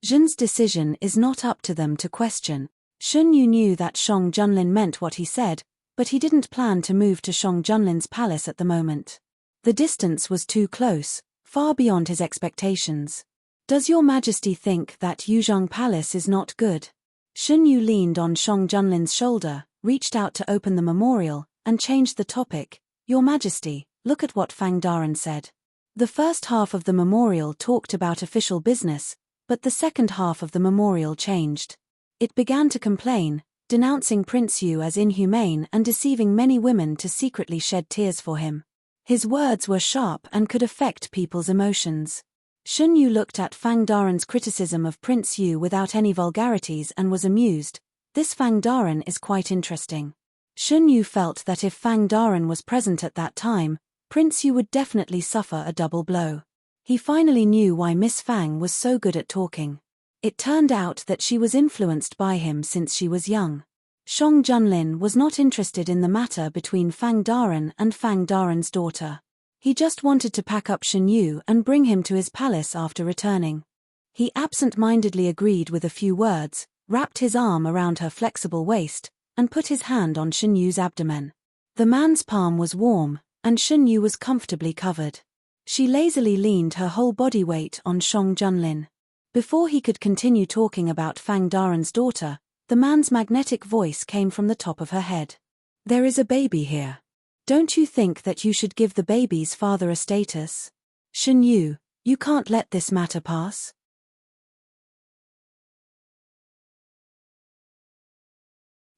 Jin's decision is not up to them to question. Xunyu knew that Shang Junlin meant what he said, but he didn't plan to move to Shang Junlin's palace at the moment. The distance was too close, far beyond his expectations. Does your majesty think that Yuzhong Palace is not good? Xunyu leaned on Shang Junlin's shoulder, reached out to open the memorial, and changed the topic. Your majesty, look at what Fang Daren said. The first half of the memorial talked about official business, but the second half of the memorial changed. It began to complain, denouncing Prince Yu as inhumane and deceiving many women to secretly shed tears for him. His words were sharp and could affect people's emotions. Xunyu looked at Fang Daren's criticism of Prince Yu without any vulgarities and was amused. This Fang Daren is quite interesting. Xunyu felt that if Fang Daren was present at that time, Prince Yu would definitely suffer a double blow. He finally knew why Miss Fang was so good at talking. It turned out that she was influenced by him since she was young. Shang Junlin was not interested in the matter between Fang Daren and Fang Daren's daughter. He just wanted to pack up Xunyu and bring him to his palace after returning. He absent-mindedly agreed with a few words, wrapped his arm around her flexible waist, and put his hand on Xunyu's abdomen. The man's palm was warm, and Xunyu was comfortably covered. She lazily leaned her whole body weight on Shang Junlin. Before he could continue talking about Fang Daren's daughter, the man's magnetic voice came from the top of her head. There is a baby here. Don't you think that you should give the baby's father a status? Xunyu, you can't let this matter pass.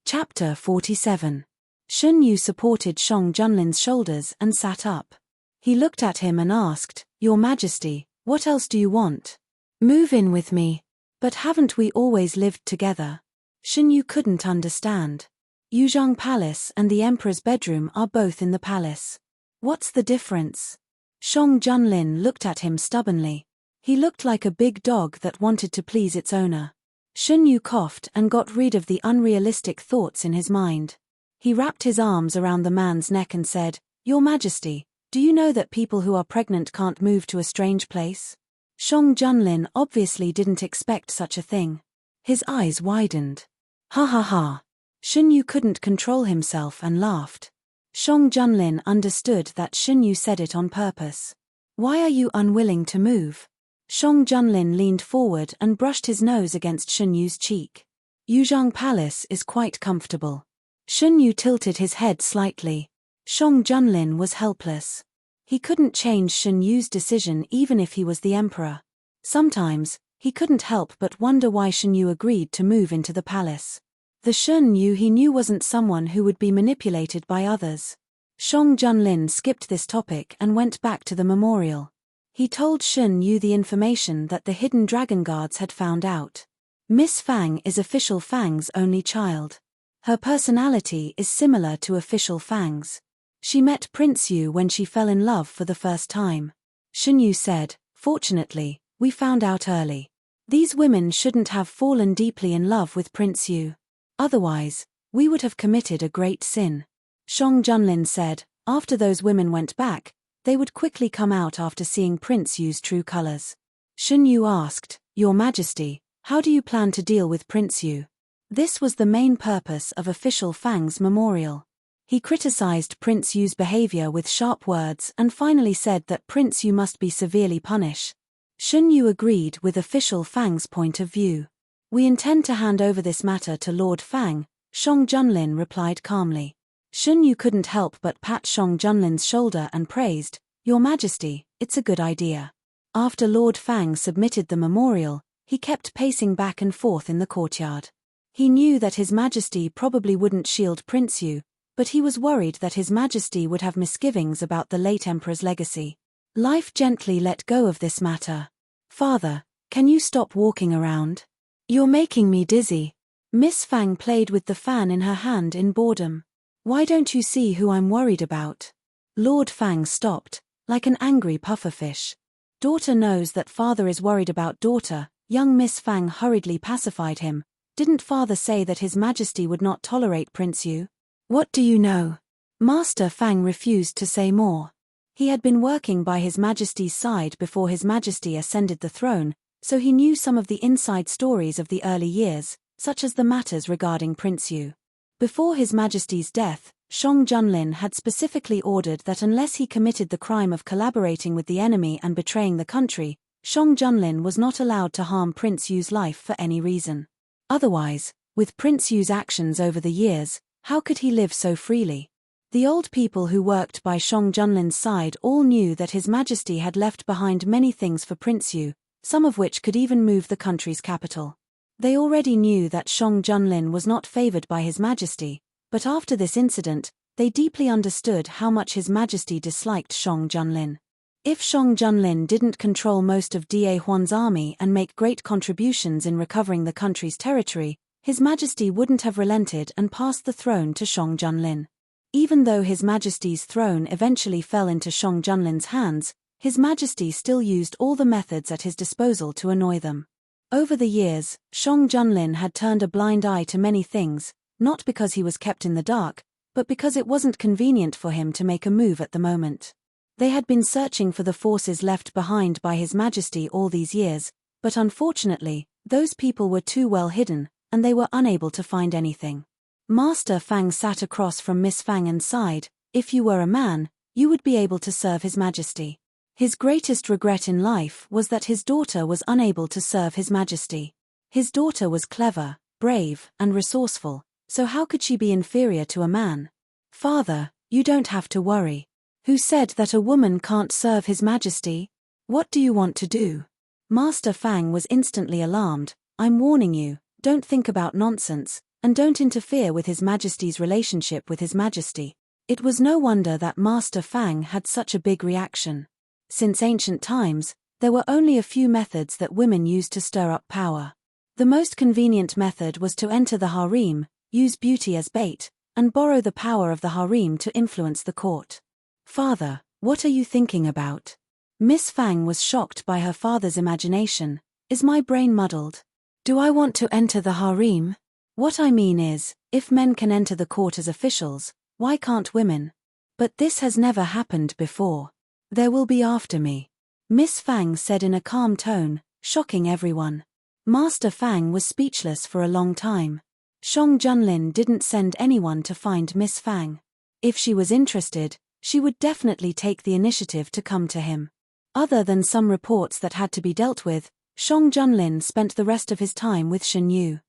Chapter 47. Xunyu supported Shang Junlin's shoulders and sat up. He looked at him and asked, Your Majesty, what else do you want? Move in with me. But haven't we always lived together? Xunyu couldn't understand. Yuzhong Palace and the Emperor's bedroom are both in the palace. What's the difference? Shang Junlin looked at him stubbornly. He looked like a big dog that wanted to please its owner. Xunyu coughed and got rid of the unrealistic thoughts in his mind. He wrapped his arms around the man's neck and said, Your Majesty, do you know that people who are pregnant can't move to a strange place? Shang Junlin obviously didn't expect such a thing. His eyes widened. Ha ha ha. Xunyu couldn't control himself and laughed. Shang Junlin understood that Xunyu said it on purpose. Why are you unwilling to move? Shang Junlin leaned forward and brushed his nose against Xunyu's cheek. Yuzhong Palace is quite comfortable. Xunyu tilted his head slightly. Shang Junlin was helpless. He couldn't change Xunyu's decision even if he was the emperor. Sometimes, he couldn't help but wonder why Xunyu agreed to move into the palace. The Shun Yu he knew wasn't someone who would be manipulated by others. Shang Junlin skipped this topic and went back to the memorial. He told Shun Yu the information that the hidden dragon guards had found out. Miss Fang is Official Fang's only child. Her personality is similar to Official Fang's. She met Prince Yu when she fell in love for the first time. Shun Yu said, "Fortunately, we found out early. These women shouldn't have fallen deeply in love with Prince Yu. Otherwise, we would have committed a great sin." Shang Junlin said, after those women went back, they would quickly come out after seeing Prince Yu's true colors. Shun Yu asked, "Your Majesty, how do you plan to deal with Prince Yu?" This was the main purpose of Official Fang's memorial. He criticized Prince Yu's behavior with sharp words and finally said that Prince Yu must be severely punished. Shun Yu agreed with Official Fang's point of view. "We intend to hand over this matter to Lord Fang," Shang Junlin replied calmly. Shun Yu couldn't help but pat Shang Junlin's shoulder and praised, "Your Majesty, it's a good idea." After Lord Fang submitted the memorial, he kept pacing back and forth in the courtyard. He knew that His Majesty probably wouldn't shield Prince Yu, but he was worried that His Majesty would have misgivings about the late Emperor's legacy. Life gently let go of this matter. "Father, can you stop walking around? You're making me dizzy." Miss Fang played with the fan in her hand in boredom. "Why don't you see who I'm worried about?" Lord Fang stopped, like an angry pufferfish. "Daughter knows that father is worried about daughter." Young Miss Fang hurriedly pacified him. "Didn't father say that His Majesty would not tolerate Prince Yu?" "What do you know?" Master Fang refused to say more. He had been working by His Majesty's side before His Majesty ascended the throne, so he knew some of the inside stories of the early years, such as the matters regarding Prince Yu. Before His Majesty's death, Shang Junlin had specifically ordered that unless he committed the crime of collaborating with the enemy and betraying the country, Shang Junlin was not allowed to harm Prince Yu's life for any reason. Otherwise, with Prince Yu's actions over the years, how could he live so freely? The old people who worked by Shang Junlin's side all knew that His Majesty had left behind many things for Prince Yu, some of which could even move the country's capital. They already knew that Shang Junlin was not favored by His Majesty, but after this incident, they deeply understood how much His Majesty disliked Shang Junlin. If Shang Junlin didn't control most of Da Huan's army and make great contributions in recovering the country's territory, His Majesty wouldn't have relented and passed the throne to Shang Junlin. Even though His Majesty's throne eventually fell into Shang Junlin's hands, His Majesty still used all the methods at his disposal to annoy them. Over the years, Shang Junlin had turned a blind eye to many things, not because he was kept in the dark, but because it wasn't convenient for him to make a move at the moment. They had been searching for the forces left behind by His Majesty all these years, but unfortunately, those people were too well hidden, and they were unable to find anything. Master Fang sat across from Miss Fang and sighed, "If you were a man, you would be able to serve His Majesty." His greatest regret in life was that his daughter was unable to serve His Majesty. His daughter was clever, brave, and resourceful, so how could she be inferior to a man? "Father, you don't have to worry. Who said that a woman can't serve His Majesty? What do you want to do?" Master Fang was instantly alarmed. "I'm warning you, don't think about nonsense, and don't interfere with His Majesty's relationship with His Majesty." It was no wonder that Master Fang had such a big reaction. Since ancient times, there were only a few methods that women used to stir up power. The most convenient method was to enter the harem, use beauty as bait, and borrow the power of the harem to influence the court. "Father, what are you thinking about?" Miss Fang was shocked by her father's imagination. "Is my brain muddled? Do I want to enter the harem? What I mean is, if men can enter the court as officials, why can't women? But this has never happened before. There will be after me," Miss Fang said in a calm tone, shocking everyone. Master Fang was speechless for a long time. Shang Junlin didn't send anyone to find Miss Fang. If she was interested, she would definitely take the initiative to come to him. Other than some reports that had to be dealt with, Shang Junlin spent the rest of his time with Shen Yu.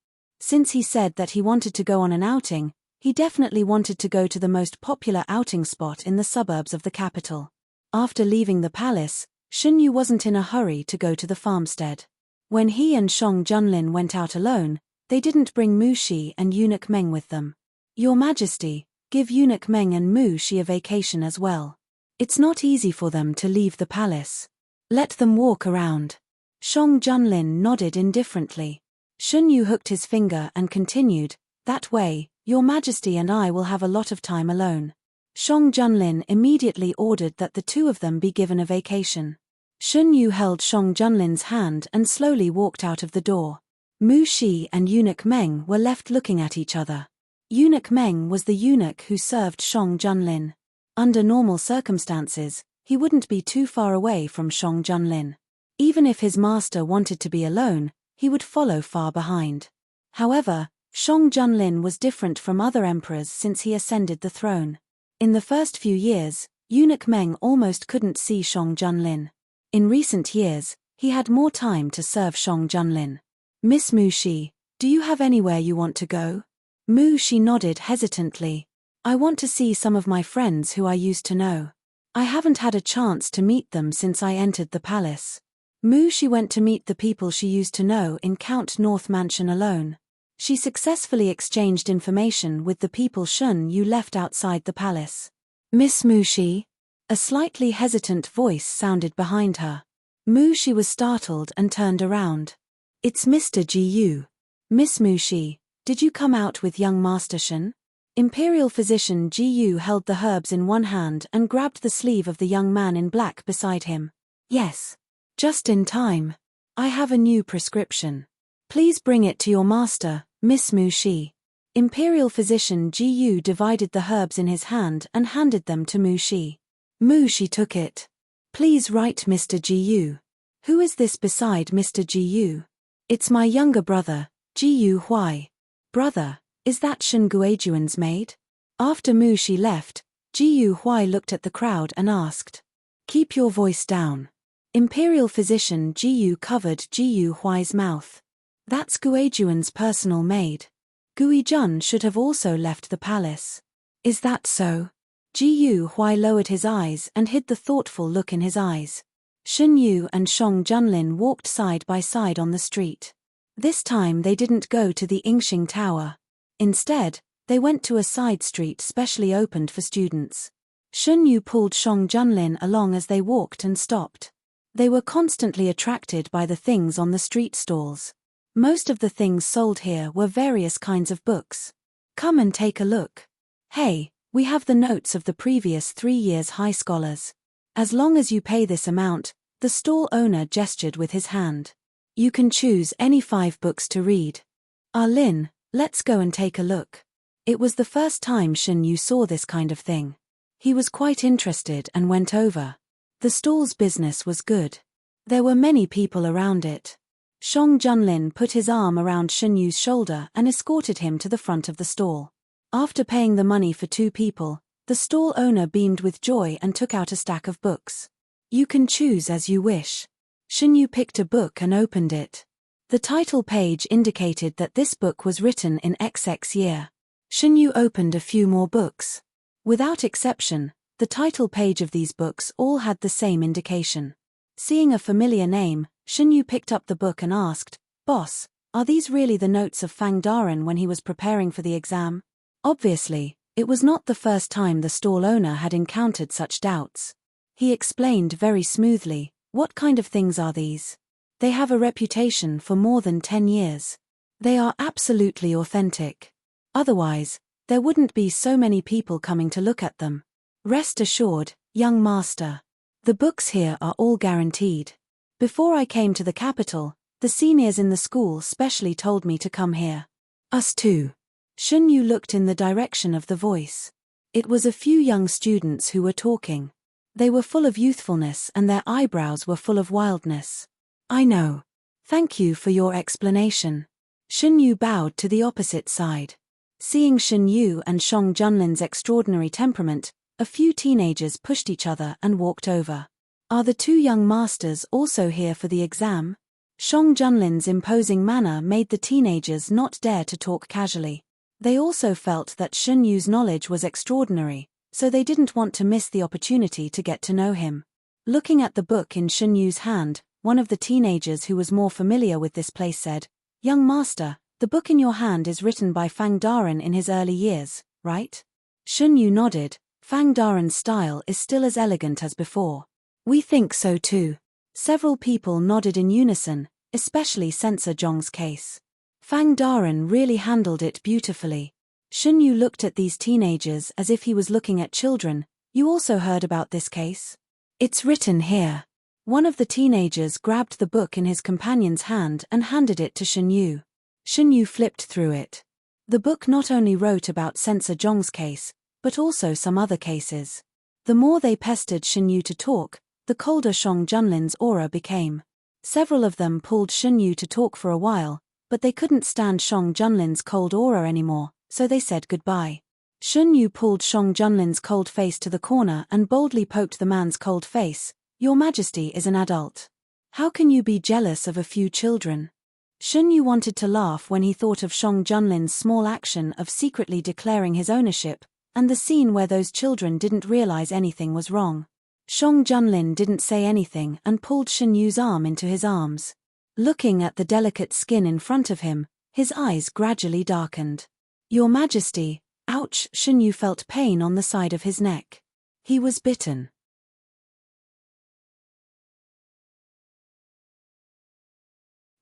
Since he said that he wanted to go on an outing, he definitely wanted to go to the most popular outing spot in the suburbs of the capital. After leaving the palace, Shen Yu wasn't in a hurry to go to the farmstead. When he and Shang Junlin went out alone, They didn't bring Mu Shi and Eunuch Meng with them. Your Majesty, give Eunuch Meng and Mu Shi a vacation as well. It's not easy for them to leave the palace. Let them walk around. Shang Junlin nodded indifferently. Shun Yu hooked his finger and continued, that way, Your Majesty and I will have a lot of time alone. Shang Junlin immediately ordered that the two of them be given a vacation. Shun Yu held Shang Junlin's hand and slowly walked out of the door. Mu Shi and Eunuch Meng were left looking at each other. Eunuch Meng was the eunuch who served Shang Junlin. Under normal circumstances, he wouldn't be too far away from Shang Junlin. Even if his master wanted to be alone, he would follow far behind. However, Shang Junlin was different from other emperors since he ascended the throne. In the first few years, Eunuch Meng almost couldn't see Shang Junlin. In recent years, he had more time to serve Shang Junlin. Miss Mu Shi, do you have anywhere you want to go? Mu Shi nodded hesitantly. I want to see some of my friends who I used to know. I haven't had a chance to meet them since I entered the palace. Mu Shi went to meet the people she used to know in Count North Mansion alone. She successfully exchanged information with the people Shun Yu left outside the palace. Miss Mu Shi? A slightly hesitant voice sounded behind her. Mu Shi was startled and turned around. It's Mr. Ji Yu. Miss Mu Shi, did you come out with young Master Shun? Imperial physician Ji Yu held the herbs in one hand and grabbed the sleeve of the young man in black beside him. Yes. Just in time. I have a new prescription. Please bring it to your master, Miss Mu Shi. Imperial physician Ji Yu divided the herbs in his hand and handed them to Mu Shi. Mu Shi took it. Please write Mr. Ji Yu. Who is this beside Mr. Ji Yu? It's my younger brother, Ji Yu Huai. Brother, is that Shen Guojuan's maid? After Mu Shi left, Ji Yu Huai looked at the crowd and asked. Keep your voice down. Imperial physician Ji Yu covered Ji Yu Huai's mouth. That's Guojuan's personal maid. Gui Jun should have also left the palace. Is that so? Ji Yu Huai lowered his eyes and hid the thoughtful look in his eyes. Shun Yu and Shang Junlin walked side by side on the street. This time they didn't go to the Yingxing Tower. Instead, they went to a side street specially opened for students. Shun Yu pulled Shang Junlin along as they walked and stopped. They were constantly attracted by the things on the street stalls. Most of the things sold here were various kinds of books. Come and take a look. Hey, we have the notes of the previous 3 years' high scholars. As long as you pay this amount, the stall owner gestured with his hand. You can choose any 5 books to read. Ah Lin, let's go and take a look. It was the first time Shen Yu saw this kind of thing. He was quite interested and went over. The stall's business was good. There were many people around it. Shang Junlin put his arm around Shen Yu's shoulder and escorted him to the front of the stall. After paying the money for 2 people, the stall owner beamed with joy and took out a stack of books. You can choose as you wish. Shen Yu picked a book and opened it. The title page indicated that this book was written in XX year. Shen Yu opened a few more books. Without exception, the title page of these books all had the same indication. Seeing a familiar name, Shen Yu picked up the book and asked, Boss, are these really the notes of Fang Daren when he was preparing for the exam? Obviously, it was not the first time the stall owner had encountered such doubts. He explained very smoothly, what kind of things are these? They have a reputation for more than 10 years. They are absolutely authentic. Otherwise, there wouldn't be so many people coming to look at them. Rest assured, young master. The books here are all guaranteed. Before I came to the capital, the seniors in the school specially told me to come here. Us too. Shun Yu looked in the direction of the voice. It was a few young students who were talking. They were full of youthfulness and their eyebrows were full of wildness. I know. Thank you for your explanation. Shun Yu bowed to the opposite side. Seeing Shun Yu and Shang Junlin's extraordinary temperament, a few teenagers pushed each other and walked over. Are the 2 young masters also here for the exam? Shang Junlin's imposing manner made the teenagers not dare to talk casually. They also felt that Shun Yu's knowledge was extraordinary, so they didn't want to miss the opportunity to get to know him. Looking at the book in Shun Yu's hand, one of the teenagers who was more familiar with this place said, Young master, the The book in your hand is written by Fang Daren in his early years, right? Shun Yu nodded. Fang Daren's style is still as elegant as before. We think so too. Several people nodded in unison, especially Censor Zhong's case. Fang Daren really handled it beautifully. Shun Yu looked at these teenagers as if he was looking at children. You also heard about this case? It's written here. One of the teenagers grabbed the book in his companion's hand and handed it to Shun Yu. Shun Yu flipped through it. The book not only wrote about Censor Zhong's case, but also some other cases. The more they pestered Shun Yu to talk, the colder Shang Junlin's aura became. Several of them pulled Shun Yu to talk for a while, but they couldn't stand Shang Junlin's cold aura anymore, so they said goodbye. Shun Yu pulled Shang Junlin's cold face to the corner and boldly poked the man's cold face. Your Majesty is an adult. How can you be jealous of a few children? Shun Yu wanted to laugh when he thought of Shang Junlin's small action of secretly declaring his ownership, and the scene where those children didn't realize anything was wrong. Shang Junlin didn't say anything and pulled Shun Yu's arm into his arms. Looking at the delicate skin in front of him, his eyes gradually darkened. Your Majesty, ouch! Shun Yu felt pain on the side of his neck. He was bitten.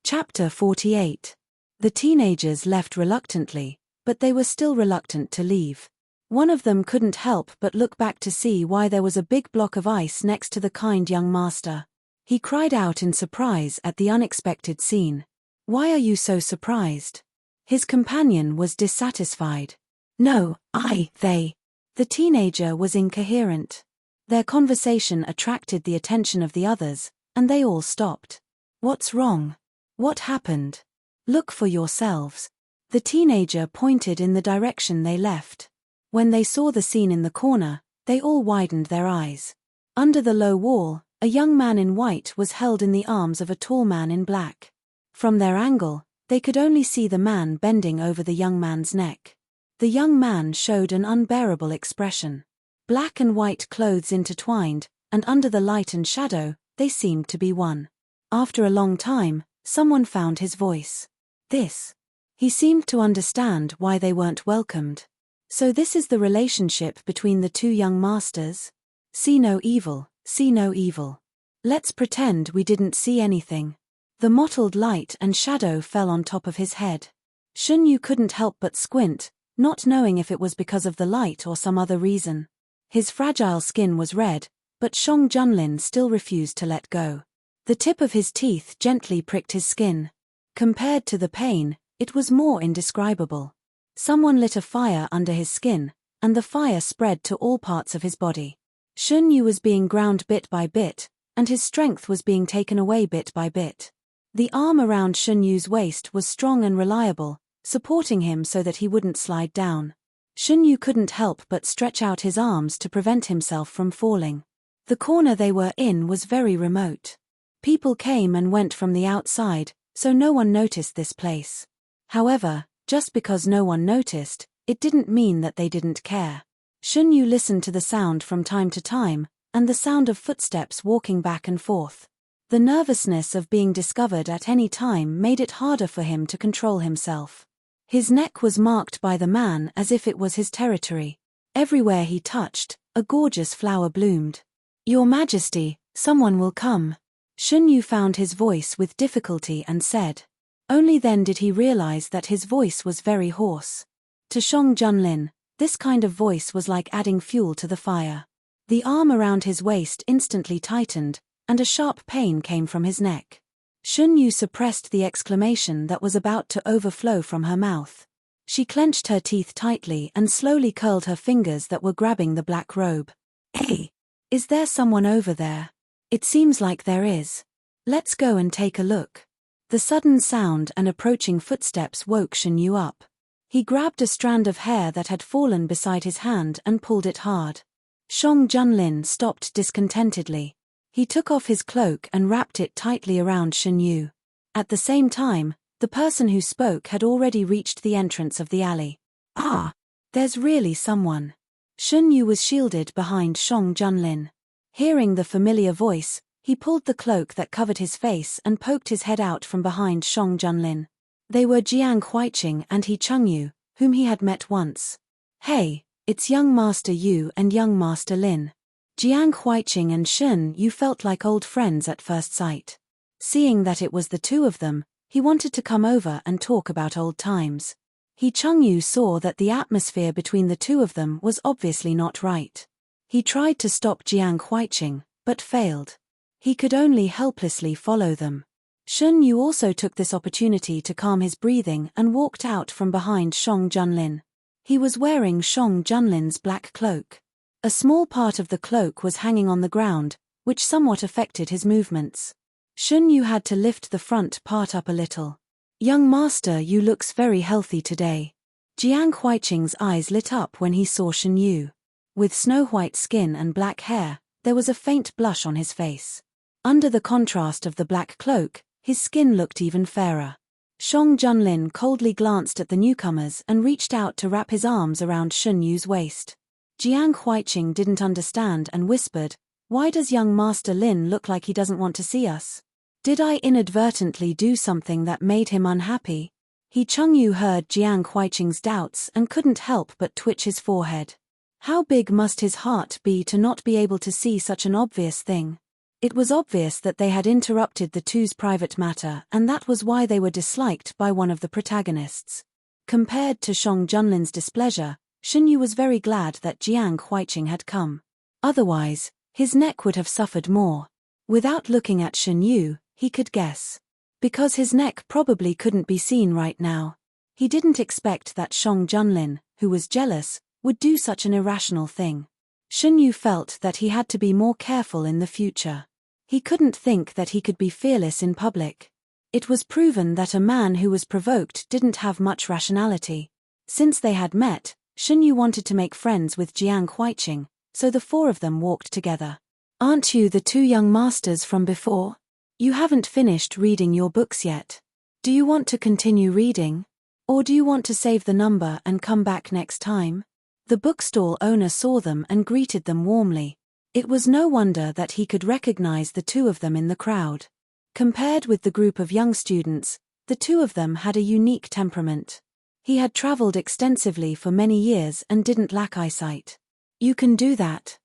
Chapter 48. The teenagers left reluctantly, but they were still reluctant to leave. One of them couldn't help but look back to see why there was a big block of ice next to the kind young master. He cried out in surprise at the unexpected scene. Why are you so surprised? His companion was dissatisfied. No, they. The teenager was incoherent. Their conversation attracted the attention of the others, and they all stopped. What's wrong? What happened? Look for yourselves. The teenager pointed in the direction they left. When they saw the scene in the corner, they all widened their eyes. Under the low wall, a young man in white was held in the arms of a tall man in black. From their angle, they could only see the man bending over the young man's neck. The young man showed an unbearable expression. Black and white clothes intertwined, and under the light and shadow, they seemed to be one. After a long time, someone found his voice. This. He seemed to understand why they weren't welcomed. So this is the relationship between the two young masters? See no evil, see no evil. Let's pretend we didn't see anything. The mottled light and shadow fell on top of his head. Shun Yu couldn't help but squint, not knowing if it was because of the light or some other reason. His fragile skin was red, but Shang Junlin still refused to let go. The tip of his teeth gently pricked his skin. Compared to the pain, it was more indescribable. Someone lit a fire under his skin, and the fire spread to all parts of his body. Shun Yu was being ground bit by bit, and his strength was being taken away bit by bit. The arm around Shun Yu's waist was strong and reliable, supporting him so that he wouldn't slide down. Shun Yu couldn't help but stretch out his arms to prevent himself from falling. The corner they were in was very remote. People came and went from the outside, so no one noticed this place. However, just because no one noticed, it didn't mean that they didn't care. Shun Yu listened to the sound from time to time, and the sound of footsteps walking back and forth. The nervousness of being discovered at any time made it harder for him to control himself. His neck was marked by the man as if it was his territory. Everywhere he touched, a gorgeous flower bloomed. Your Majesty, someone will come. Shun Yu found his voice with difficulty and said. Only then did he realize that his voice was very hoarse. To Shang Junlin, this kind of voice was like adding fuel to the fire. The arm around his waist instantly tightened, and a sharp pain came from his neck. Shun Yu suppressed the exclamation that was about to overflow from her mouth. She clenched her teeth tightly and slowly curled her fingers that were grabbing the black robe. Hey! Is there someone over there? It seems like there is. Let's go and take a look. The sudden sound and approaching footsteps woke Shun Yu up. He grabbed a strand of hair that had fallen beside his hand and pulled it hard. Shang Junlin stopped discontentedly. He took off his cloak and wrapped it tightly around Shun Yu. At the same time, the person who spoke had already reached the entrance of the alley. Ah! There's really someone. Shun Yu was shielded behind Shang Junlin. Hearing the familiar voice, he pulled the cloak that covered his face and poked his head out from behind Shang Junlin. They were Jiang Huiqing and He Chengyu, whom he had met once. "Hey, it's young Master Yu and young Master Lin." Jiang Huiqing and Shen Yu felt like old friends at first sight. Seeing that it was the two of them, he wanted to come over and talk about old times. He Chengyu saw that the atmosphere between the two of them was obviously not right. He tried to stop Jiang Huiqing, but failed. He could only helplessly follow them. Shen Yu also took this opportunity to calm his breathing and walked out from behind Shang Junlin. He was wearing Shang Junlin's black cloak. A small part of the cloak was hanging on the ground, which somewhat affected his movements. Shen Yu had to lift the front part up a little. "Young Master Yu looks very healthy today." Jiang Huiqing's eyes lit up when he saw Shen Yu. With snow-white skin and black hair, there was a faint blush on his face. Under the contrast of the black cloak, his skin looked even fairer. Shang Junlin coldly glanced at the newcomers and reached out to wrap his arms around Shen Yu's waist. Jiang Huiqing didn't understand and whispered, "Why does young Master Lin look like he doesn't want to see us? Did I inadvertently do something that made him unhappy?" He Chengyu heard Jiang Huiqing's doubts and couldn't help but twitch his forehead. How big must his heart be to not be able to see such an obvious thing? It was obvious that they had interrupted the two's private matter, and that was why they were disliked by one of the protagonists. Compared to Shang Junlin's displeasure, Shen Yu was very glad that Jiang Huiqing had come. Otherwise, his neck would have suffered more. Without looking at Shen Yu, he could guess. Because his neck probably couldn't be seen right now. He didn't expect that Shang Junlin, who was jealous, would do such an irrational thing. Shen Yu felt that he had to be more careful in the future. He couldn't think that he could be fearless in public. It was proven that a man who was provoked didn't have much rationality. Since they had met, Shen Yu wanted to make friends with Jiang Huiqing, so the four of them walked together. "Aren't you the two young masters from before? You haven't finished reading your books yet. Do you want to continue reading? Or do you want to save the number and come back next time?" The bookstall owner saw them and greeted them warmly. It was no wonder that he could recognize the two of them in the crowd. Compared with the group of young students, the two of them had a unique temperament. He had traveled extensively for many years and didn't lack eyesight. "You can do that?"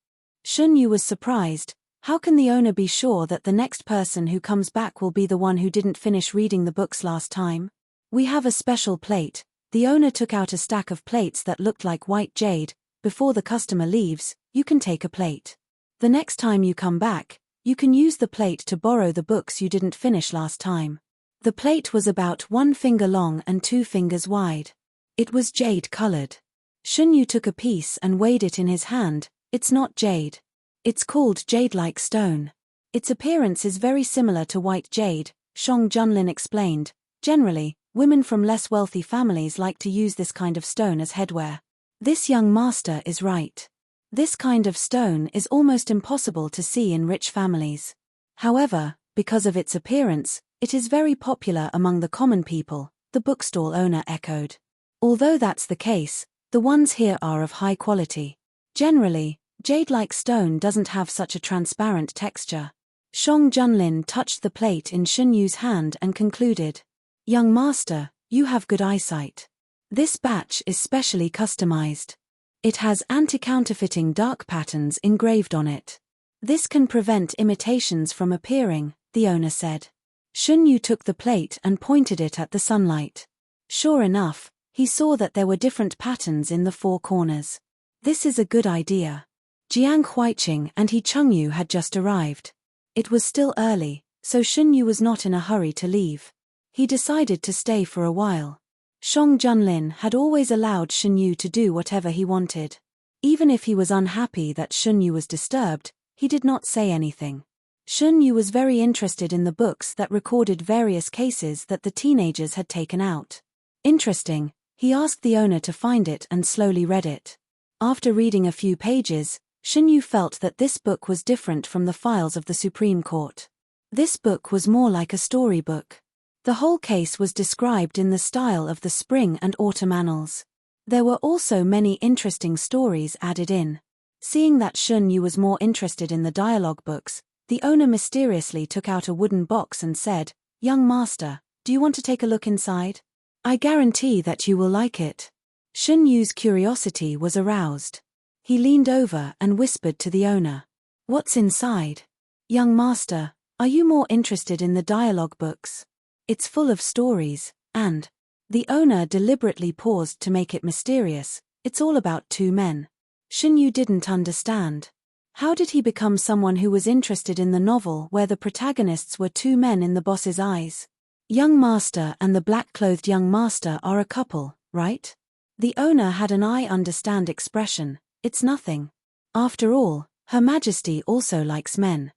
Shen Yu was surprised. How can the owner be sure that the next person who comes back will be the one who didn't finish reading the books last time? "We have a special plate." The owner took out a stack of plates that looked like white jade. "Before the customer leaves, you can take a plate. The next time you come back, you can use the plate to borrow the books you didn't finish last time." The plate was about 1 finger long and 2 fingers wide. It was jade-colored. Shen Yu took a piece and weighed it in his hand. "It's not jade. It's called jade-like stone. Its appearance is very similar to white jade," Shang Junlin explained. "Generally, women from less wealthy families like to use this kind of stone as headwear. This young master is right. This kind of stone is almost impossible to see in rich families. However, because of its appearance, it is very popular among the common people," the bookstall owner echoed. "Although that's the case, the ones here are of high quality. Generally, jade-like stone doesn't have such a transparent texture." Shang Junlin touched the plate in Shen Yu's hand and concluded, "Young master, you have good eyesight. This batch is specially customized. It has anti-counterfeiting dark patterns engraved on it. This can prevent imitations from appearing," the owner said. Shen Yu took the plate and pointed it at the sunlight. Sure enough, he saw that there were different patterns in the 4 corners. "This is a good idea." Jiang Huiqing and He Chengyu had just arrived. It was still early, so Shen Yu was not in a hurry to leave. He decided to stay for a while. Shang Junlin had always allowed Shen Yu to do whatever he wanted. Even if he was unhappy that Shen Yu was disturbed, he did not say anything. Shen Yu was very interested in the books that recorded various cases that the teenagers had taken out. Interesting, he asked the owner to find it and slowly read it. After reading a few pages, Shen Yu felt that this book was different from the files of the Supreme Court. This book was more like a storybook. The whole case was described in the style of the spring and autumn annals. There were also many interesting stories added in. Seeing that Shen Yu was more interested in the dialogue books, the owner mysteriously took out a wooden box and said, "Young master, do you want to take a look inside?" I guarantee that you will like it. Shen Yu's curiosity was aroused. He leaned over and whispered to the owner. What's inside? Young master, are you more interested in the dialogue books? It's full of stories, and the owner deliberately paused to make it mysterious. It's all about two men. Shen Yu didn't understand. How did he become someone who was interested in the novel where the protagonists were two men in the boss's eyes? Young master and the black-clothed young master are a couple, right? The owner had an I understand expression. It's nothing. After all, Her Majesty also likes men.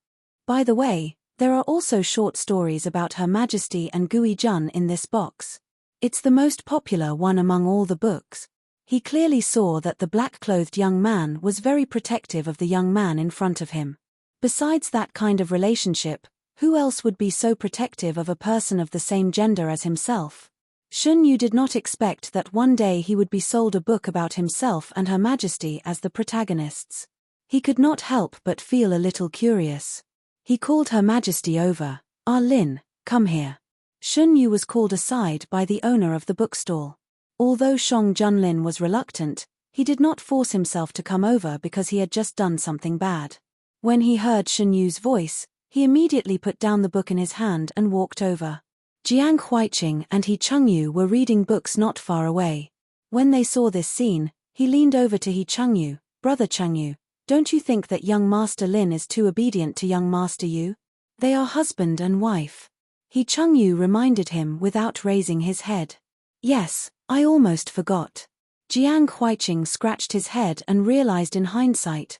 By the way, there are also short stories about Her Majesty and Gui Jun in this box. It's the most popular one among all the books. He clearly saw that the black-clothed young man was very protective of the young man in front of him. Besides that kind of relationship, who else would be so protective of a person of the same gender as himself? Shen Yu did not expect that one day he would be sold a book about himself and Her Majesty as the protagonists. He could not help but feel a little curious. He called Her Majesty over. Ah Lin, come here. Shen Yu was called aside by the owner of the bookstall. Although Shang Junlin was reluctant, he did not force himself to come over because he had just done something bad. When he heard Shen Yu's voice, he immediately put down the book in his hand and walked over. Jiang Huiqing and He Chengyu were reading books not far away. When they saw this scene, he leaned over to He Chengyu. Brother Chengyu, don't you think that young Master Lin is too obedient to young Master Yu? They are husband and wife. He Chengyu reminded him without raising his head. Yes, I almost forgot. Jiang Huiqing scratched his head and realized in hindsight,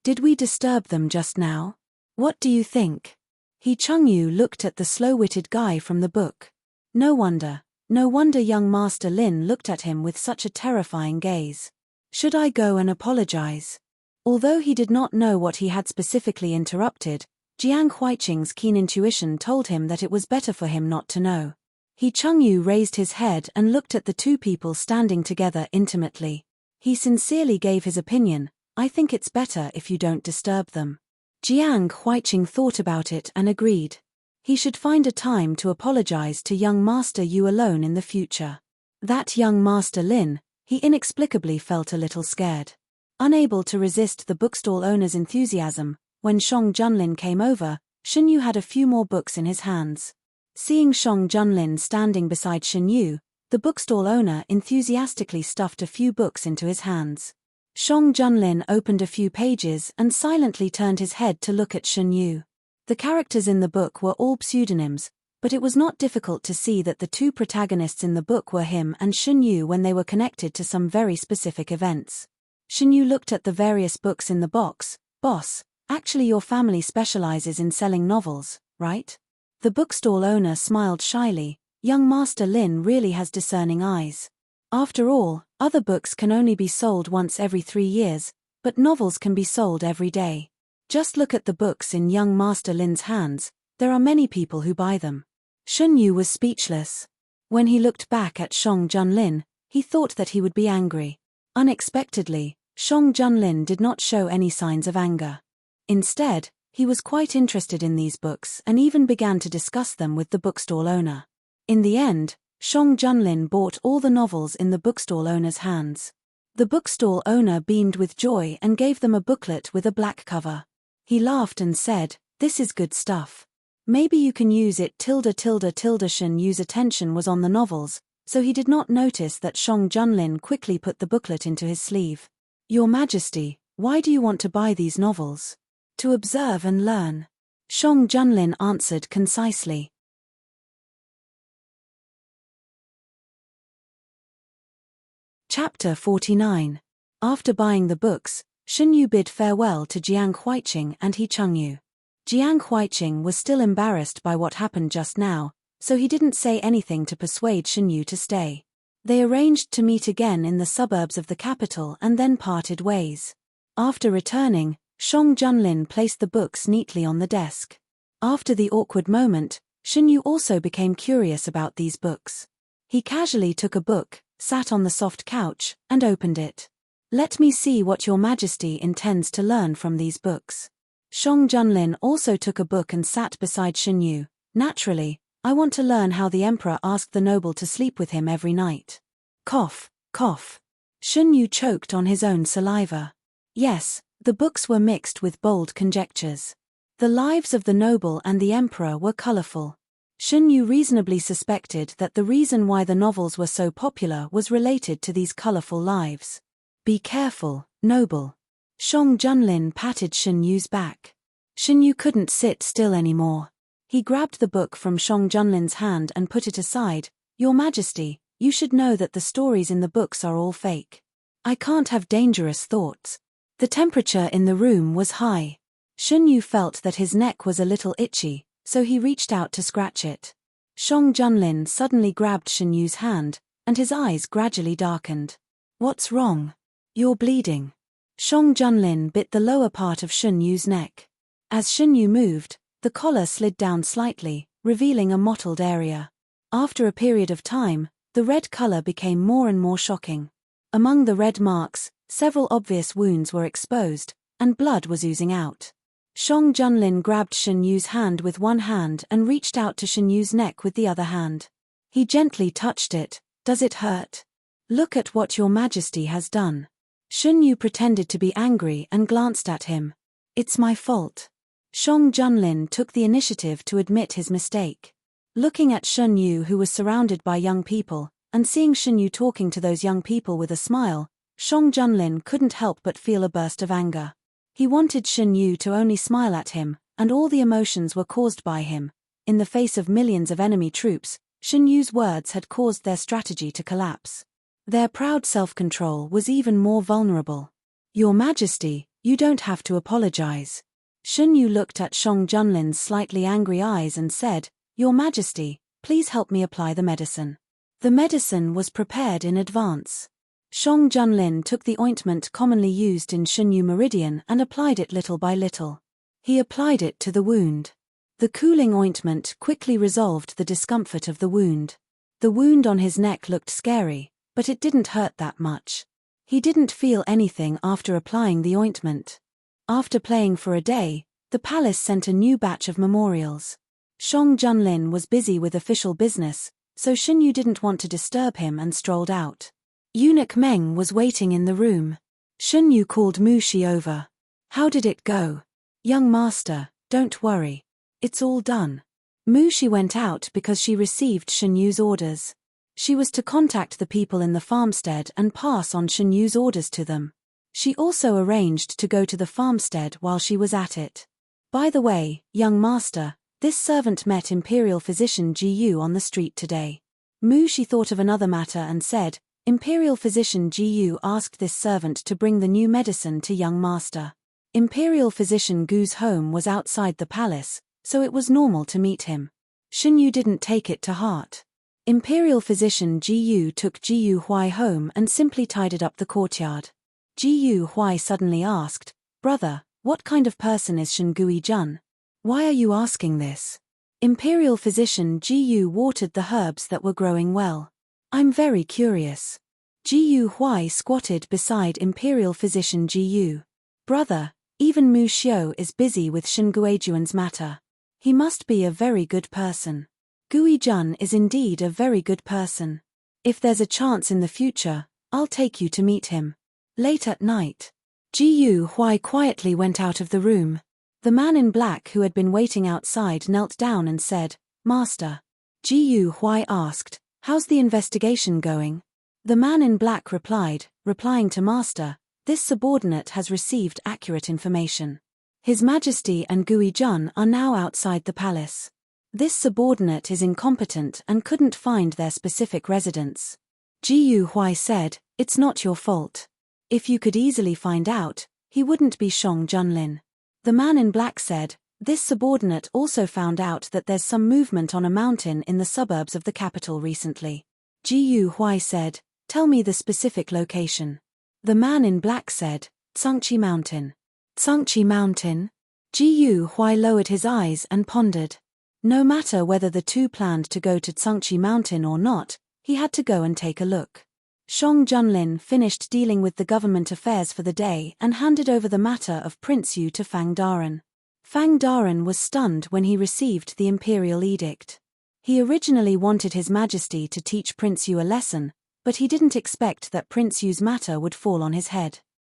did we disturb them just now? What do you think? He Chengyu looked at the slow-witted guy from the book. No wonder young Master Lin looked at him with such a terrifying gaze. Should I go and apologize? Although he did not know what he had specifically interrupted, Jiang Huiqing's keen intuition told him that it was better for him not to know. He Chengyu raised his head and looked at the two people standing together intimately. He sincerely gave his opinion. I think it's better if you don't disturb them. Jiang Huiqing thought about it and agreed. He should find a time to apologize to young Master Yu alone in the future. That young Master Lin, he inexplicably felt a little scared. Unable to resist the bookstall owner's enthusiasm, when Shang Junlin came over, Shen Yu had a few more books in his hands. Seeing Shang Junlin standing beside Shen Yu, the bookstall owner enthusiastically stuffed a few books into his hands. Shang Junlin opened a few pages and silently turned his head to look at Shen Yu. The characters in the book were all pseudonyms, but it was not difficult to see that the two protagonists in the book were him and Shen Yu when they were connected to some very specific events. Shen Yu looked at the various books in the box. Boss, actually your family specializes in selling novels, right? The bookstall owner smiled shyly. Young Master Lin really has discerning eyes. After all, other books can only be sold once every 3 years, but novels can be sold every day. Just look at the books in young Master Lin's hands, there are many people who buy them. Shen Yu was speechless. When he looked back at Shang Junlin, he thought that he would be angry. Unexpectedly, Shang Junlin did not show any signs of anger. Instead, he was quite interested in these books and even began to discuss them with the bookstall owner. In the end, Shang Junlin bought all the novels in the bookstall owner's hands. The bookstall owner beamed with joy and gave them a booklet with a black cover. He laughed and said, "This is good stuff. Maybe you can use it." Shen Yu's attention was on the novels, so he did not notice that Shang Junlin quickly put the booklet into his sleeve. Your Majesty, why do you want to buy these novels? To observe and learn. Shang Junlin answered concisely. Chapter 49. After buying the books, Shen Yu bid farewell to Jiang Huiqing and He Chengyu. Jiang Huiqing was still embarrassed by what happened just now, so he didn't say anything to persuade Shen Yu to stay. They arranged to meet again in the suburbs of the capital and then parted ways. After returning, Shang Junlin placed the books neatly on the desk. After the awkward moment, Shen Yu also became curious about these books. He casually took a book, sat on the soft couch, and opened it. Let me see what your Majesty intends to learn from these books. Shang Junlin also took a book and sat beside Shen Yu. Naturally, I want to learn how the emperor asked the noble to sleep with him every night. Cough, cough. Shun Yu choked on his own saliva. Yes, the books were mixed with bold conjectures. The lives of the noble and the emperor were colorful. Shun Yu reasonably suspected that the reason why the novels were so popular was related to these colorful lives. Be careful, noble. Shang Junlin patted Shun Yu's back. Shun Yu couldn't sit still anymore. He grabbed the book from Shang Junlin's hand and put it aside. Your Majesty, you should know that the stories in the books are all fake. I can't have dangerous thoughts. The temperature in the room was high. Shun Yu felt that his neck was a little itchy, so he reached out to scratch it. Shang Junlin suddenly grabbed Shun Yu's hand, and his eyes gradually darkened. What's wrong? You're bleeding. Shang Junlin bit the lower part of Shun Yu's neck. As Shun Yu moved, the collar slid down slightly, revealing a mottled area. After a period of time, the red color became more and more shocking. Among the red marks, several obvious wounds were exposed, and blood was oozing out. Shang Junlin grabbed Shun Yu's hand with one hand and reached out to Shun Yu's neck with the other hand. He gently touched it. Does it hurt? Look at what your Majesty has done. Shun Yu pretended to be angry and glanced at him. It's my fault. Shang Junlin took the initiative to admit his mistake. Looking at Shun Yu, who was surrounded by young people, and seeing Shun Yu talking to those young people with a smile, Shang Junlin couldn't help but feel a burst of anger. He wanted Shun Yu to only smile at him, and all the emotions were caused by him. In the face of millions of enemy troops, Shun Yu's words had caused their strategy to collapse. Their proud self-control was even more vulnerable. Your Majesty, you don't have to apologize. Shun Yu looked at Shang Junlin's slightly angry eyes and said, Your Majesty, please help me apply the medicine. The medicine was prepared in advance. Shang Junlin took the ointment commonly used in Shun Yu Meridian and applied it little by little. He applied it to the wound. The cooling ointment quickly resolved the discomfort of the wound. The wound on his neck looked scary, but it didn't hurt that much. He didn't feel anything after applying the ointment. After playing for a day, the palace sent a new batch of memorials. Shang Junlin was busy with official business, so Shun Yu didn't want to disturb him and strolled out. Eunuch Meng was waiting in the room. Shun Yu called Mu Shi over. How did it go? Young master, don't worry. It's all done. Mu Shi went out because she received Shun Yu's orders. She was to contact the people in the farmstead and pass on Shun Yu's orders to them. She also arranged to go to the farmstead while she was at it. By the way, young master, this servant met Imperial Physician Ji Yu on the street today. Mu Shi thought of another matter and said, Imperial Physician Ji Yu asked this servant to bring the new medicine to young master. Imperial Physician Gu's home was outside the palace, so it was normal to meet him. Shun Yu didn't take it to heart. Imperial Physician Ji Yu took Ji Yu Huai home and simply tidied up the courtyard. Ji Yu Huai suddenly asked, Brother, what kind of person is Shen Gui Jun? Why are you asking this? Imperial Physician Ji Yu watered the herbs that were growing well. I'm very curious. Ji Yu Huai squatted beside Imperial Physician Ji Yu. Brother, even Mu Xiu is busy with Shen Guijuan's matter. He must be a very good person. Gui Jun is indeed a very good person. If there's a chance in the future, I'll take you to meet him. Late at night, Ji Yu Huai quietly went out of the room. The man in black who had been waiting outside knelt down and said, Master. Ji Yu Huai asked, How's the investigation going? The man in black replied, replying to Master, This subordinate has received accurate information. His Majesty and Gui Jun are now outside the palace. This subordinate is incompetent and couldn't find their specific residence. Ji Yu Huai said, It's not your fault. If you could easily find out, he wouldn't be Shang Junlin. The man in black said, This subordinate also found out that there's some movement on a mountain in the suburbs of the capital recently. Ji Yu Huai said, Tell me the specific location. The man in black said, Tsangchi Mountain. Tsangchi Mountain? Ji Yu Huai lowered his eyes and pondered. No matter whether the two planned to go to Tsangchi Mountain or not, he had to go and take a look. Shang Junlin finished dealing with the government affairs for the day and handed over the matter of Prince Yu to Fang Daren. Fang Daren was stunned when he received the imperial edict. He originally wanted His Majesty to teach Prince Yu a lesson, but he didn't expect that Prince Yu's matter would fall on his head.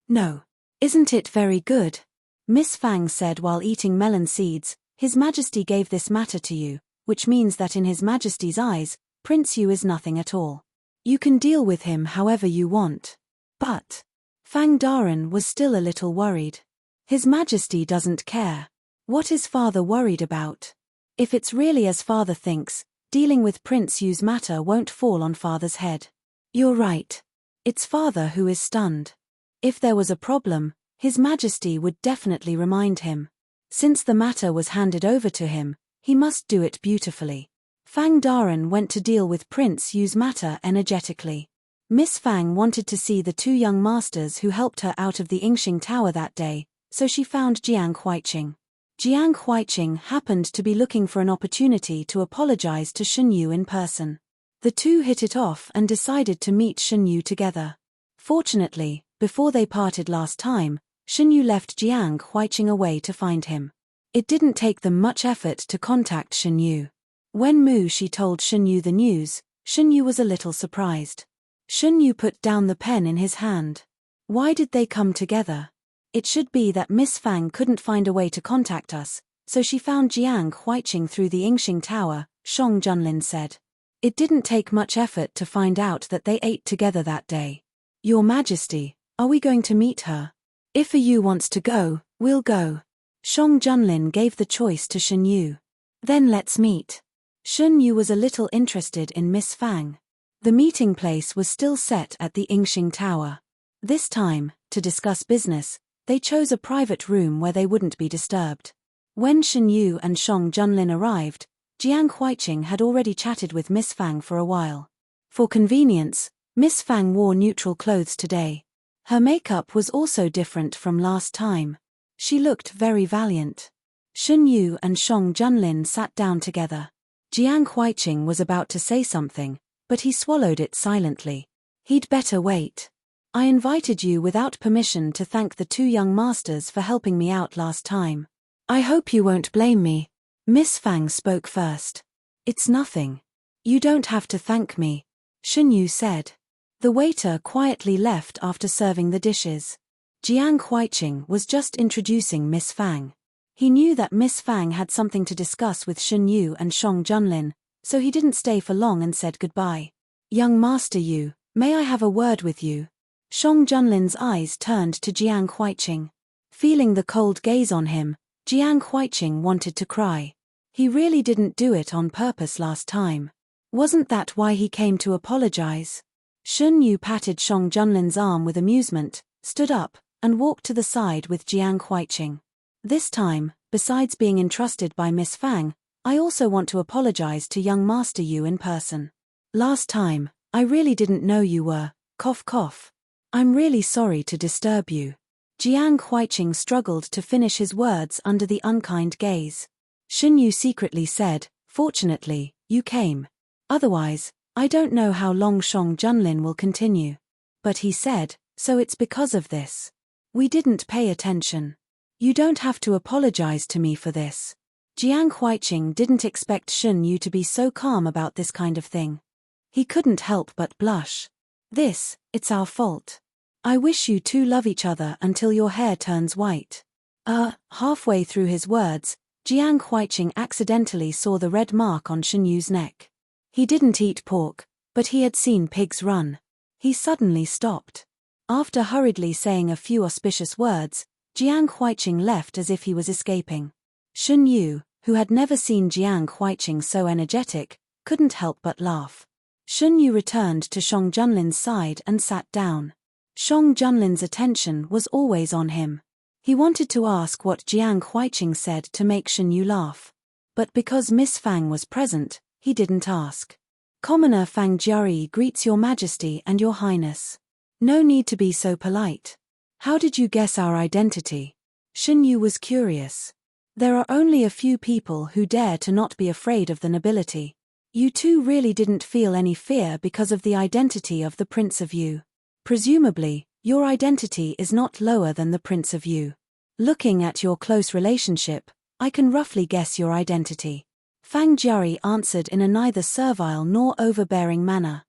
No. Isn't it very good? Miss Fang said while eating melon seeds. His Majesty gave this matter to you, which means that in His Majesty's eyes, Prince Yu is nothing at all. You can deal with him however you want. But Fang Daren was still a little worried. His Majesty doesn't care. What is father worried about? If it's really as father thinks, dealing with Prince Yu's matter won't fall on father's head. You're right. It's father who is stunned. If there was a problem, His Majesty would definitely remind him. Since the matter was handed over to him, he must do it beautifully. Fang Daren went to deal with Prince Yu's matter energetically. Miss Fang wanted to see the two young masters who helped her out of the Yingxing Tower that day, so she found Jiang Huaiqing. Jiang Huaiqing happened to be looking for an opportunity to apologize to Shen Yu in person. The two hit it off and decided to meet Shen Yu together. Fortunately, before they parted last time, Shen Yu left Jiang Huaiqing away to find him. It didn't take them much effort to contact Shen Yu. When Mu Shi told Shen Yu the news, Shen Yu was a little surprised. Shen Yu put down the pen in his hand. Why did they come together? It should be that Miss Fang couldn't find a way to contact us, so she found Jiang Huaiqing through the Yingxing Tower, Shang Junlin said. It didn't take much effort to find out that they ate together that day. Your Majesty, are we going to meet her? If Yu wants to go, we'll go. Shang Junlin gave the choice to Shen Yu. Then let's meet. Shen Yu was a little interested in Miss Fang. The meeting place was still set at the Yingxing Tower. This time, to discuss business, they chose a private room where they wouldn't be disturbed. When Shen Yu and Shang Junlin arrived, Jiang Huaiqing had already chatted with Miss Fang for a while. For convenience, Miss Fang wore neutral clothes today. Her makeup was also different from last time. She looked very valiant. Shen Yu and Shang Junlin sat down together. Jiang Huaiqing was about to say something, but he swallowed it silently. He'd better wait. I invited you without permission to thank the two young masters for helping me out last time. I hope you won't blame me. Miss Fang spoke first. It's nothing. You don't have to thank me, Shen Yu said. The waiter quietly left after serving the dishes. Jiang Huaiqing was just introducing Miss Fang. He knew that Miss Fang had something to discuss with Shen Yu and Shang Junlin, so he didn't stay for long and said goodbye. Young Master Yu, may I have a word with you? Shang Junlin's eyes turned to Jiang Huaiqing. Feeling the cold gaze on him, Jiang Huaiqing wanted to cry. He really didn't do it on purpose last time. Wasn't that why he came to apologize? Shen Yu patted Shang Junlin's arm with amusement, stood up, and walked to the side with Jiang Huaiqing. This time, besides being entrusted by Miss Fang, I also want to apologize to young Master Yu in person. Last time, I really didn't know you were, cough cough. I'm really sorry to disturb you. Jiang Huaiqing struggled to finish his words under the unkind gaze. Shen Yu secretly said, fortunately, you came. Otherwise, I don't know how long Shang Junlin will continue. But he said, so it's because of this. We didn't pay attention. You don't have to apologize to me for this. Jiang Huaiqing didn't expect Shen Yu to be so calm about this kind of thing. He couldn't help but blush. It's our fault. I wish you two love each other until your hair turns white. Halfway through his words, Jiang Huaiqing accidentally saw the red mark on Shen Yu's neck. He didn't eat pork, but he had seen pigs run. He suddenly stopped. After hurriedly saying a few auspicious words, Jiang Huaiqing left as if he was escaping. Shen Yu, who had never seen Jiang Huaiqing so energetic, couldn't help but laugh. Shen Yu returned to Shang Junlin's side and sat down. Shang Junlin's attention was always on him. He wanted to ask what Jiang Huaiqing said to make Shen Yu laugh. But because Miss Fang was present, he didn't ask. Commoner Fang Jiari greets Your Majesty and Your Highness. No need to be so polite. How did you guess our identity? Shen Yu was curious. There are only a few people who dare to not be afraid of the nobility. You two really didn't feel any fear because of the identity of the Prince of Yu. Presumably, your identity is not lower than the Prince of Yu. Looking at your close relationship, I can roughly guess your identity. Fang Jiari answered in a neither servile nor overbearing manner.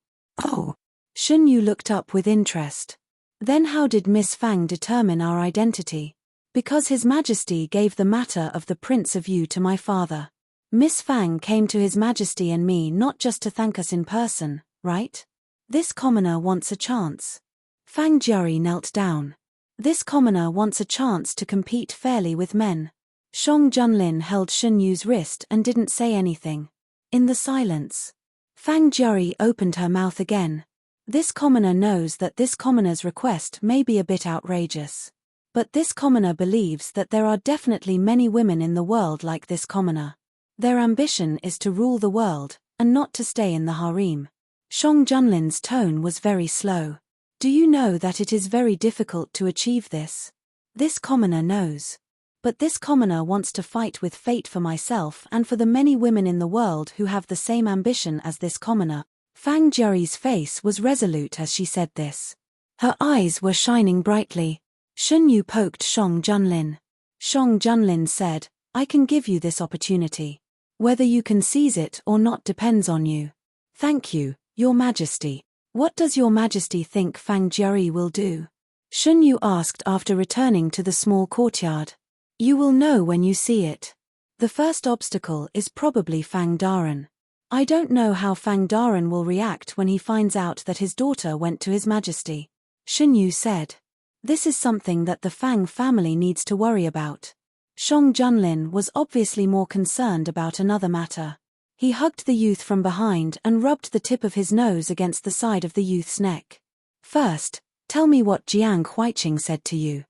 Oh. Shen Yu looked up with interest. Then how did Miss Fang determine our identity? Because His Majesty gave the matter of the Prince of Yu to my father. Miss Fang came to His Majesty and me not just to thank us in person, right? This commoner wants a chance. Fang Jiari knelt down. This commoner wants a chance to compete fairly with men. Shang Junlin held Shen Yu's wrist and didn't say anything. In the silence, Fang Jiari opened her mouth again. This commoner knows that this commoner's request may be a bit outrageous. But this commoner believes that there are definitely many women in the world like this commoner. Their ambition is to rule the world, and not to stay in the harem. Shang Junlin's tone was very slow. Do you know that it is very difficult to achieve this? This commoner knows. But this commoner wants to fight with fate for myself and for the many women in the world who have the same ambition as this commoner. Fang Jiari's face was resolute as she said this. Her eyes were shining brightly. Shen Yu poked Shang Junlin. Shang Junlin said, I can give you this opportunity. Whether you can seize it or not depends on you. Thank you, Your Majesty. What does Your Majesty think Fang Jiari will do? Shen Yu asked after returning to the small courtyard. You will know when you see it. The first obstacle is probably Fang Daren. I don't know how Fang Daren will react when he finds out that his daughter went to His Majesty. Shen Yu said. This is something that the Fang family needs to worry about. Shang Junlin was obviously more concerned about another matter. He hugged the youth from behind and rubbed the tip of his nose against the side of the youth's neck. First, tell me what Jiang Huiqing said to you.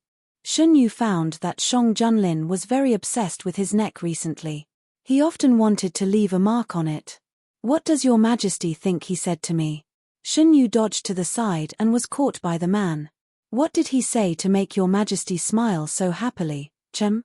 Shen Yu found that Shang Junlin was very obsessed with his neck recently. He often wanted to leave a mark on it. What does Your Majesty think he said to me? Shen Yu dodged to the side and was caught by the man. What did he say to make Your Majesty smile so happily, Chem?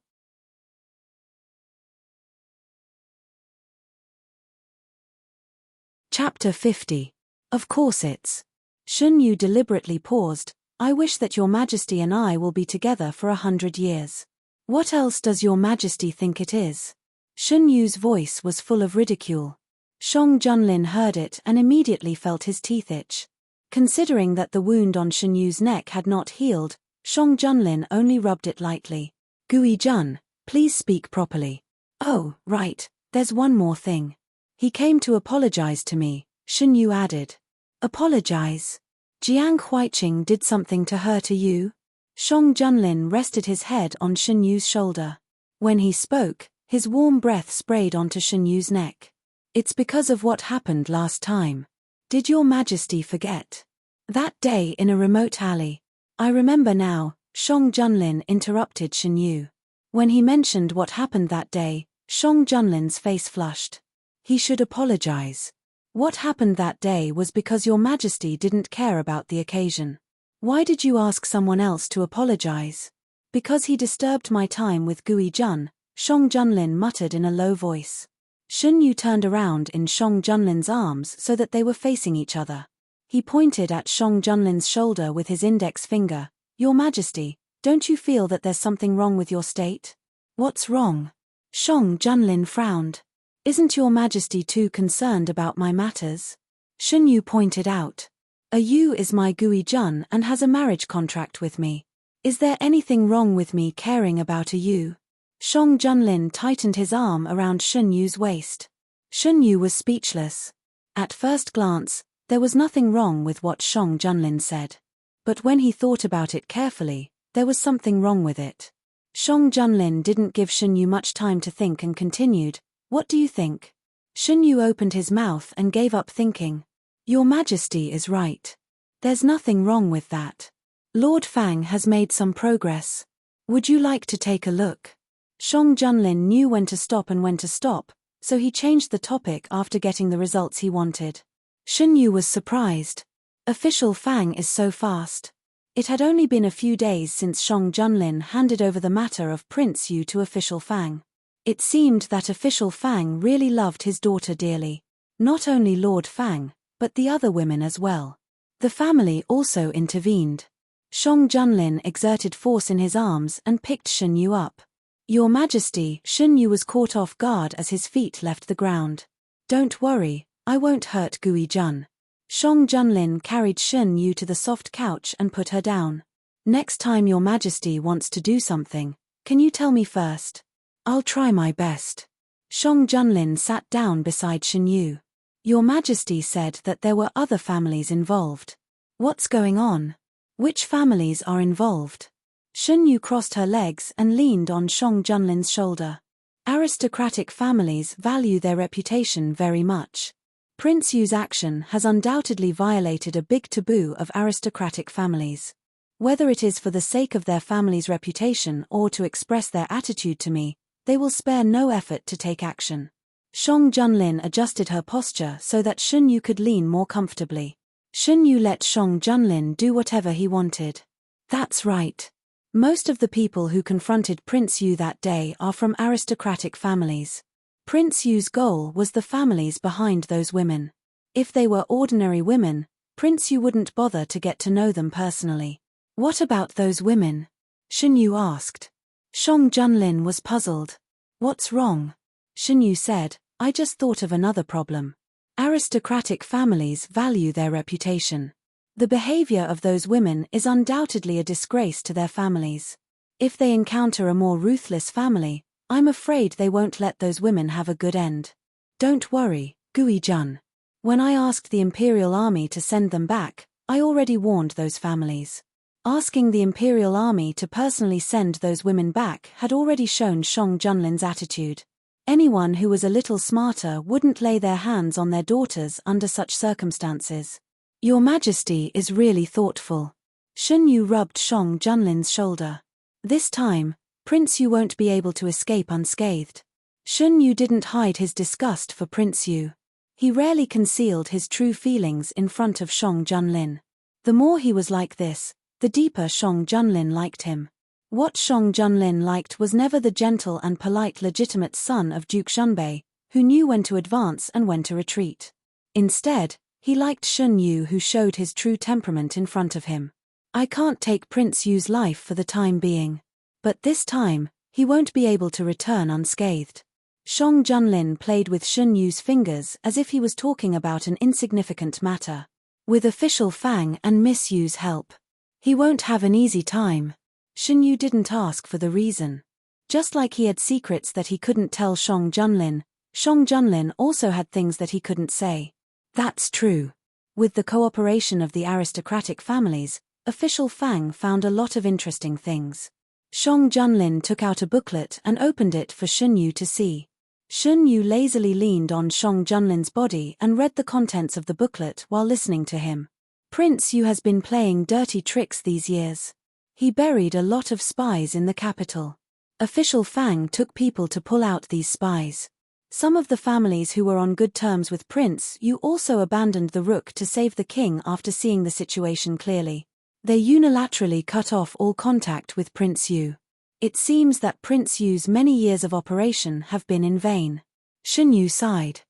Chapter 50. Of course it's. Shen Yu deliberately paused. I wish that Your Majesty and I will be together for 100 years. What else does Your Majesty think it is? Shen Yu's voice was full of ridicule. Shang Junlin heard it and immediately felt his teeth itch. Considering that the wound on Shen Yu's neck had not healed, Shang Junlin only rubbed it lightly. Gui Jun, please speak properly. Oh, right, there's one more thing. He came to apologize to me, Shen Yu added. Apologize? Jiang Huiqing did something to her to you? Shang Junlin rested his head on Shen Yu's shoulder. When he spoke, his warm breath sprayed onto Shen Yu's neck. It's because of what happened last time. Did Your Majesty forget? That day in a remote alley. I remember now, Shang Junlin interrupted Shen Yu. When he mentioned what happened that day, Shang Junlin's face flushed. He should apologize. What happened that day was because Your Majesty didn't care about the occasion. Why did you ask someone else to apologize? Because he disturbed my time with Gui Jun, Shang Junlin muttered in a low voice. Shen Yu turned around in Shang Junlin's arms so that they were facing each other. He pointed at Shang Junlin's shoulder with his index finger. Your Majesty, don't you feel that there's something wrong with your state? What's wrong? Shang Junlin frowned. Isn't Your Majesty too concerned about my matters? Shen Yu pointed out. A Yu is my Gui Jun and has a marriage contract with me. Is there anything wrong with me caring about a Yu? Shang Junlin tightened his arm around Shen Yu's waist. Shen Yu was speechless. At first glance, there was nothing wrong with what Shang Junlin said. But when he thought about it carefully, there was something wrong with it. Shang Junlin didn't give Shen Yu much time to think and continued. What do you think? Shen Yu opened his mouth and gave up thinking. Your Majesty is right. There's nothing wrong with that. Lord Fang has made some progress. Would you like to take a look? Shang Junlin knew when to stop and when to stop, so he changed the topic after getting the results he wanted. Shen Yu was surprised. Official Fang is so fast. It had only been a few days since Shang Junlin handed over the matter of Prince Yu to Official Fang. It seemed that Official Fang really loved his daughter dearly. Not only Lord Fang, but the other women as well. The family also intervened. Shang Junlin exerted force in his arms and picked Shen Yu up. Your Majesty, Shen Yu was caught off guard as his feet left the ground. Don't worry, I won't hurt Gui Jun. Shang Junlin carried Shen Yu to the soft couch and put her down. Next time Your Majesty wants to do something, can you tell me first? I'll try my best. Shang Junlin sat down beside Shen Yu. Your Majesty said that there were other families involved. What's going on? Which families are involved? Shen Yu crossed her legs and leaned on Shang Junlin's shoulder. Aristocratic families value their reputation very much. Prince Yu's action has undoubtedly violated a big taboo of aristocratic families. Whether it is for the sake of their family's reputation or to express their attitude to me, they will spare no effort to take action. Shang Junlin adjusted her posture so that Shen Yu could lean more comfortably. Shen Yu let Shang Junlin do whatever he wanted. That's right. Most of the people who confronted Prince Yu that day are from aristocratic families. Prince Yu's goal was the families behind those women. If they were ordinary women, Prince Yu wouldn't bother to get to know them personally. What about those women? Shen Yu asked. Shang Junlin was puzzled. What's wrong? Shen Yu said, I just thought of another problem. Aristocratic families value their reputation. The behavior of those women is undoubtedly a disgrace to their families. If they encounter a more ruthless family, I'm afraid they won't let those women have a good end. Don't worry, Gui Jun. When I asked the Imperial Army to send them back, I already warned those families. Asking the Imperial Army to personally send those women back had already shown Shang Junlin's attitude. Anyone who was a little smarter wouldn't lay their hands on their daughters under such circumstances. Your Majesty is really thoughtful. Shen Yu rubbed Shang Junlin's shoulder. This time, Prince Yu won't be able to escape unscathed. Shen Yu didn't hide his disgust for Prince Yu. He rarely concealed his true feelings in front of Shang Junlin. The more he was like this, the deeper Shang Junlin liked him. What Shang Junlin liked was never the gentle and polite legitimate son of Duke Shunbei, who knew when to advance and when to retreat. Instead, he liked Shen Yu, who showed his true temperament in front of him. I can't take Prince Yu's life for the time being. But this time, he won't be able to return unscathed. Shang Junlin played with Shen Yu's fingers as if he was talking about an insignificant matter. With official Fang and Miss Yu's help, he won't have an easy time. Shen Yu didn't ask for the reason. Just like he had secrets that he couldn't tell Shang Junlin also had things that he couldn't say. That's true. With the cooperation of the aristocratic families, official Fang found a lot of interesting things. Shang Junlin took out a booklet and opened it for Shen Yu to see. Shen Yu lazily leaned on Shang Junlin's body and read the contents of the booklet while listening to him. Prince Yu has been playing dirty tricks these years. He buried a lot of spies in the capital. Official Fang took people to pull out these spies. Some of the families who were on good terms with Prince Yu also abandoned the Rook to save the king after seeing the situation clearly. They unilaterally cut off all contact with Prince Yu. It seems that Prince Yu's many years of operation have been in vain. Shen Yu sighed.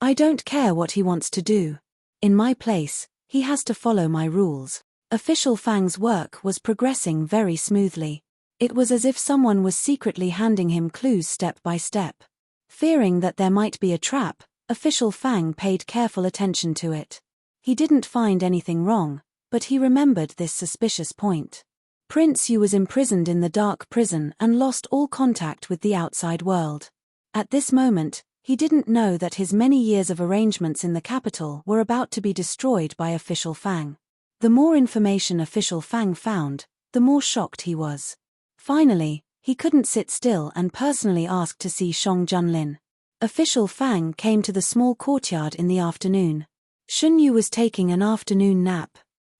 I don't care what he wants to do. In my place, he has to follow my rules. Official Fang's work was progressing very smoothly. It was as if someone was secretly handing him clues step by step. Fearing that there might be a trap, official Fang paid careful attention to it. He didn't find anything wrong, but he remembered this suspicious point. Prince Yu was imprisoned in the dark prison and lost all contact with the outside world. At this moment, he didn't know that his many years of arrangements in the capital were about to be destroyed by official Fang. The more information official Fang found, the more shocked he was. Finally, he couldn't sit still and personally asked to see Shang Junlin. Official Fang came to the small courtyard in the afternoon. Shen Yu was taking an afternoon nap.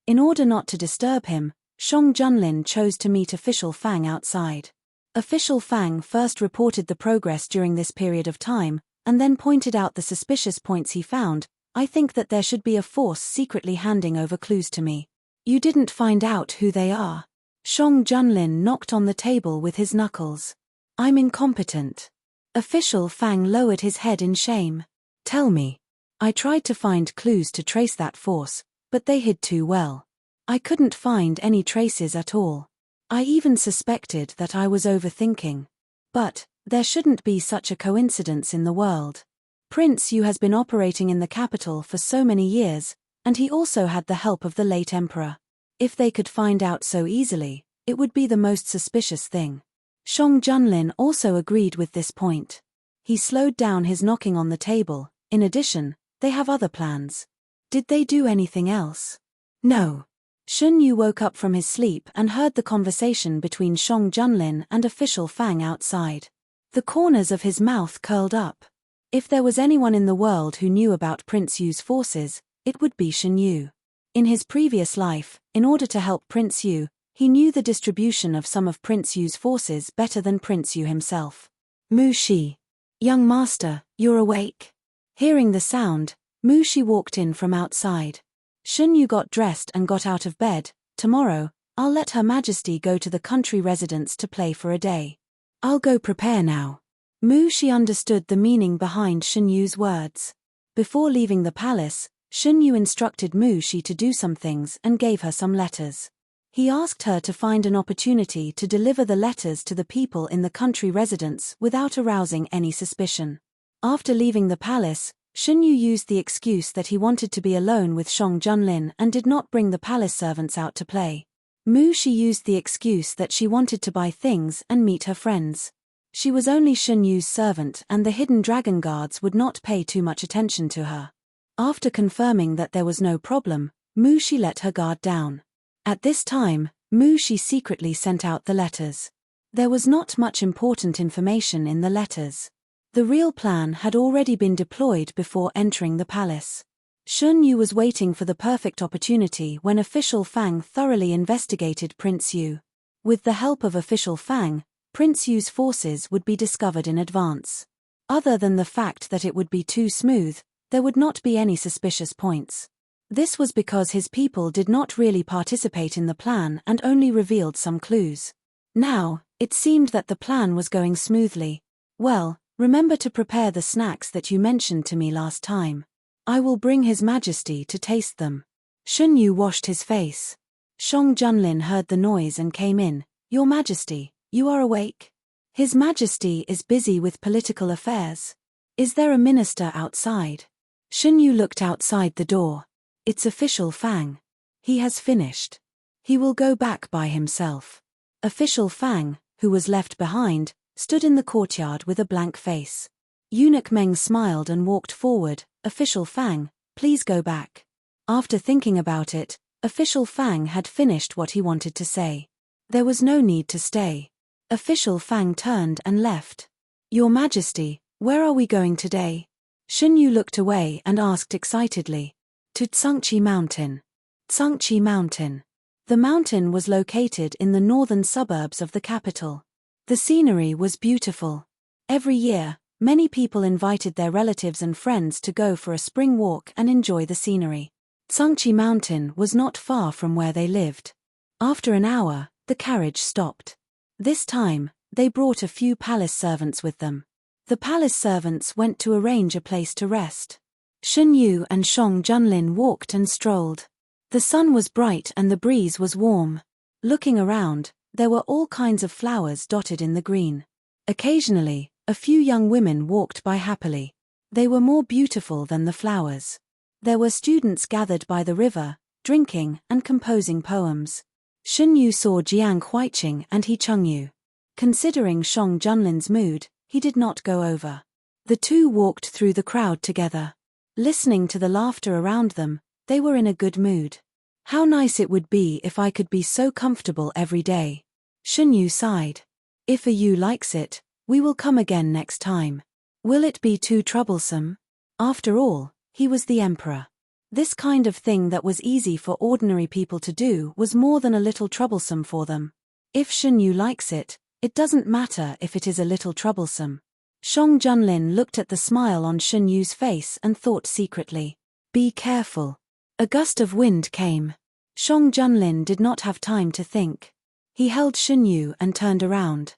In order not to disturb him, Shang Junlin chose to meet official Fang outside. Official Fang first reported the progress during this period of time, and then pointed out the suspicious points he found. I think that there should be a force secretly handing over clues to me. You didn't find out who they are. Shang Junlin knocked on the table with his knuckles. I'm incompetent. Official Fang lowered his head in shame. Tell me. I tried to find clues to trace that force, but they hid too well. I couldn't find any traces at all. I even suspected that I was overthinking. But there shouldn't be such a coincidence in the world. Prince Yu has been operating in the capital for so many years, and he also had the help of the late emperor. If they could find out so easily, it would be the most suspicious thing. Shang Junlin also agreed with this point. He slowed down his knocking on the table. In addition, they have other plans. Did they do anything else? No. Shun Yu woke up from his sleep and heard the conversation between Shang Junlin and official Fang outside. The corners of his mouth curled up. If there was anyone in the world who knew about Prince Yu's forces, it would be Shun Yu. In his previous life, in order to help Prince Yu, he knew the distribution of some of Prince Yu's forces better than Prince Yu himself. Mu Shi. Young master, you're awake. Hearing the sound, Mu Shi walked in from outside. Shun Yu got dressed and got out of bed. Tomorrow, I'll let Her Majesty go to the country residence to play for a day. I'll go prepare now. Mu Shi understood the meaning behind Shun Yu's words. Before leaving the palace, Shun Yu instructed Mu Shi to do some things and gave her some letters. He asked her to find an opportunity to deliver the letters to the people in the country residence without arousing any suspicion. After leaving the palace, Shun Yu used the excuse that he wanted to be alone with Shang Junlin and did not bring the palace servants out to play. Mu Shi used the excuse that she wanted to buy things and meet her friends. She was only Shun Yu's servant and the hidden dragon guards would not pay too much attention to her. After confirming that there was no problem, Mu Shi let her guard down. At this time, Mu Shi secretly sent out the letters. There was not much important information in the letters. The real plan had already been deployed before entering the palace. Shun Yu was waiting for the perfect opportunity when official Fang thoroughly investigated Prince Yu. With the help of official Fang, Prince Yu's forces would be discovered in advance. Other than the fact that it would be too smooth, there would not be any suspicious points. This was because his people did not really participate in the plan and only revealed some clues. Now, it seemed that the plan was going smoothly. Well, remember to prepare the snacks that you mentioned to me last time. I will bring His Majesty to taste them. Shun Yu washed his face. Shang Junlin heard the noise and came in. Your Majesty, you are awake? His Majesty is busy with political affairs. Is there a minister outside? Shun Yu looked outside the door. It's official Fang. He has finished. He will go back by himself. Official Fang, who was left behind, stood in the courtyard with a blank face. Eunuch Meng smiled and walked forward. Official Fang, please go back. After thinking about it, Official Fang had finished what he wanted to say. There was no need to stay. Official Fang turned and left. Your Majesty, where are we going today? Shun Yu looked away and asked excitedly. To Tsangqi Mountain. Tsangqi Mountain. The mountain was located in the northern suburbs of the capital. The scenery was beautiful. Every year, many people invited their relatives and friends to go for a spring walk and enjoy the scenery. Tsangqi Mountain was not far from where they lived. After an hour, the carriage stopped. This time, they brought a few palace servants with them. The palace servants went to arrange a place to rest. Shun Yu and Shang Junlin walked and strolled. The sun was bright and the breeze was warm. Looking around, there were all kinds of flowers dotted in the green. Occasionally, a few young women walked by happily. They were more beautiful than the flowers. There were students gathered by the river, drinking and composing poems. Shun Yu saw Jiang Huiqing and He Chengyu. Considering Shang Junlin's mood, he did not go over. The two walked through the crowd together. Listening to the laughter around them, they were in a good mood. How nice it would be if I could be so comfortable every day. Shun Yu sighed. If Yu likes it, we will come again next time. Will it be too troublesome? After all, he was the emperor. This kind of thing that was easy for ordinary people to do was more than a little troublesome for them. If Shun Yu likes it, it doesn't matter if it is a little troublesome. Shang Junlin looked at the smile on Shun Yu's face and thought secretly. Be careful. A gust of wind came. Shang Junlin did not have time to think. He held Shun Yu and turned around.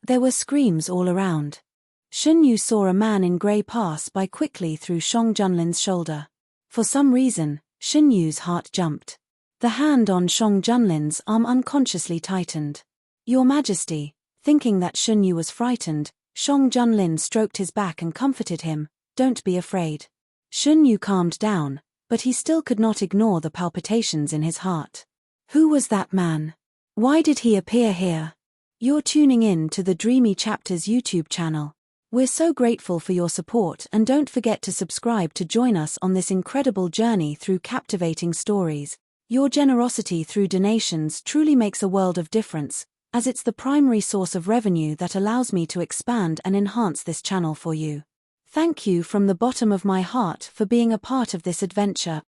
There were screams all around. Shun Yu saw a man in grey pass by quickly through Shang Junlin's shoulder. For some reason, Shun Yu's heart jumped. The hand on Shang Junlin's arm unconsciously tightened. Your Majesty, Thinking that Shunyu was frightened, Shang Junlin stroked his back and comforted him. Don't be afraid. Shunyu calmed down, but he still could not ignore the palpitations in his heart. Who was that man? Why did he appear here? You're tuning in to the Dreamy Chapters YouTube channel. We're so grateful for your support, and don't forget to subscribe to join us on this incredible journey through captivating stories. Your generosity through donations truly makes a world of difference, as it's the primary source of revenue that allows me to expand and enhance this channel for you. Thank you from the bottom of my heart for being a part of this adventure.